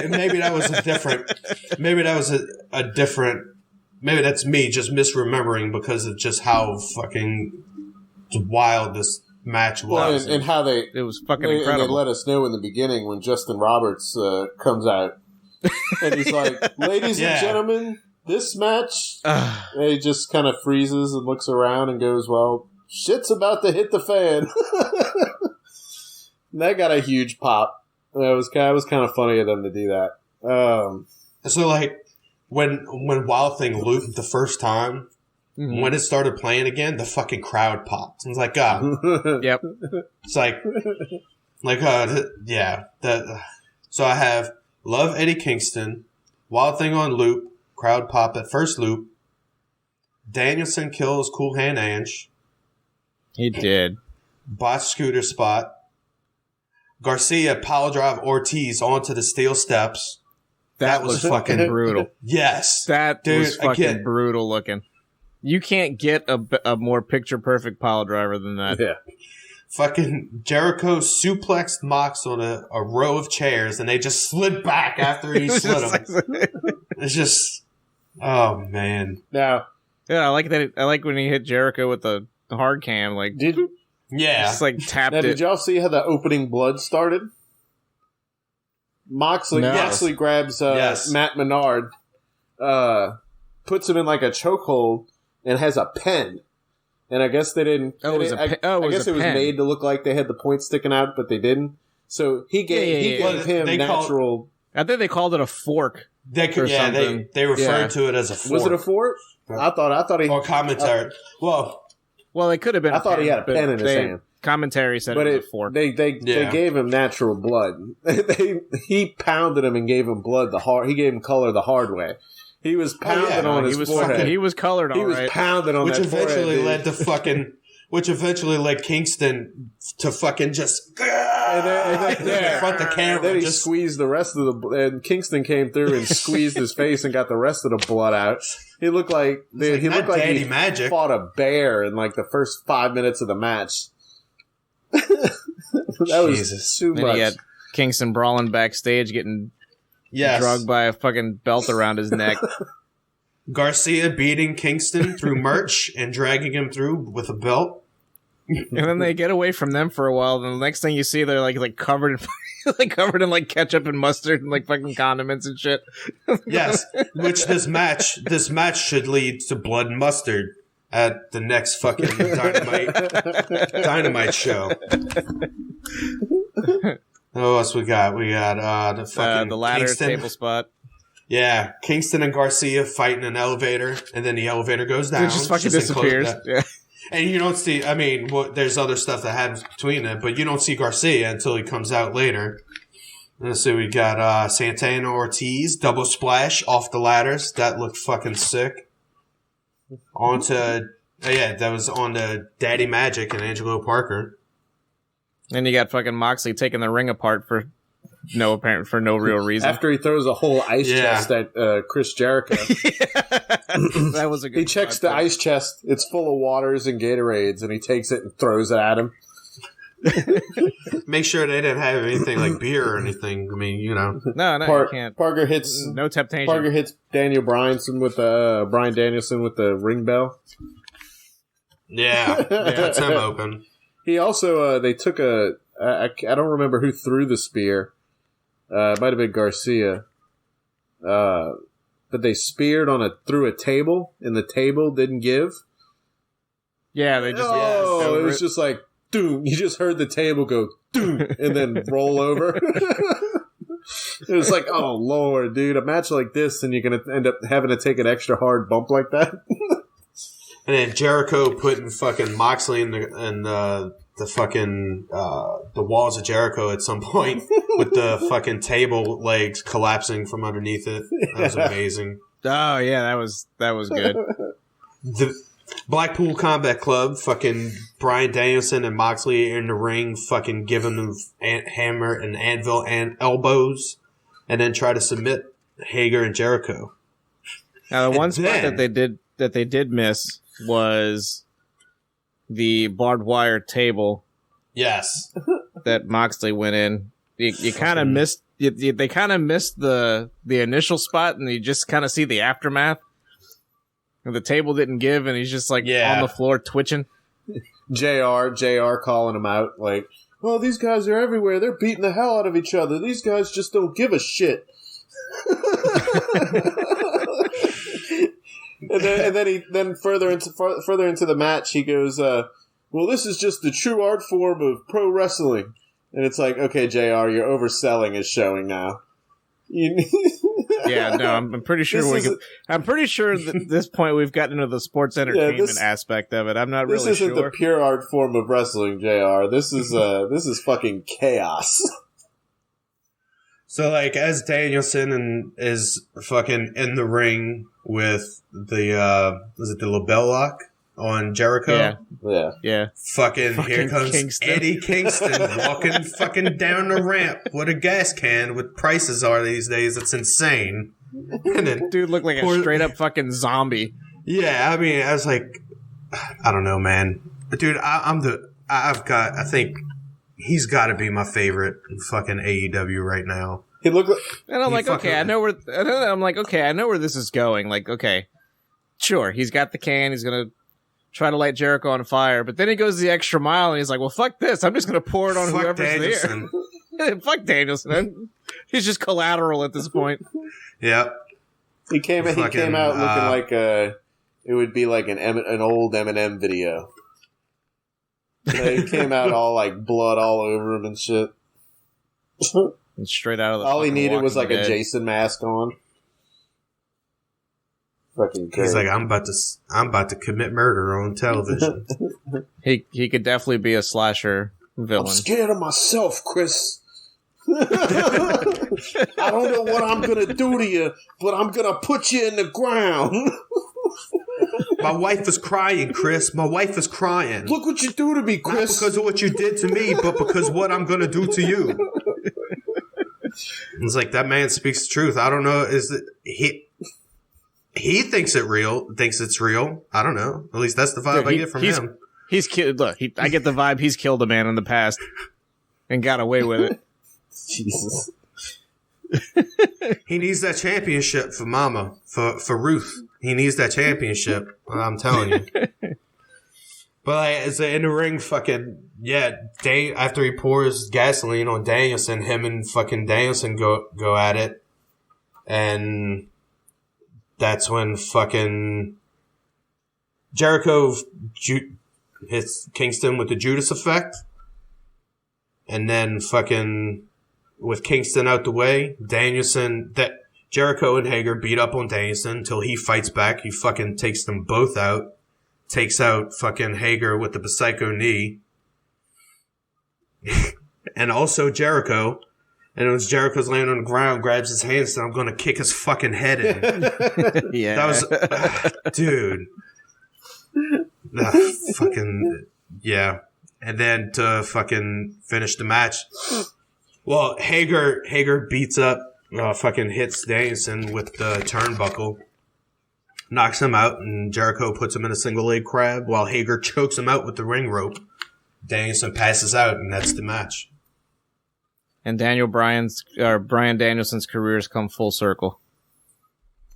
Maybe that was a different. Maybe that was a different. Maybe that's me just misremembering because of just how fucking wild this match was. Well, and how it was fucking incredible. And they let us know in the beginning when Justin Roberts comes out. And he's like, ladies and gentlemen, this match. And he just kind of freezes and looks around and goes, well, shit's about to hit the fan. And that got a huge pop. It was kind of funny of them to do that. So, like, when Wild Thing looped the first time, when it started playing again, the fucking crowd popped. I was like, yep. It's like, yeah. So I have Love Eddie Kingston, Wild Thing on loop, crowd pop at first loop. Danielson kills Cool Hand Ange. He did. Bot scooter spot. Garcia power drive Ortiz onto the steel steps. That was fucking brutal. Yes. That was fucking brutal looking. You can't get a more picture-perfect pile driver than that. Yeah. Fucking Jericho suplexed Mox on a row of chairs, and they just slid back after he slid them. It's just... Oh, man. Now... Yeah, I like that. I like when he hit Jericho with the hard cam. Like, just like tapped now, it. Did y'all see how the opening blood started? Moxley grabs Matt Menard, puts him in like a chokehold, and has a pen. And I guess they didn't. I guess it was made to look like they had the point sticking out, but they didn't. So he gave him natural. I think they called it a fork. They referred to it as a fork. Was it a fork? I thought he... Or commentary. Well, it could have been. I thought he had a pen in his hand. Commentary said it was a fork. They gave him natural blood. He pounded him and gave him blood he gave him color the hard way. He was pounded on his forehead. He was colored all right. He was pounded on which that eventually forehead, led to fucking... Which eventually led Kingston to fucking just... front the camera. Then he squeezed the rest of and Kingston came through and squeezed his face and got the rest of the blood out. He looked like he Magic fought a bear in like the first 5 minutes of the match. That was too much. Then he had Kingston brawling backstage, getting drugged by a fucking belt around his neck. Garcia beating Kingston through merch and dragging him through with a belt. And then they get away from them for a while. Then the next thing you see, they're like covered in like ketchup and mustard and like fucking condiments and shit. Yes, which this match should lead to blood and mustard at the next fucking dynamite show. What else we got? We got the fucking the ladder Kingston table spot. Yeah, Kingston and Garcia fight in an elevator, and then the elevator goes down. It just fucking disappears. Yeah. And you don't see, I mean, there's other stuff that happens between them, but you don't see Garcia until he comes out later. Let's see, we got Santana Ortiz, double splash off the ladders. That looked fucking sick. That was on to Daddy Magic and Angelo Parker. And you got fucking Moxley taking the ring apart for no real reason. After he throws a whole ice chest at Chris Jericho. That was a good He checks the ice chest. It's full of waters and Gatorades, and he takes it and throws it at him. Make sure they didn't have anything like beer or anything. I mean, you know. No, you can't. Parker hits no temptation. Parker hits Brian Danielson with the ring bell. Yeah, cuts him open. He also they took I don't remember who threw the spear. It might have been Garcia. But they speared through a table, and the table didn't give. Yeah, they just. It was just like, doom. You just heard the table go, doom, and then roll over. It was like, oh, Lord, dude, a match like this, and you're going to end up having to take an extra hard bump like that? And then Jericho putting fucking Moxley in the fucking the walls of Jericho at some point with the fucking table legs collapsing from underneath it. That was amazing. Oh yeah, that was good. The Blackpool Combat Club, fucking Bryan Danielson and Moxley in the ring, fucking giving them hammer and anvil and elbows, and then try to submit Hager and Jericho. Now the one spot that they did miss was the barbed wire table. Yes, that Moxley went in. You kind of missed. They kind of missed the initial spot, and you just kind of see the aftermath. And the table didn't give, and he's just like on the floor twitching. JR calling him out like, "Well, these guys are everywhere. They're beating the hell out of each other. These guys just don't give a shit." And then further into the match, he goes, "Well, this is just the true art form of pro wrestling." And it's like, okay, JR, your overselling is showing now. Yeah, no, I'm pretty sure I'm pretty sure that at this point we've gotten into the sports entertainment aspect of it. I'm not really sure. This isn't the pure art form of wrestling, JR. This is fucking chaos. So, like, as Danielson is fucking in the ring with the LaBelle lock on Jericho? Yeah. Fucking here comes Kingston. Eddie Kingston walking fucking down the ramp with a gas can with prices are these days. It's insane. And then dude looked like a straight up fucking zombie. Yeah, I mean, I was like, I don't know, man. Dude, I think he's got to be my favorite in fucking AEW right now. He looked like, and I'm like, okay, I know where this is going. Like, okay, sure, he's got the can, he's gonna try to light Jericho on fire, but then he goes the extra mile and he's like, well, fuck this, I'm just gonna pour it on whoever's Danielson. There. Fuck Danielson. He's just collateral at this point. Yep. He came out looking like it would be like an old Eminem video. He came out all like blood all over him and shit. And straight out of the all he needed was like dead. A Jason mask on. Fucking crazy. He's like, I'm about to commit murder on television. He could definitely be a slasher villain. I'm scared of myself, Chris. I don't know what I'm gonna do to you, but I'm gonna put you in the ground. My wife is crying, Chris. My wife is crying. Look what you do to me, Chris. Not because of what you did to me, but because what I'm gonna do to you. It's like, that man speaks the truth. I don't know. Is it he thinks it's real. I don't know. At least that's the vibe I get from him. He's killed. Look, I get the vibe he's killed a man in the past and got away with it. Jesus. He needs that championship for Mama, for Ruth. He needs that championship. I'm telling you. But like, it's in the ring, fucking after he pours gasoline on Danielson, him and fucking Danielson go at it, and that's when fucking Jericho hits Kingston with the Judas effect, and then fucking with Kingston out the way, Jericho and Hager beat up on Danielson until he fights back. He fucking takes them both out. Takes out fucking Hager with the Psycho knee. And also Jericho And as Jericho's laying on the ground, grabs his hands, and I'm going to kick his fucking head in. Yeah. That was, dude. Fucking, yeah. And then to fucking finish the match, well, Hager beats up, fucking hits Danielson with the turnbuckle, knocks him out, and Jericho puts him in a single leg crab while Hager chokes him out with the ring rope. Danielson passes out, and that's the match. And Brian Danielson's career has come full circle.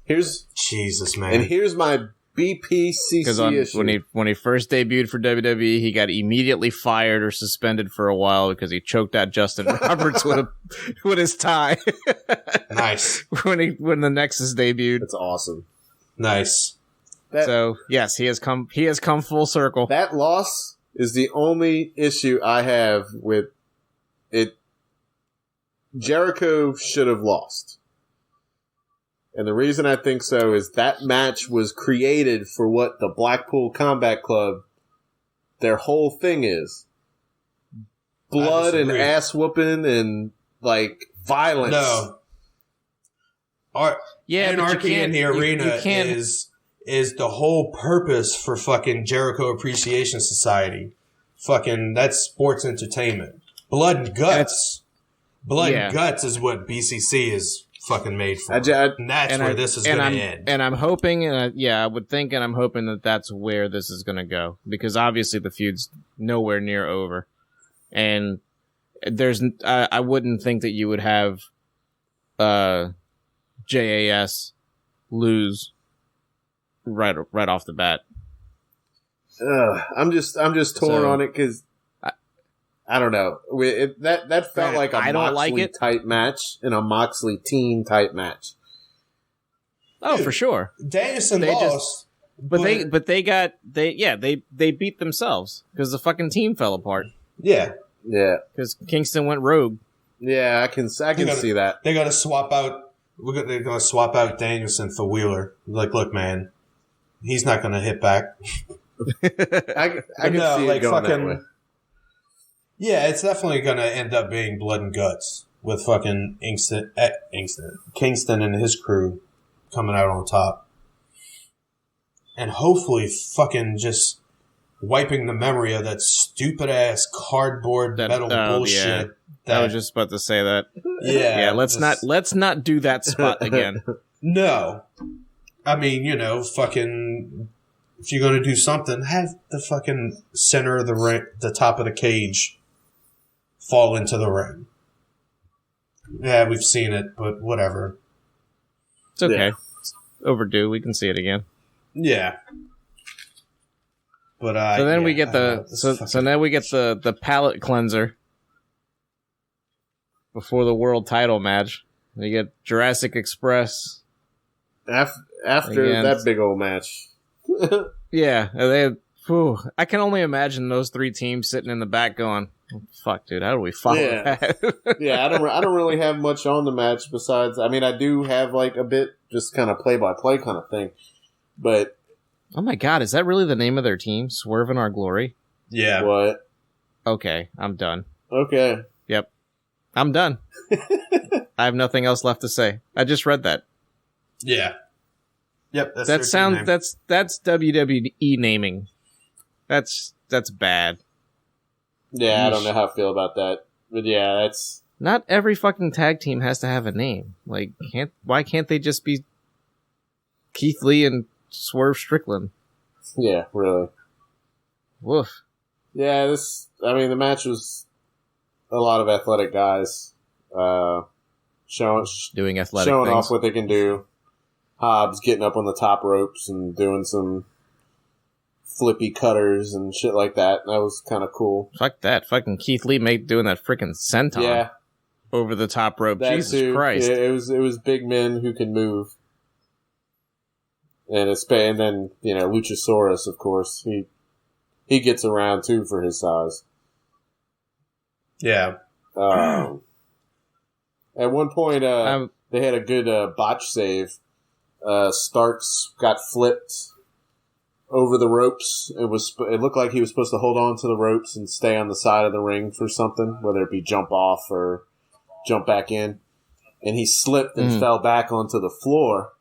Jesus, man. And here's my BPCC issue. When he first debuted for WWE, he got immediately fired or suspended for a while because he choked out Justin Roberts with his tie. Nice. when the Nexus debuted. That's awesome. Nice. So yes, he has come full circle. That loss is the only issue I have with it. Jericho should have lost. And the reason I think so is that match was created for what the Blackpool Combat Club, their whole thing is. Blood and ass whooping and, like, violence. No. Anarchy in the arena is the whole purpose for fucking Jericho Appreciation Society. Fucking, that's sports entertainment. Blood and guts. Blood and guts is what BCC is fucking made for. And that's where this is going to end. And I'm hoping, I would think, and I'm hoping that that's where this is going to go. Because obviously the feud's nowhere near over. And I wouldn't think that you would have JAS lose right off the bat. I'm just torn on it because I don't know. That felt like a Moxley type match and a Moxley team type match. Oh, dude, for sure. Danielson lost, but they beat themselves because the fucking team fell apart. Yeah. Because Kingston went rogue. Yeah, I can see that. They got to swap out. They're going to swap out Danielson for Wheeler. Like, look, man, he's not going to hit back. I can see it going that way. Yeah, it's definitely going to end up being blood and guts with fucking Kingston and his crew coming out on top. And hopefully fucking just wiping the memory of that stupid-ass cardboard metal bullshit. Yeah. I was just about to say that. Yeah. Let's not do that spot again. No. I mean, fucking... If you're going to do something, have the fucking center of the ring, the top of the cage, fall into the ring. Yeah, we've seen it, but whatever. It's okay. Yeah. It's overdue. We can see it again. Yeah. But so then we get so now we get the palate cleanser before the world title match. We get Jurassic Express after again. That big old match. Yeah, I can only imagine those three teams sitting in the back going, oh, "Fuck, dude, how do we follow that?" Yeah, I don't really have much on the match besides. I mean, I do have like a bit, just kind of play-by-play kind of thing. But oh my god, is that really the name of their team? Swerve in Our Glory. Yeah. What? Okay, I'm done. Okay. Yep, I'm done. I have nothing else left to say. I just read that. Yeah. Yep, that's WWE naming. That's bad. Yeah, I don't know how I feel about that. But yeah, that's not every fucking tag team has to have a name. Like, why can't they just be Keith Lee and Swerve Strickland? Yeah, really. Woof. Yeah, the match was a lot of athletic guys showing off what they can do. Hobbs getting up on the top ropes and doing some flippy cutters and shit like that. That was kind of cool. Fuck that. Fucking Keith Lee doing that freaking senton over the top rope. That Jesus Christ. Yeah, it was big men who can move. And then, Luchasaurus, of course. He gets around too for his size. Yeah. At one point, they had a good botch save. Starks got flipped over the ropes. It looked like he was supposed to hold on to the ropes and stay on the side of the ring for something, whether it be jump off or jump back in. And he slipped and fell back onto the floor.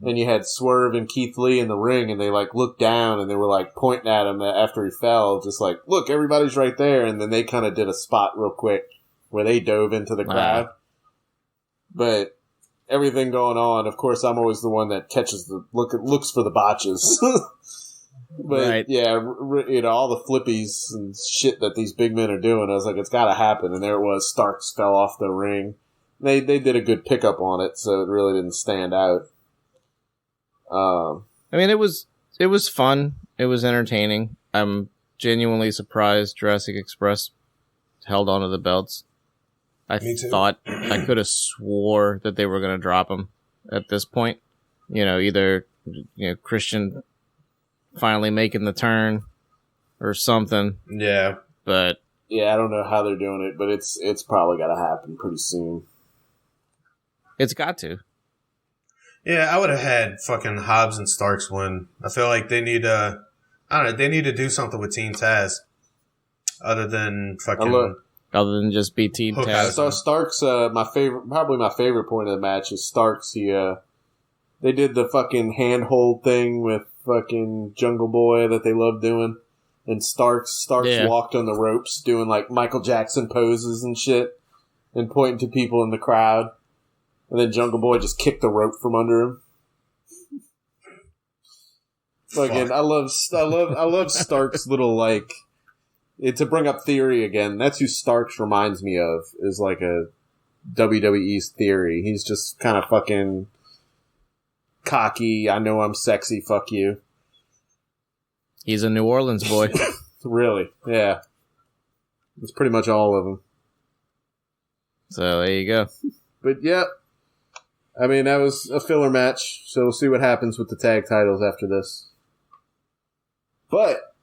And you had Swerve and Keith Lee in the ring, and they like looked down and they were like pointing at him after he fell, just like, look, everybody's right there. And then they kind of did a spot real quick where they dove into the crowd. But everything going on, of course, I'm always the one that catches looks for the botches. But yeah, all the flippies and shit that these big men are doing, I was like, it's got to happen. And there it was. Starks fell off the ring. They did a good pickup on it, so it really didn't stand out. I mean, it was fun. It was entertaining. I'm genuinely surprised Jurassic Express held onto the belts. I thought I could have swore that they were going to drop them at this point. Either Christian finally making the turn or something. Yeah, but I don't know how they're doing it, but it's probably got to happen pretty soon. It's got to. Yeah, I would have had fucking Hobbs and Starks win. I feel like they need they need to do something with Team Taz. Other than just be Team Taz. So Starks, my favorite point of the match is Starks. They did the fucking handhold thing with fucking Jungle Boy that they love doing. And Starks walked on the ropes doing like Michael Jackson poses and shit and pointing to people in the crowd. And then Jungle Boy just kicked the rope from under him. Again, I love Starks' little to bring up Theory again. That's who Starks reminds me of, is like a WWE's Theory. He's just kind of fucking cocky. I know I'm sexy. Fuck you. He's a New Orleans boy. Really? Yeah. It's pretty much all of them. So there you go. But yeah. I mean, that was a filler match, so we'll see what happens with the tag titles after this. But,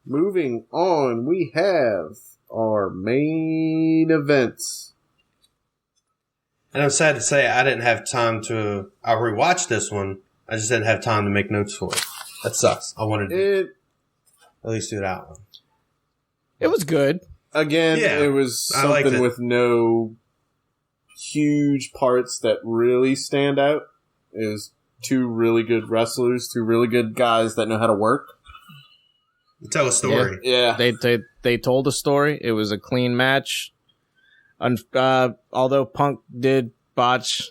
moving on, we have our main event. And I'm sad to say I didn't have time to... I rewatched this one. I just didn't have time to make notes for it. That sucks. I wanted to at least do that one. It was good. Again, it was something with no huge parts that really stand out. It was two really good wrestlers, two really good guys that know how to work. Tell a story. Yeah. They told a story. It was a clean match. Although Punk did botch.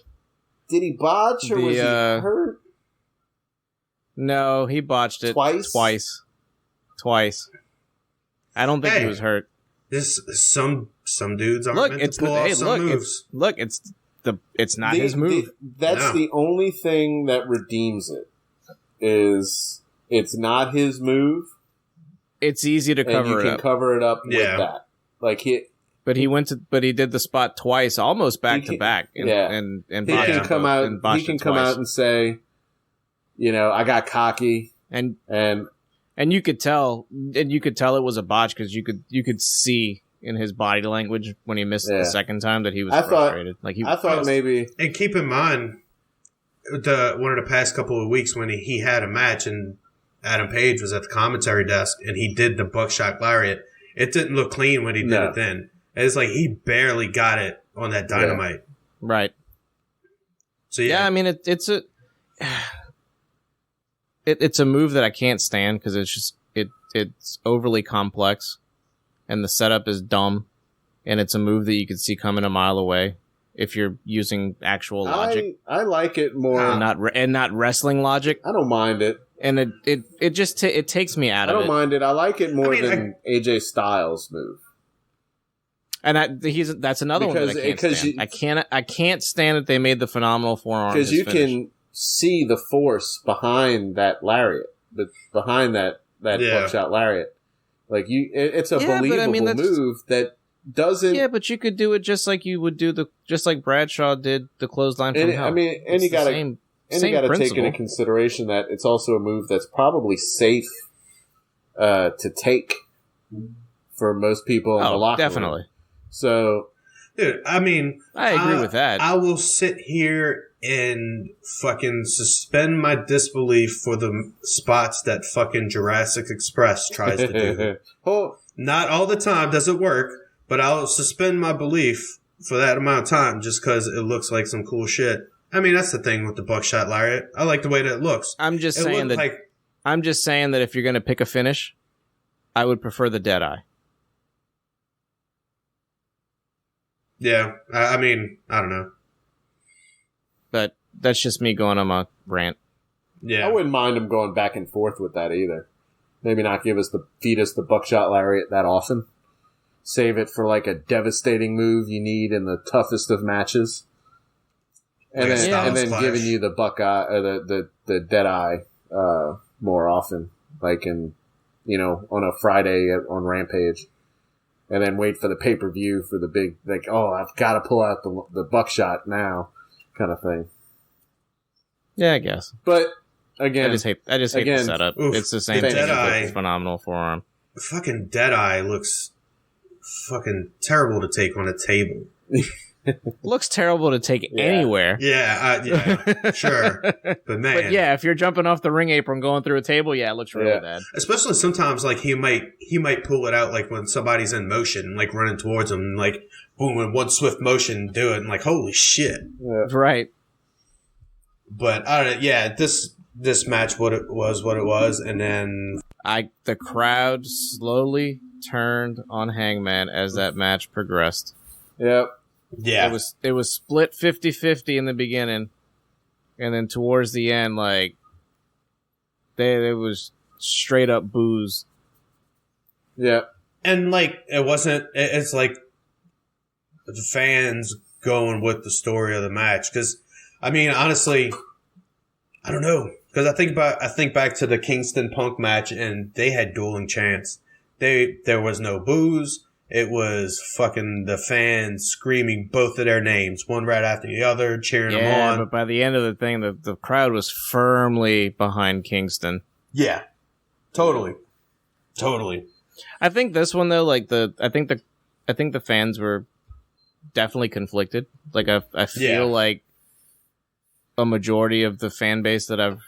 Did he botch or was he hurt? No, he botched it twice. I don't think he was hurt. Some dudes aren't meant to pull off some moves. It's not his move. That's the only thing that redeems it. Is it's not his move. It's easy to cover it up. And you can cover it up with that. But he did the spot twice, almost back to back. He can come out and say, I got cocky and you could tell it was a botch because you could see in his body language when he missed it the second time that he was frustrated. I thought maybe. And keep in mind, one of the past couple of weeks when he had a match and Adam Page was at the commentary desk and he did the buckshot lariat, it didn't look clean when he did it then. It's like he barely got it on that Dynamite. Yeah. Right. So I mean it's a move that I can't stand because it's overly complex and the setup is dumb and it's a move that you could see coming a mile away if you're using actual logic. I like it more and not wrestling logic. I don't mind it. And it just takes me out of it. I don't mind it. I like it more than AJ Styles' move. And that's another one that I can't stand. I can't stand that they made the phenomenal forearm because you can see the force behind that lariat, behind that buckshot lariat. Like it's a believable move that doesn't. Yeah, but you could do it just like you would do just like Bradshaw did the clothesline from hell. I mean, and you got to take into consideration that it's also a move that's probably safe to take for most people in the locker room. Definitely. So, dude, I mean, I agree with that. I will sit here and fucking suspend my disbelief for the spots that fucking Jurassic Express tries to do. Not all the time does it work, but I'll suspend my belief for that amount of time just because it looks like some cool shit. I mean, that's the thing with the buckshot lariat. I like the way that it looks. I'm just saying that if you're going to pick a finish, I would prefer the Deadeye. Yeah, I mean, I don't know. But that's just me going on my rant. Yeah. I wouldn't mind him going back and forth with that either. Maybe not feed us the buckshot lariat that often. Save it for like a devastating move you need in the toughest of matches. And then giving you the Buckeye or the Deadeye more often, like on a Friday on Rampage, and then wait for the pay-per-view for the big, like, oh, I've got to pull out the buckshot now, kind of thing. Yeah, I guess. But again, I just hate the setup. Oof, it's the same thing. It's phenomenal forearm. Fucking Deadeye looks fucking terrible to take on a table. Looks terrible to take anywhere. Yeah, sure. But man. But yeah, if you're jumping off the ring apron going through a table, it looks really bad. Especially sometimes, like, he might pull it out, like, when somebody's in motion, like, running towards him, and, like, boom, in one swift motion, do it, and, like, holy shit. Yeah. Right. But, this match what it was, and then... The crowd slowly turned on Hangman as that match progressed. Yep. Yeah. It was split 50-50 in the beginning, and then towards the end, like, there was straight up boos. Yeah. And, like, it's like the fans going with the story of the match. Because, I mean, honestly, I don't know. Because I think back to the Kingston Punk match, and they had dueling chants. There was no boos. It was fucking the fans screaming both of their names, one right after the other, cheering them on. But by the end of the thing, the crowd was firmly behind Kingston. Yeah, totally. I think this one though, like I think the fans were definitely conflicted. Like I feel like a majority of the fan base that I've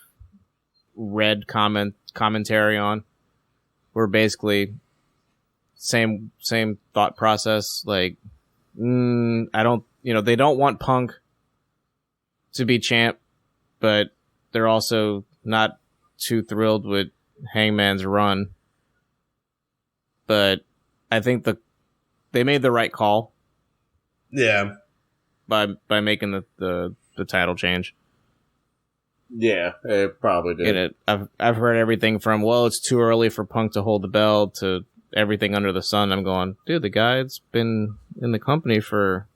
read commentary on were basically same thought process. Like, I don't, they don't want Punk to be champ, but they're also not too thrilled with Hangman's run. But I think they made the right call. Yeah. By making the title change. Yeah, it probably did. I've heard everything from, well, it's too early for Punk to hold the belt, to everything under the sun. I'm going, dude, the guy's been in the company for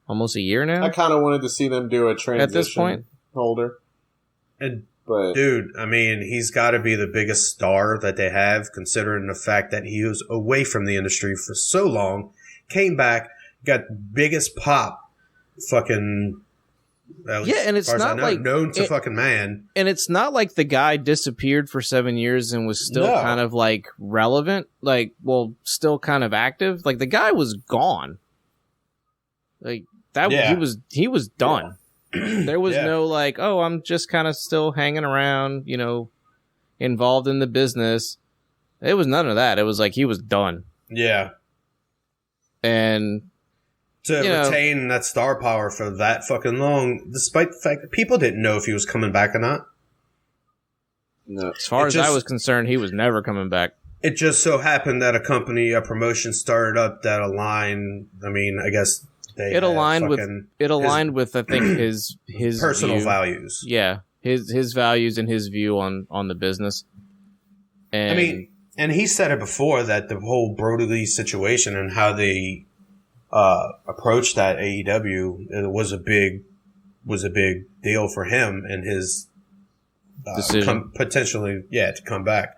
almost a year now. I kind of wanted to see them do a transition at this point. Holder. But dude, I mean, he's got to be the biggest star that they have, considering the fact that he was away from the industry for so long, came back, got biggest pop, fucking. And it's not like known to fucking man. And it's not like the guy disappeared for 7 years and was still kind of like relevant, like, well, still kind of active. Like, the guy was gone. Like that, he was done. Yeah. There was no like, oh, I'm just kind of still hanging around, involved in the business. It was none of that. It was like he was done. Yeah. And to retain that star power for that fucking long, despite the fact that people didn't know if he was coming back or not. No. As far as I was concerned, he was never coming back. It just so happened that a promotion started up that aligned. I mean, I guess it aligned with I think his personal values. Yeah, his values and his view on the business. And I mean, and he said it before that the whole Brody Lee situation and how they approached that AEW, it was a big deal for him and his decision potentially to come back.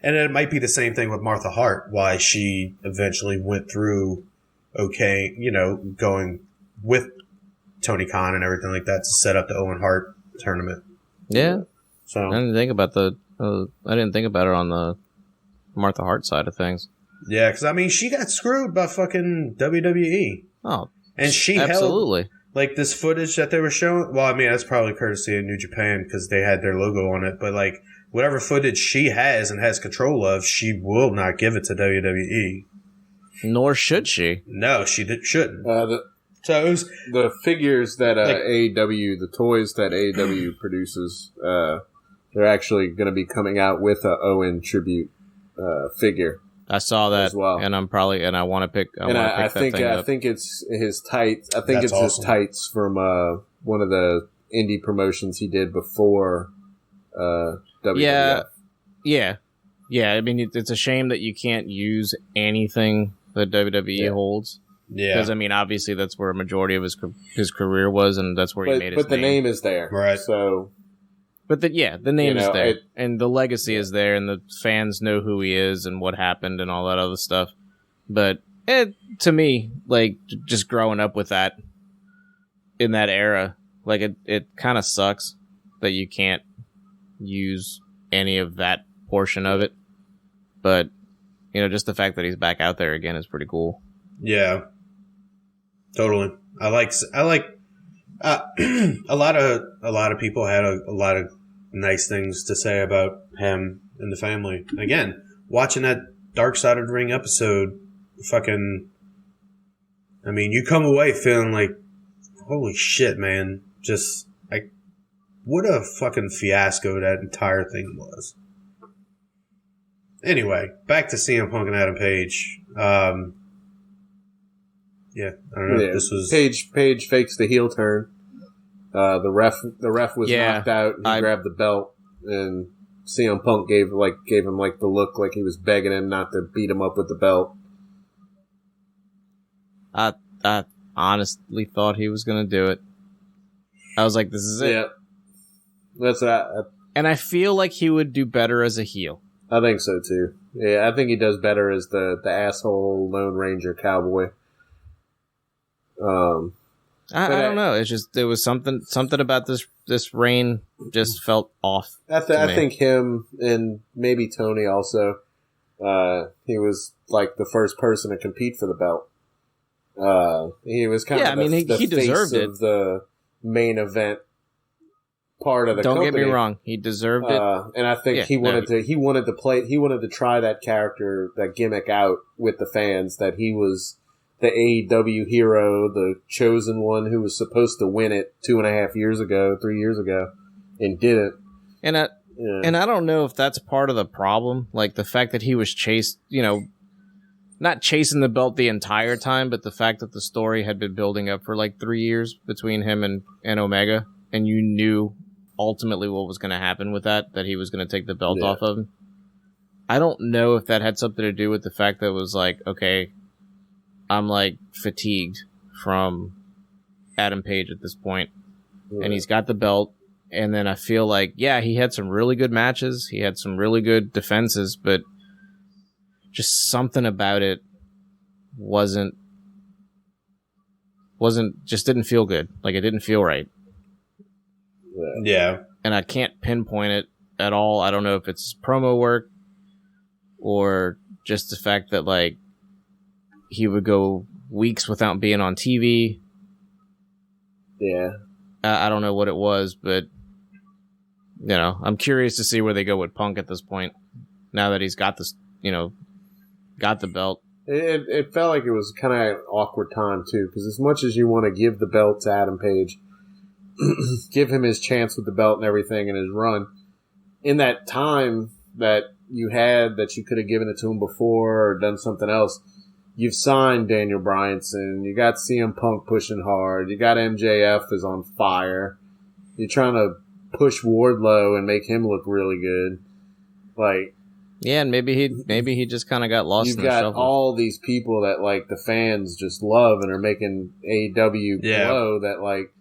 And it might be the same thing with Martha Hart, why she eventually went through going with Tony Khan and everything like that to set up the Owen Hart tournament. Yeah. So I didn't think about it on the Martha Hart side of things. Yeah, because I mean, she got screwed by fucking WWE. Oh, and she absolutely held, like, this footage that they were showing. Well, I mean, that's probably courtesy of New Japan because they had their logo on it. But like, whatever footage she has and has control of, she will not give it to WWE. Nor should she. No, shouldn't. So it was, the figures that AEW, the toys that AEW produces, they're actually going to be coming out with a Owen tribute figure. I saw that, as well. And I want to pick. I think it's his tights. I think That's it's awesome. his tights from one of the indie promotions he did before WWF. Yeah. I mean, it's a shame that you can't use anything that WWE holds. yeah. Because, I mean, obviously that's where a majority of his career was, and that's where he made his But the name is there. Right. So, But the name is there. it- And the legacy is there, and the fans know who he is and what happened and all that other stuff. But to me, like, just growing up with that in that era, like, it kind of sucks that you can't use any of that portion of it. But, just the fact that he's back out there again is pretty cool. Yeah. Totally. I like a lot of people had a lot of nice things to say about him and the family. Again, watching that Dark Side of the Ring episode, you come away feeling like, holy shit, man. Just, like, what a fucking fiasco that entire thing was. Anyway, back to CM Punk and Adam Page. Yeah, I don't know. yeah, This was Page fakes the heel turn. The ref was knocked out. He grabbed the belt, and CM Punk gave him the look like he was begging him not to beat him up with the belt. I honestly thought he was going to do it. I was like, this is it. Yeah, that's And I feel like he would do better as a heel. I think so too. Yeah, I think he does better as the asshole Lone Ranger cowboy. I don't know. It's just there was something about this reign just felt off. I think him and maybe Tony also. He was like the first person to compete for the belt. He was kind of the he deserved face it. of the main event part of the company. Don't get me wrong, he deserved it. And I think he wanted to try that character, that gimmick out with the fans, that he was the AEW hero, the chosen one who was supposed to win it 3 years ago, and didn't. And I don't know if that's part of the problem, like the fact that he was chased, not chasing the belt the entire time, but the fact that the story had been building up for like 3 years between him and Omega, and you knew ultimately what was going to happen with that he was going to take the belt off of him. I don't know if that had something to do with the fact that it was like, okay, I'm like fatigued from Adam Page at this point, and he's got the belt. And then I feel like, he had some really good matches. He had some really good defenses, but just something about it just didn't feel good. Like, it didn't feel right. yeah. And I can't pinpoint it at all. I don't know if it's promo work or just the fact that, like, he would go weeks without being on TV. Yeah. I don't know what it was, but, I'm curious to see where they go with Punk at this point. Now that he's got this, got the belt. It felt like it was kind of an awkward time, too, because as much as you want to give the belt to Adam Page, give him his chance with the belt and everything and his run, in that time that you had that you could have given it to him before or done something else, you've signed Daniel Bryanson, you got CM Punk pushing hard, you got MJF is on fire, you're trying to push Wardlow and make him look really good. Like, yeah, and maybe he just kind of got lost in the shuffle. You've got all these people that, like, the fans just love and are making AEW glow that, like,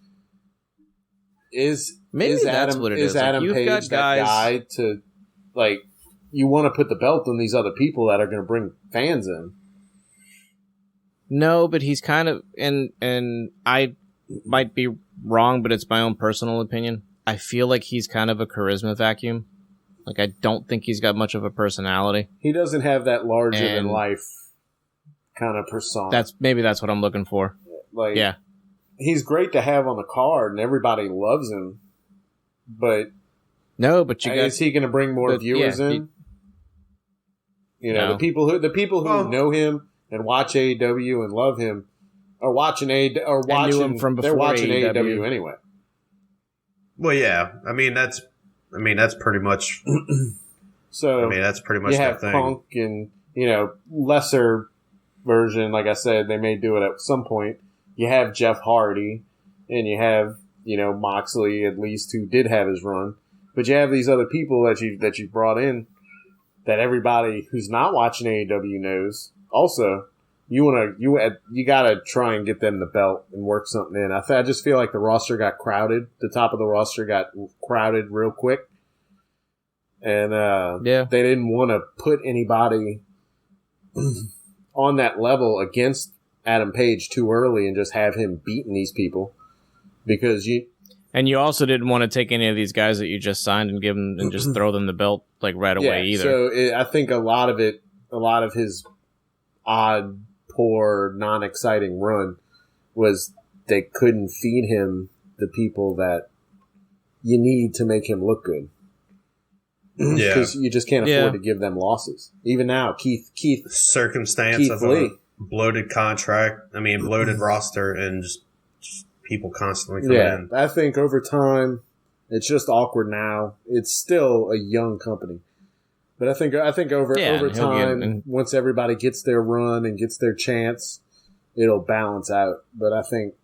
is that's what it is. Adam Page that guy to, like, you want to put the belt on these other people that are going to bring fans in. No, but he's kind of, and I might be wrong, but it's my own personal opinion. I feel like he's kind of a charisma vacuum. Like, I don't think he's got much of a personality. He doesn't have that larger-than-life kind of persona. That's what I'm looking for. Like, yeah. He's great to have on the card, and everybody loves him. But is he going to bring more viewers in? The people who know him and watch AEW and love him are watching him from they're before watching AEW. AEW anyway. Well, yeah. I mean, that's pretty much. So that's pretty much you the have thing. Punk and lesser version. Like I said, they may do it at some point. You have Jeff Hardy, and you have Moxley, at least, who did have his run. But you have these other people that you brought in that everybody who's not watching AEW knows. Also, you gotta try and get them the belt and work something in. I just feel like the roster got crowded. The top of the roster got crowded real quick, and they didn't want to put anybody on that level against Adam Page too early and just have him beating these people because you. And you also didn't want to take any of these guys that you just signed and give them and just throw them the belt right away either. So I think a lot of his odd, poor, non-exciting run was they couldn't feed him the people that you need to make him look good. Because you just can't afford to give them losses. Even now, Keith circumstance of Lee. A bloated contract. Bloated roster and just people constantly coming in. I think over time, it's just awkward now. It's still a young company. But I think over time, once everybody gets their run and gets their chance, it'll balance out. But I think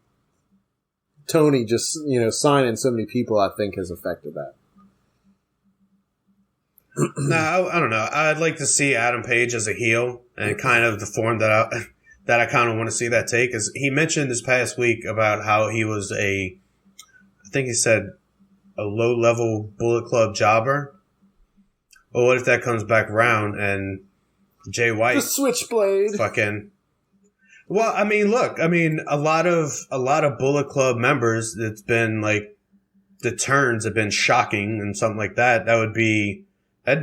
Tony just signing so many people, I think, has affected that. No, I don't know. I'd like to see Adam Page as a heel and kind of the form that I kind of want to see that take. Is he mentioned this past week about how he was I think he said a low-level Bullet Club jobber. Well, what if that comes back around and Jay White, the Switchblade, fucking? Well, look, a lot of Bullet Club members, it's been like the turns have been shocking and something like that. That'd be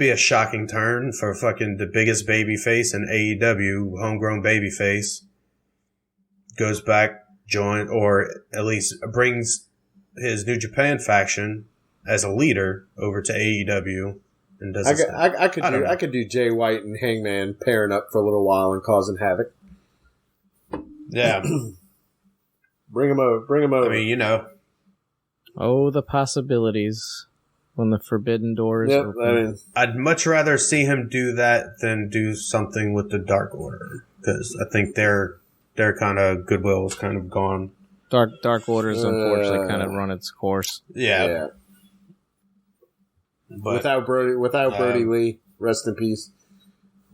a shocking turn for fucking the biggest babyface in AEW, homegrown babyface. Goes back, or at least brings his New Japan faction as a leader over to AEW. And does I could do Jay White and Hangman pairing up for a little while and causing havoc. Yeah. Bring him over. Oh, the possibilities when the forbidden doors open. I'd much rather see him do that than do something with the Dark Order, because I think their kind of goodwill is kind of gone. Dark Order's unfortunately kind of run its course. Yeah. But, without Brody Lee, rest in peace.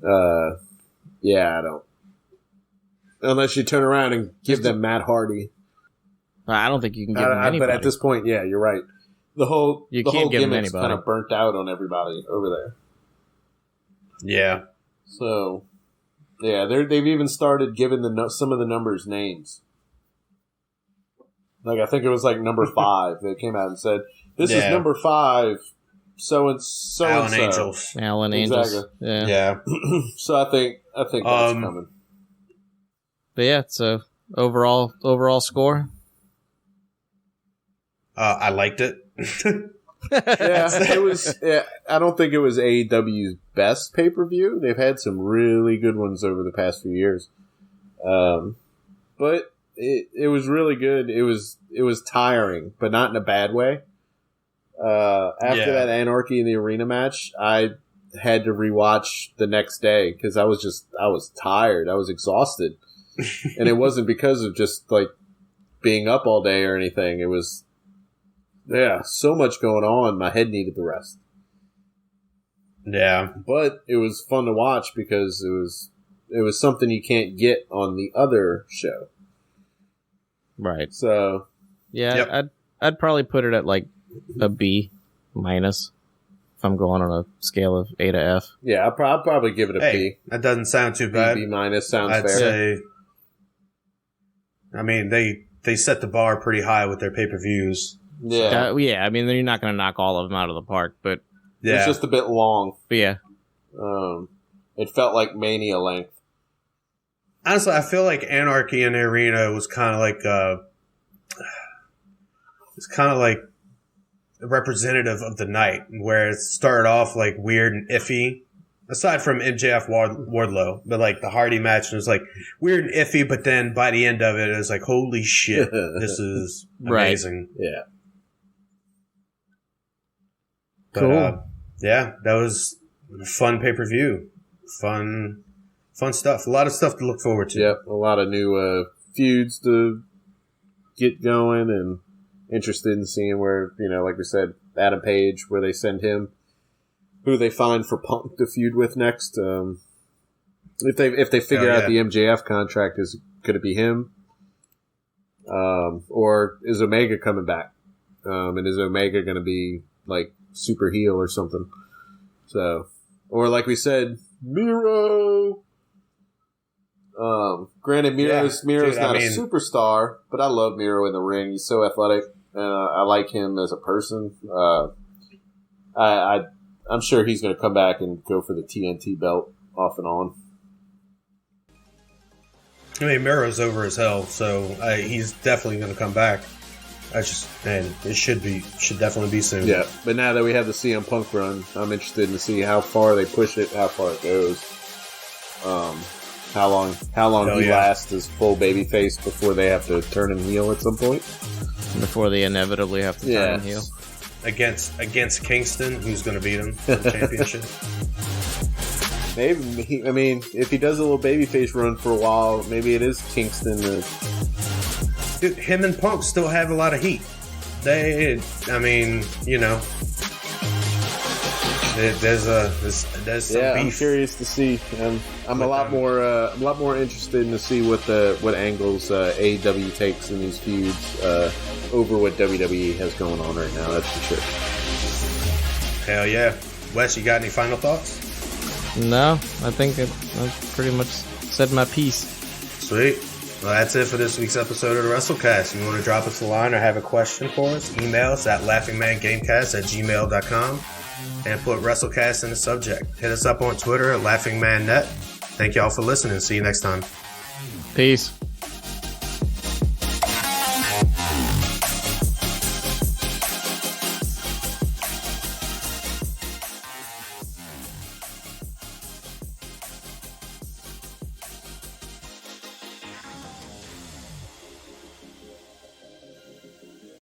I don't. Unless you turn around and give them Matt Hardy. I don't think you can give him anybody. But at this point, you're right. The whole gimmick's kind of burnt out on everybody over there. Yeah. So, they've even started giving some of the numbers names. Like, I think it was like number 5. They came out and said, "This is number 5. So and so." Alan Angels. Alan Angels. Exactly. Yeah. So I think that's coming. But so overall score. I liked it. It was. I don't think it was AEW's best pay-per-view. They've had some really good ones over the past few years, but it was really good. It was tiring, but not in a bad way. After that Anarchy in the Arena match, I had to rewatch the next day because I was tired. I was exhausted, and it wasn't because of just like being up all day or anything. It was. So much going on. My head needed the rest. Yeah. But it was fun to watch because it was something you can't get on the other show. Right. So, I'd probably put it at like a B minus if I'm going on a scale of A to F. Yeah, I'll probably give it a B. That doesn't sound too bad. B minus sounds I'd fair. say, they set the bar pretty high with their pay-per-views. Yeah. You're not going to knock all of them out of the park, but it's just a bit long. But it felt like Mania length. Honestly, I feel like Anarchy in the Arena was kind of like representative of the night, where it started off like weird and iffy, Aside from MJF Wardlow, but like the Hardy match was like weird and iffy, but then by the end of it, it was like, holy shit, this is amazing. Right. Yeah. But, cool. Yeah, that was a fun pay-per-view. Fun stuff. A lot of stuff to look forward to. Yep, a lot of new feuds to get going, and interested in seeing where, like we said, Adam Page, where they send him, who they find for Punk to feud with next. If they figure out the MJF contract, could it be him? Or is Omega coming back? And is Omega going to be like super heel or something? So, or like we said, Miro. Granted, Miro's not a superstar, but I love Miro in the ring. He's so athletic, and I like him as a person. I'm sure he's going to come back and go for the TNT belt off and on. I mean, Miro's over as hell, so he's definitely going to come back. It should definitely be soon. Yeah, but now that we have the CM Punk run, I'm interested to see how far they push it, how far it goes. How long he lasts as full babyface before they have to turn him heel at some point. Before they inevitably have to turn him heel. Against Kingston, who's going to beat him for the championship? Maybe. If he does a little babyface run for a while, maybe it is Kingston. Dude, him and Punk still have a lot of heat. There's some beef. I'm curious to see. I'm a lot more interested to see what angles AEW takes in these feuds over what WWE has going on right now. That's for sure. Hell yeah, Wes, you got any final thoughts? No, I think I've pretty much said my piece. Sweet. Well, that's it for this week's episode of the Wrestlecast. If you want to drop us a line or have a question for us, email us at laughingmangamecast@gmail.com and put Wrestlecast in the subject. Hit us up on Twitter at laughingmannet. Thank y'all for listening. See you next time. Peace.